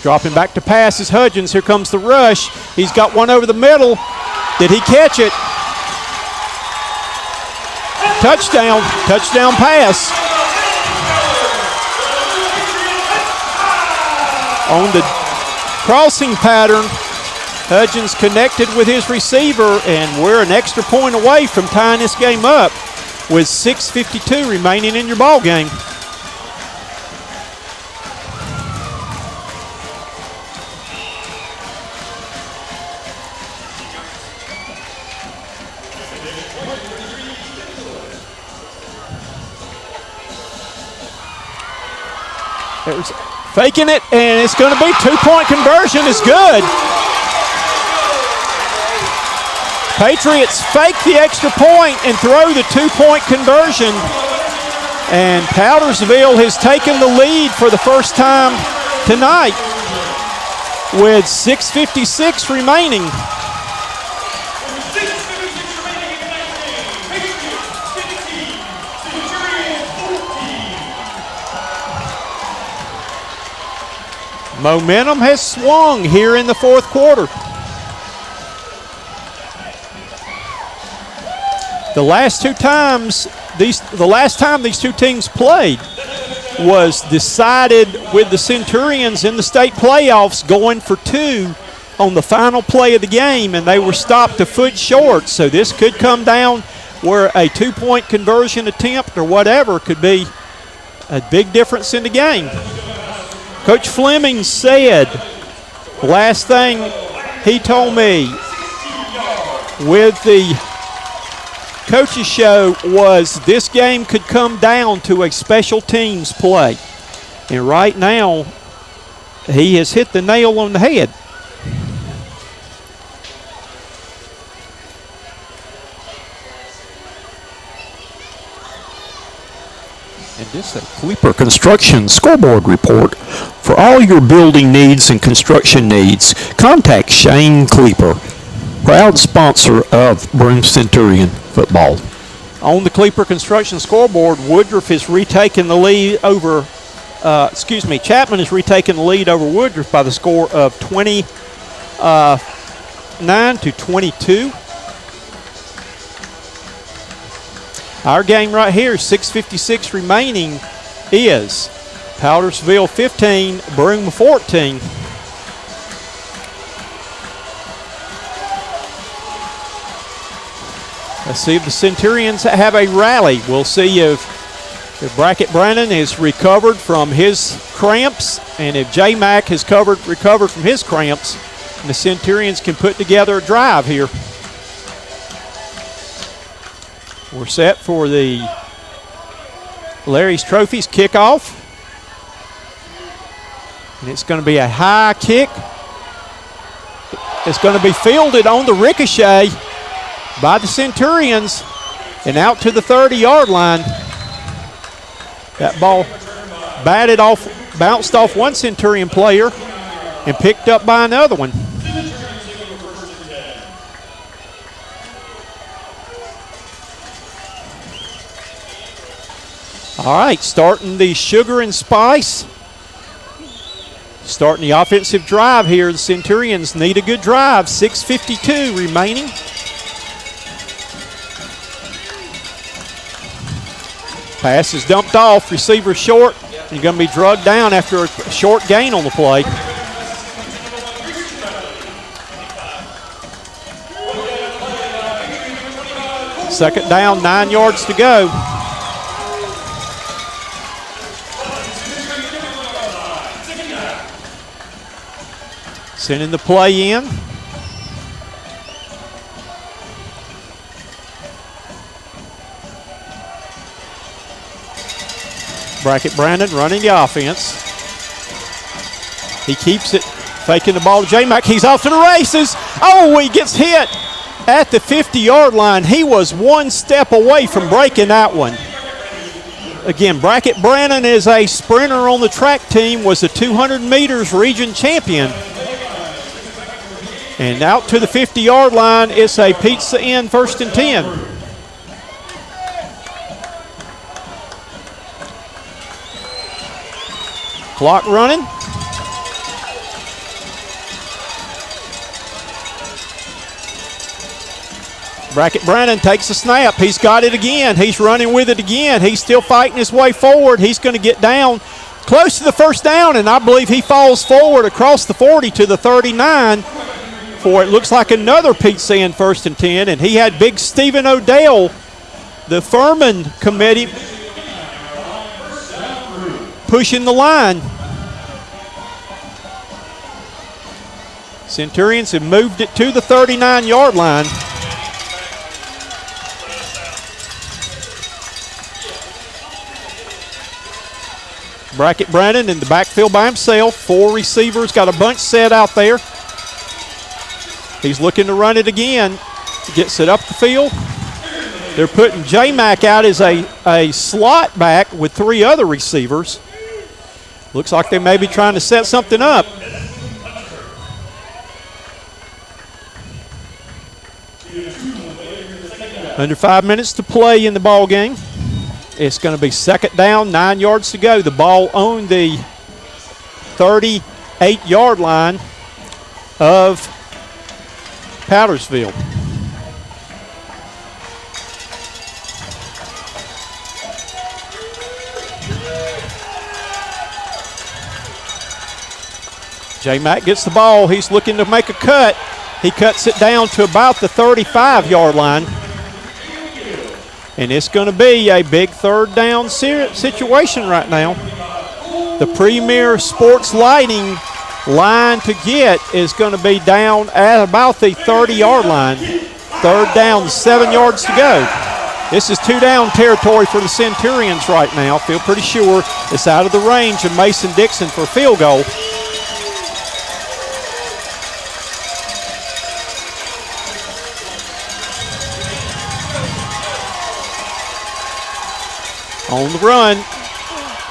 Dropping back to pass is Hudgens. Here comes the rush. He's got one over the middle. Did he catch it? Touchdown. Touchdown pass. On the crossing pattern, Hudgens connected with his receiver, and we're an extra point away from tying this game up with 6:52 remaining in your ball game. There's faking it, and it's going to be two-point conversion is good. Patriots fake the extra point and throw the two-point conversion. And Powdersville has taken the lead for the first time tonight with 6:56 remaining. Momentum has swung here in the fourth quarter. The last time these two teams played was decided with the Centurions in the state playoffs going for two on the final play of the game, and they were stopped a foot short. So this could come down where a two-point conversion attempt or whatever could be a big difference in the game. Coach Fleming said, the last thing he told me with the coaches show was this game could come down to a special teams play. And right now, he has hit the nail on the head. And this is a Kleeper Construction scoreboard report. For all your building needs and construction needs, contact Shane Kleeper, proud sponsor of Broome Centurion football. On the Kleeper Construction scoreboard, Woodruff has retaken the lead over, Chapman has retaken the lead over Woodruff by the score of 29-22. Our game right here, 6:56 remaining, is Powdersville 15, Broome 14. Let's see if the Centurions have a rally. We'll see if Brackett Brandon is recovered from his cramps, and if J-Mac has recovered from his cramps, and the Centurions can put together a drive here. We're set for the Larry's Trophies kickoff. And it's going to be a high kick. It's going to be fielded on the ricochet by the Centurions and out to the 30-yard line. That ball bounced off one Centurion player and picked up by another one. All right, starting the sugar and spice. Starting the offensive drive here. The Centurions need a good drive. 6:52 remaining. Pass is dumped off. Receiver short. You're going to be drugged down after a short gain on the play. Second down, 9 yards to go. Sending the play in. Brackett Brandon running the offense. He keeps it, faking the ball to J-Mac. He's off to the races. Oh, he gets hit at the 50-yard line. He was one step away from breaking that one. Again, Brackett Brandon is a sprinter on the track team, was the 200 meters region champion. And out to the 50-yard line, it's a pizza in 1st and 10. Clock running. Brackett Brannon takes a snap. He's got it again. He's running with it again. He's still fighting his way forward. He's going to get down close to the first down, and I believe he falls forward across the 40 to the 39 for it looks like another Pete Sand 1st and 10, and he had big Stephen Odell, the Furman committee, pushing the line. Centurions have moved it to the 39-yard line. Brackett Brannon in the backfield by himself. 4 receivers, got a bunch set out there. He's looking to run it again. Gets it up the field. They're putting J-Mac out as a slot back with 3 other receivers. Looks like they may be trying to set something up. Under 5 minutes to play in the ball game. It's going to be 2nd down, 9 yards to go. The ball on the 38-yard line of Powdersville. J-Mac gets the ball. He's looking to make a cut. He cuts it down to about the 35-yard line. And it's going to be a big 3rd down situation right now. The Premier Sports Lighting line to get is going to be down at about the 30-yard line. 3rd down, 7 yards to go. This is 2-down territory for the Centurions right now. Feel pretty sure it's out of the range of Mason Dixon for a field goal. On the run,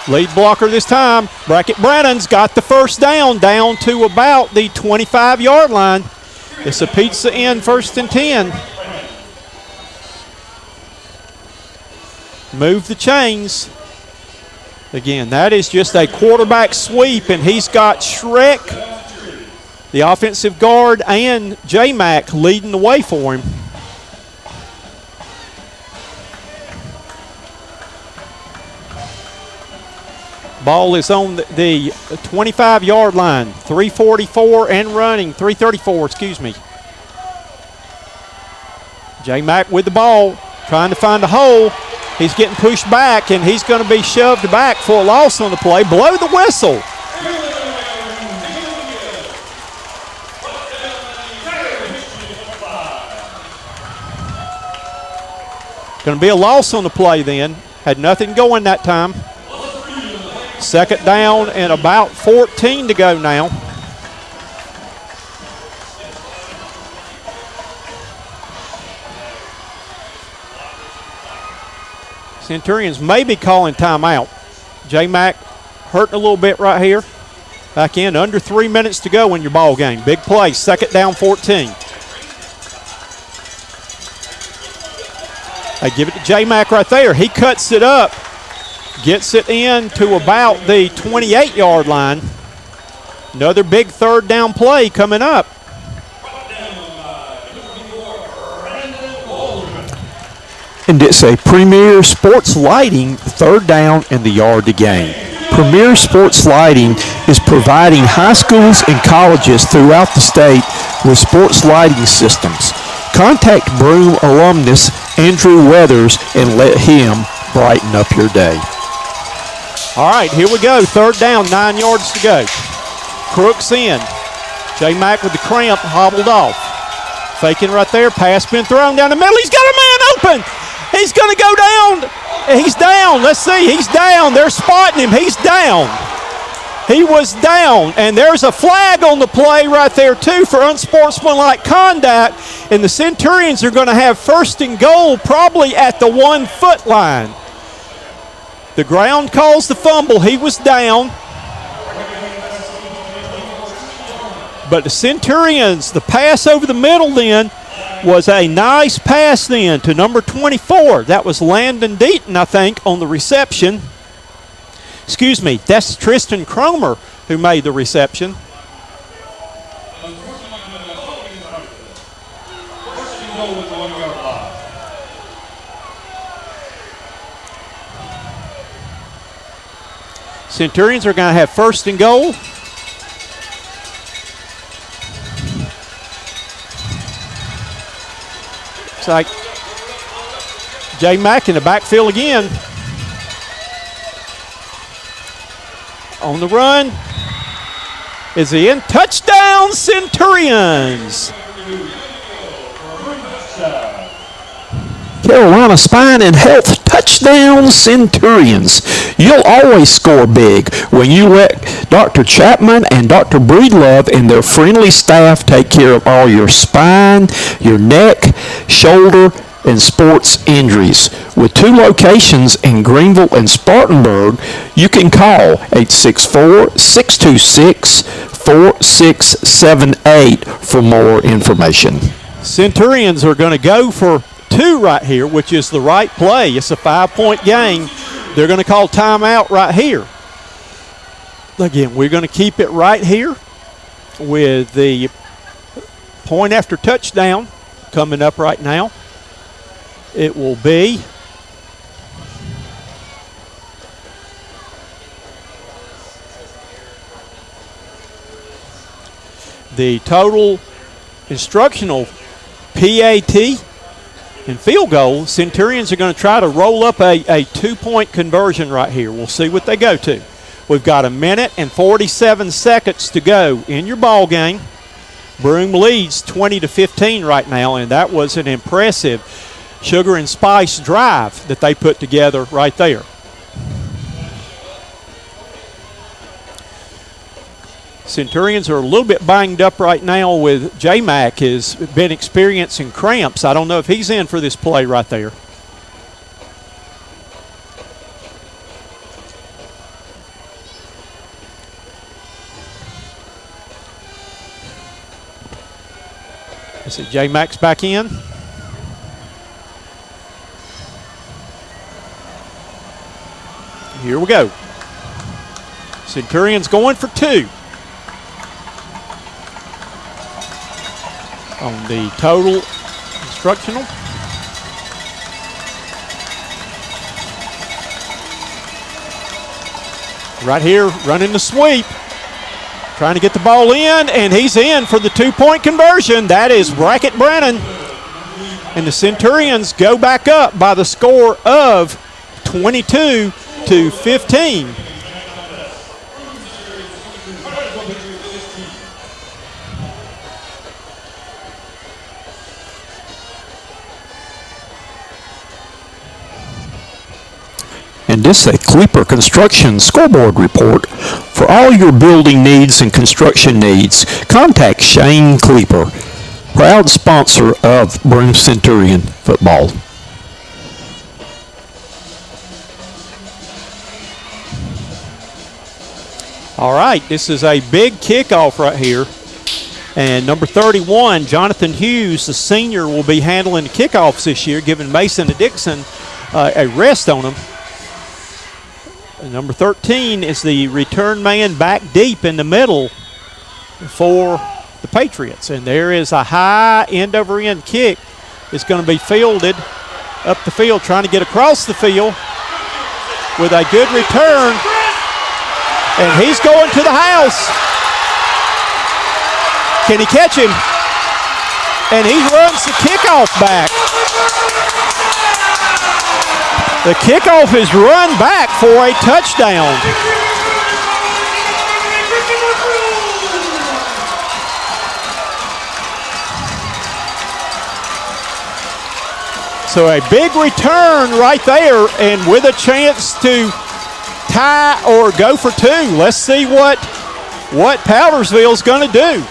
lead blocker this time. Brackett Brannon's got the 1st down to about the 25-yard line. It's a pizza in 1st and 10. Move the chains. Again, that is just a quarterback sweep, and he's got Shrek, the offensive guard, and J-Mac leading the way for him. Ball is on the 25-yard line. 3:44 and running. 3:34, excuse me. J-Mac with the ball, trying to find a hole. He's getting pushed back, and he's going to be shoved back for a loss on the play. Blow the whistle. Going to be a loss on the play then. Had nothing going that time. 2nd down and about 14 to go now. Centurions may be calling timeout. J-Mac hurting a little bit right here. Back in, under 3 minutes to go in your ball game. Big play, 2nd down, 14. They give it to J-Mac right there. He cuts it up. Gets it in to about the 28-yard line. Another big 3rd down play coming up. And it's a Premier Sports Lighting 3rd down and the yard to gain. Premier Sports Lighting is providing high schools and colleges throughout the state with sports lighting systems. Contact Broome alumnus Andrew Weathers and let him brighten up your day. All right, here we go. 3rd down, 9 yards to go. Crooks in. J-Mac with the cramp, hobbled off. Faking right there. Pass been thrown down the middle. He's got a man open. He's going to go down. He's down. Let's see. He's down. They're spotting him. He's down. He was down. And there's a flag on the play right there, too, for unsportsmanlike conduct. And the Centurions are going to have 1st and goal probably at the 1-foot line. The ground calls the fumble. He was down. But the Centurions, the pass over the middle then was a nice pass then to number 24. That was Landon Deaton, I think, on the reception. Excuse me, that's Tristan Cromer who made the reception. Centurions are going to have first and goal. Looks like J. Mack in the backfield again. On the run. Is he in? Touchdown, Centurions! Carolina Spine and Health touchdown Centurions. You'll always score big when you let Dr. Chapman and Dr. Breedlove and their friendly staff take care of all your spine, your neck, shoulder, and sports injuries. With 2 locations in Greenville and Spartanburg, you can call 864-626-4678 for more information. Centurions are going to go for 2 right here, which is the right play. It's a 5-point game. They're going to call timeout right here. Again, we're going to keep it right here with the point after touchdown coming up right now. It will be the total instructional PAT and field goal. Centurions are going to try to roll up a 2-point conversion right here. We'll see what they go to. We've got 1 minute and 47 seconds to go in your ball game. Broome leads 20-15 right now, and that was an impressive sugar and spice drive that they put together right there. Centurions are a little bit banged up right now with J-Mac has been experiencing cramps. I don't know if he's in for this play right there. I see J-Mac's back in. Here we go. Centurions going for 2. On the total instructional. Right here, running the sweep. Trying to get the ball in, and he's in for the 2-point conversion. That is Brackett Brennan. And the Centurions go back up by the score of 22-15. And this is a Kleeper Construction Scoreboard Report. For all your building needs and construction needs, contact Shane Kleeper, proud sponsor of Broome Centurion football. All right, this is a big kickoff right here. And number 31, Jonathan Hughes, the senior, will be handling the kickoffs this year, giving Mason Dixon a rest on him. Number 13 is the return man back deep in the middle for the Patriots. And there is a high end-over-end kick. It's going to be fielded up the field, trying to get across the field with a good return. And he's going to the house. Can he catch him? And he runs the kickoff back. The kickoff is run back for a touchdown. So a big return right there, and with a chance to tie or go for 2. Let's see what Powdersville's going to do.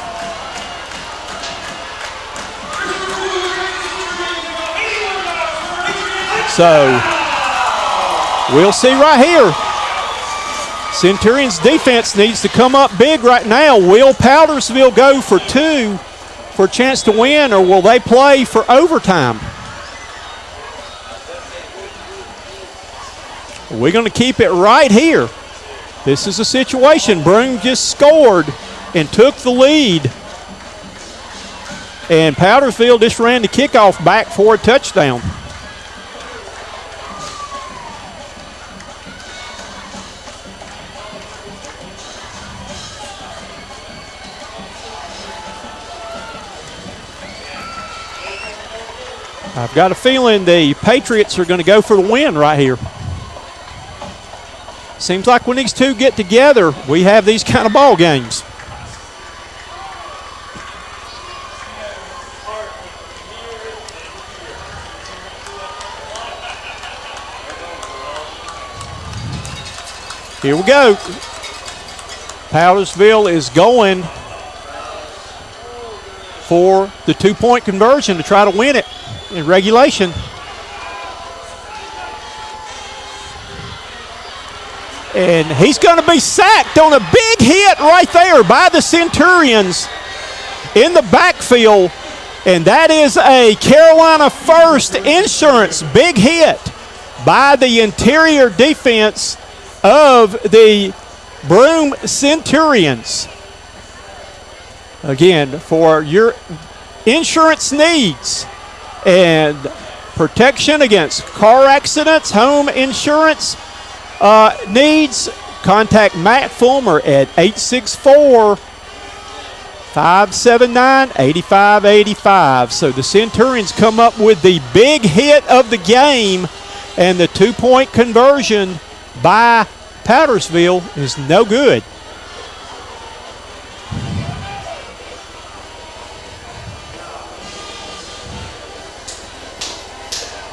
So we'll see right here. Centurions defense needs to come up big right now. Will Powdersville go for 2 for a chance to win, or will they play for overtime? We're going to keep it right here This is a situation. Broome just scored and took the lead. And Powdersville just ran the kickoff back for a touchdown. I've got a feeling the Patriots are going to go for the win right here. Seems like when these two get together, we have these kind of ball games. Here we go. Powdersville is going for the two-point conversion to try to win it in regulation. And he's going to be sacked on a big hit right there by the Centurions in the backfield. And that is a Carolina First Insurance big hit by the interior defense of the Broome Centurions. Again, for your insurance needs and protection against car accidents, home insurance needs, contact Matt Fulmer at 864-579-8585. So the Centurions come up with the big hit of the game, and the two-point conversion by Powdersville is no good.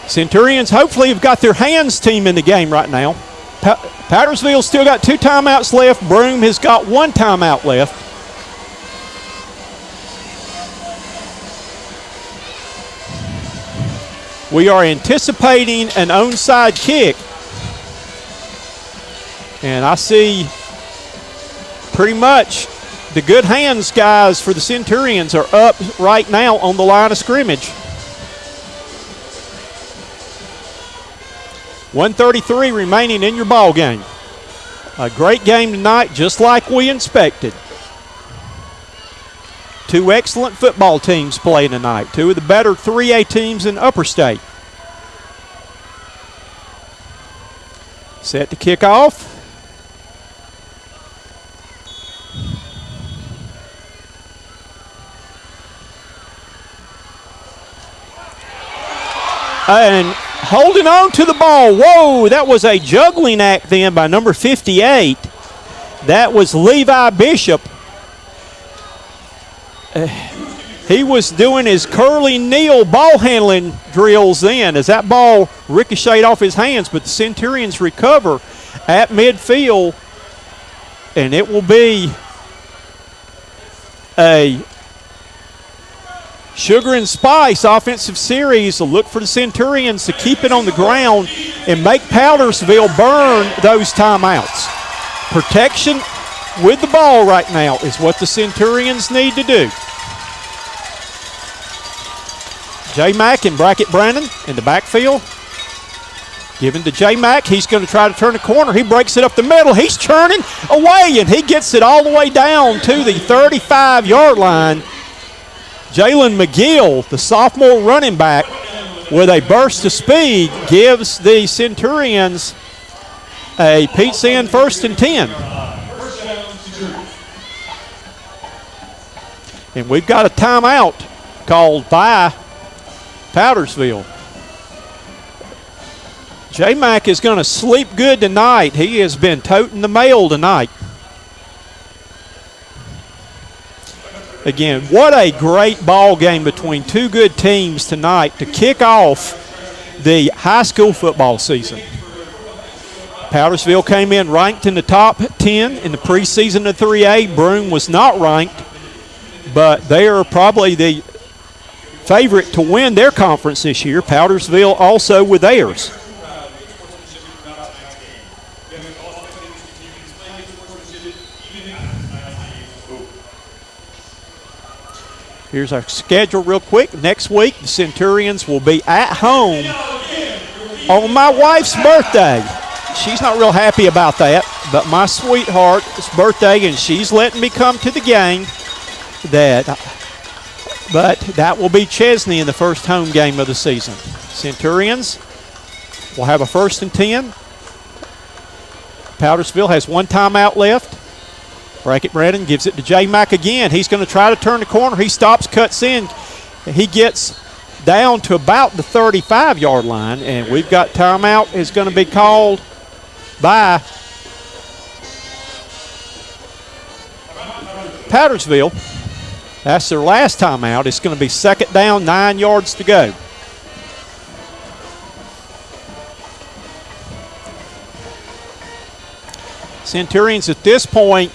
Centurions hopefully have got their hands team in the game right now. Powdersville's still got 2 timeouts left. Broome has got 1 timeout left. We are anticipating an onside kick. And I see pretty much the good hands guys for the Centurions are up right now on the line of scrimmage. 1:33 remaining in your ball game. A great game tonight, just like we expected. 2 excellent football teams playing tonight. 2 of the better 3A teams in Upper State. Set to kick off. And holding on to the ball. Whoa, that was a juggling act then by number 58. That was Levi Bishop. He was doing his curly kneel ball handling drills then as that ball ricocheted off his hands, but the Centurions recover at midfield, and it will be a Sugar and Spice offensive series. Will look for the Centurions to keep it on the ground and make Powdersville burn those timeouts. Protection with the ball right now is what the Centurions need to do. J. Mack and Brackett Brandon in the backfield. Given to J. Mack, he's going to try to turn the corner. He breaks it up the middle. He's turning away, and he gets it all the way down to the 35-yard line. Jalen McGill, the sophomore running back, with a burst of speed, gives the Centurions a Pete Sand 1st and 10. And we've got a timeout called by Powdersville. J-Mac is going to sleep good tonight. He has been toting the mail tonight. Again, what a great ball game between 2 good teams tonight to kick off the high school football season. Powdersville came in ranked in the top 10 in the preseason of 3A. Broome was not ranked, but they are probably the favorite to win their conference this year. Powdersville also with theirs. Here's our schedule real quick. Next week, the Centurions will be at home on my wife's birthday. She's not real happy about that, but my sweetheart's birthday, and she's letting me come to the game. But that will be Chesney in the first home game of the season. Centurions will have a 1st and 10. Powdersville has 1 timeout left. Brackett Brandon gives it to J. Mack again. He's going to try to turn the corner. He stops, cuts in. He gets down to about the 35-yard line, and we've got timeout is going to be called by Powdersville. That's their last timeout. It's going to be 2nd down, 9 yards to go. Centurions at this point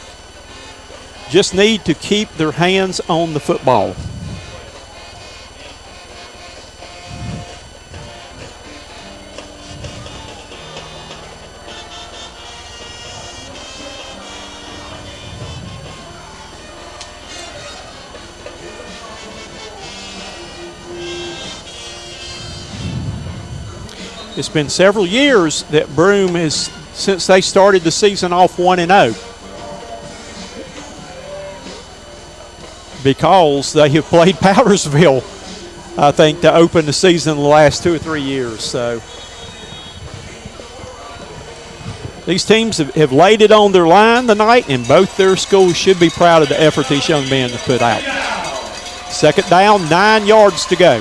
just need to keep their hands on the football. It's been several years that Broome has, since they started the season off 1-0, because they have played Powdersville, I think, to open the season the last 2 or 3 years. So these teams have laid it on their line tonight, and both their schools should be proud of the effort these young men have put out. 2nd down, 9 yards to go.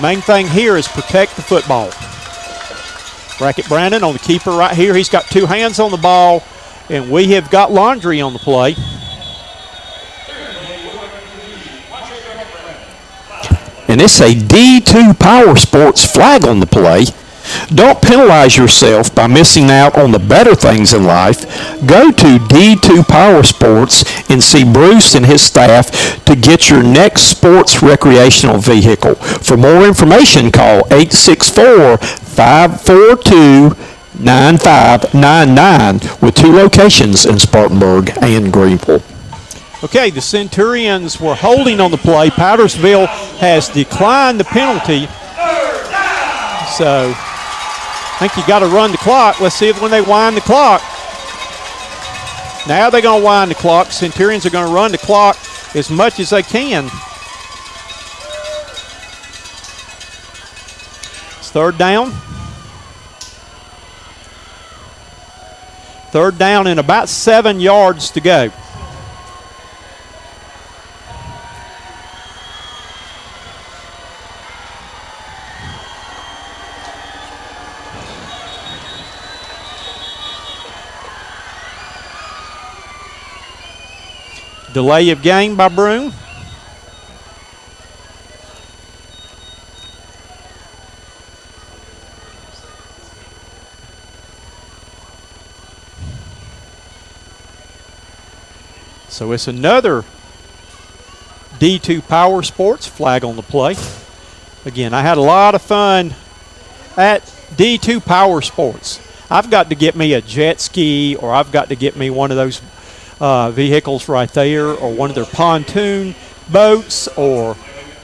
Main thing here is protect the football. Brackett Brandon on the keeper right here. He's got 2 hands on the ball, and we have got Laundry on the play. And it's a D2 Power Sports flag on the play. Don't penalize yourself by missing out on the better things in life. Go to D2 Power Sports and see Bruce and his staff to get your next sports recreational vehicle. For more information, call 864-542-9599 with 2 locations in Spartanburg and Greenville. Okay, the Centurions were holding on the play. Powdersville has declined the penalty. So I think you got to run the clock. Let's see if when they wind the clock. Now they're going to wind the clock. Centurions are going to run the clock as much as they can. It's 3rd down. 3rd down and about 7 yards to go. Delay of game by Broome. So it's another D2 Power Sports flag on the play. Again, I had a lot of fun at D2 Power Sports. I've got to get me a jet ski, or I've got to get me one of those vehicles right there, or one of their pontoon boats, or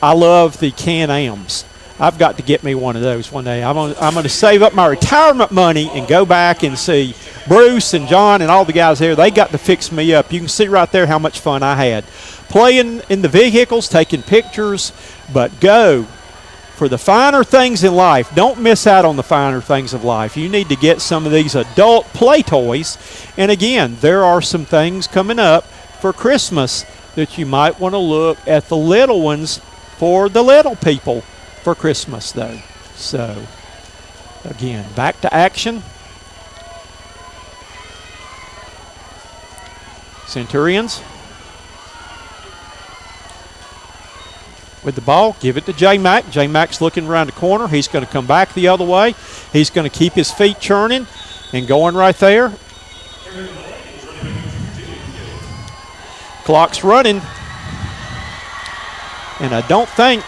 I love the Can-Ams. I've got to get me one of those one day. I'm going to save up my retirement money and go back and see Bruce and John and all the guys there. They got to fix me up. You can see right there how much fun I had playing in the vehicles, taking pictures, but go for the finer things in life. Don't miss out on the finer things of life. You need to get some of these adult play toys. And again, there are some things coming up for Christmas that you might want to look at the little ones for the little people for Christmas, though. So, again, back to action. Centurions with the ball, give it to J. Mack. J. Mack's looking around the corner. He's going to come back the other way. He's going to keep his feet churning and going right there. Clock's running. And I don't think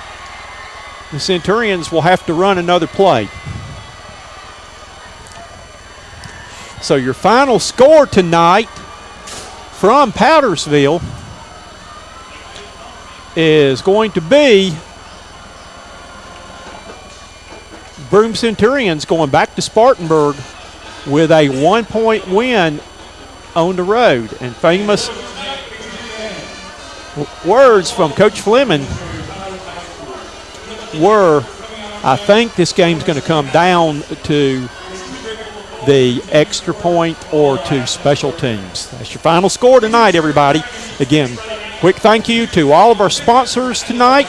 the Centurions will have to run another play. So your final score tonight from Powdersville is going to be Broome Centurions going back to Spartanburg with a 1-point win on the road. And famous words from Coach Fleming were, I think this game's going to come down to the extra point or to special teams. That's your final score tonight, everybody. Again, quick thank you to all of our sponsors tonight.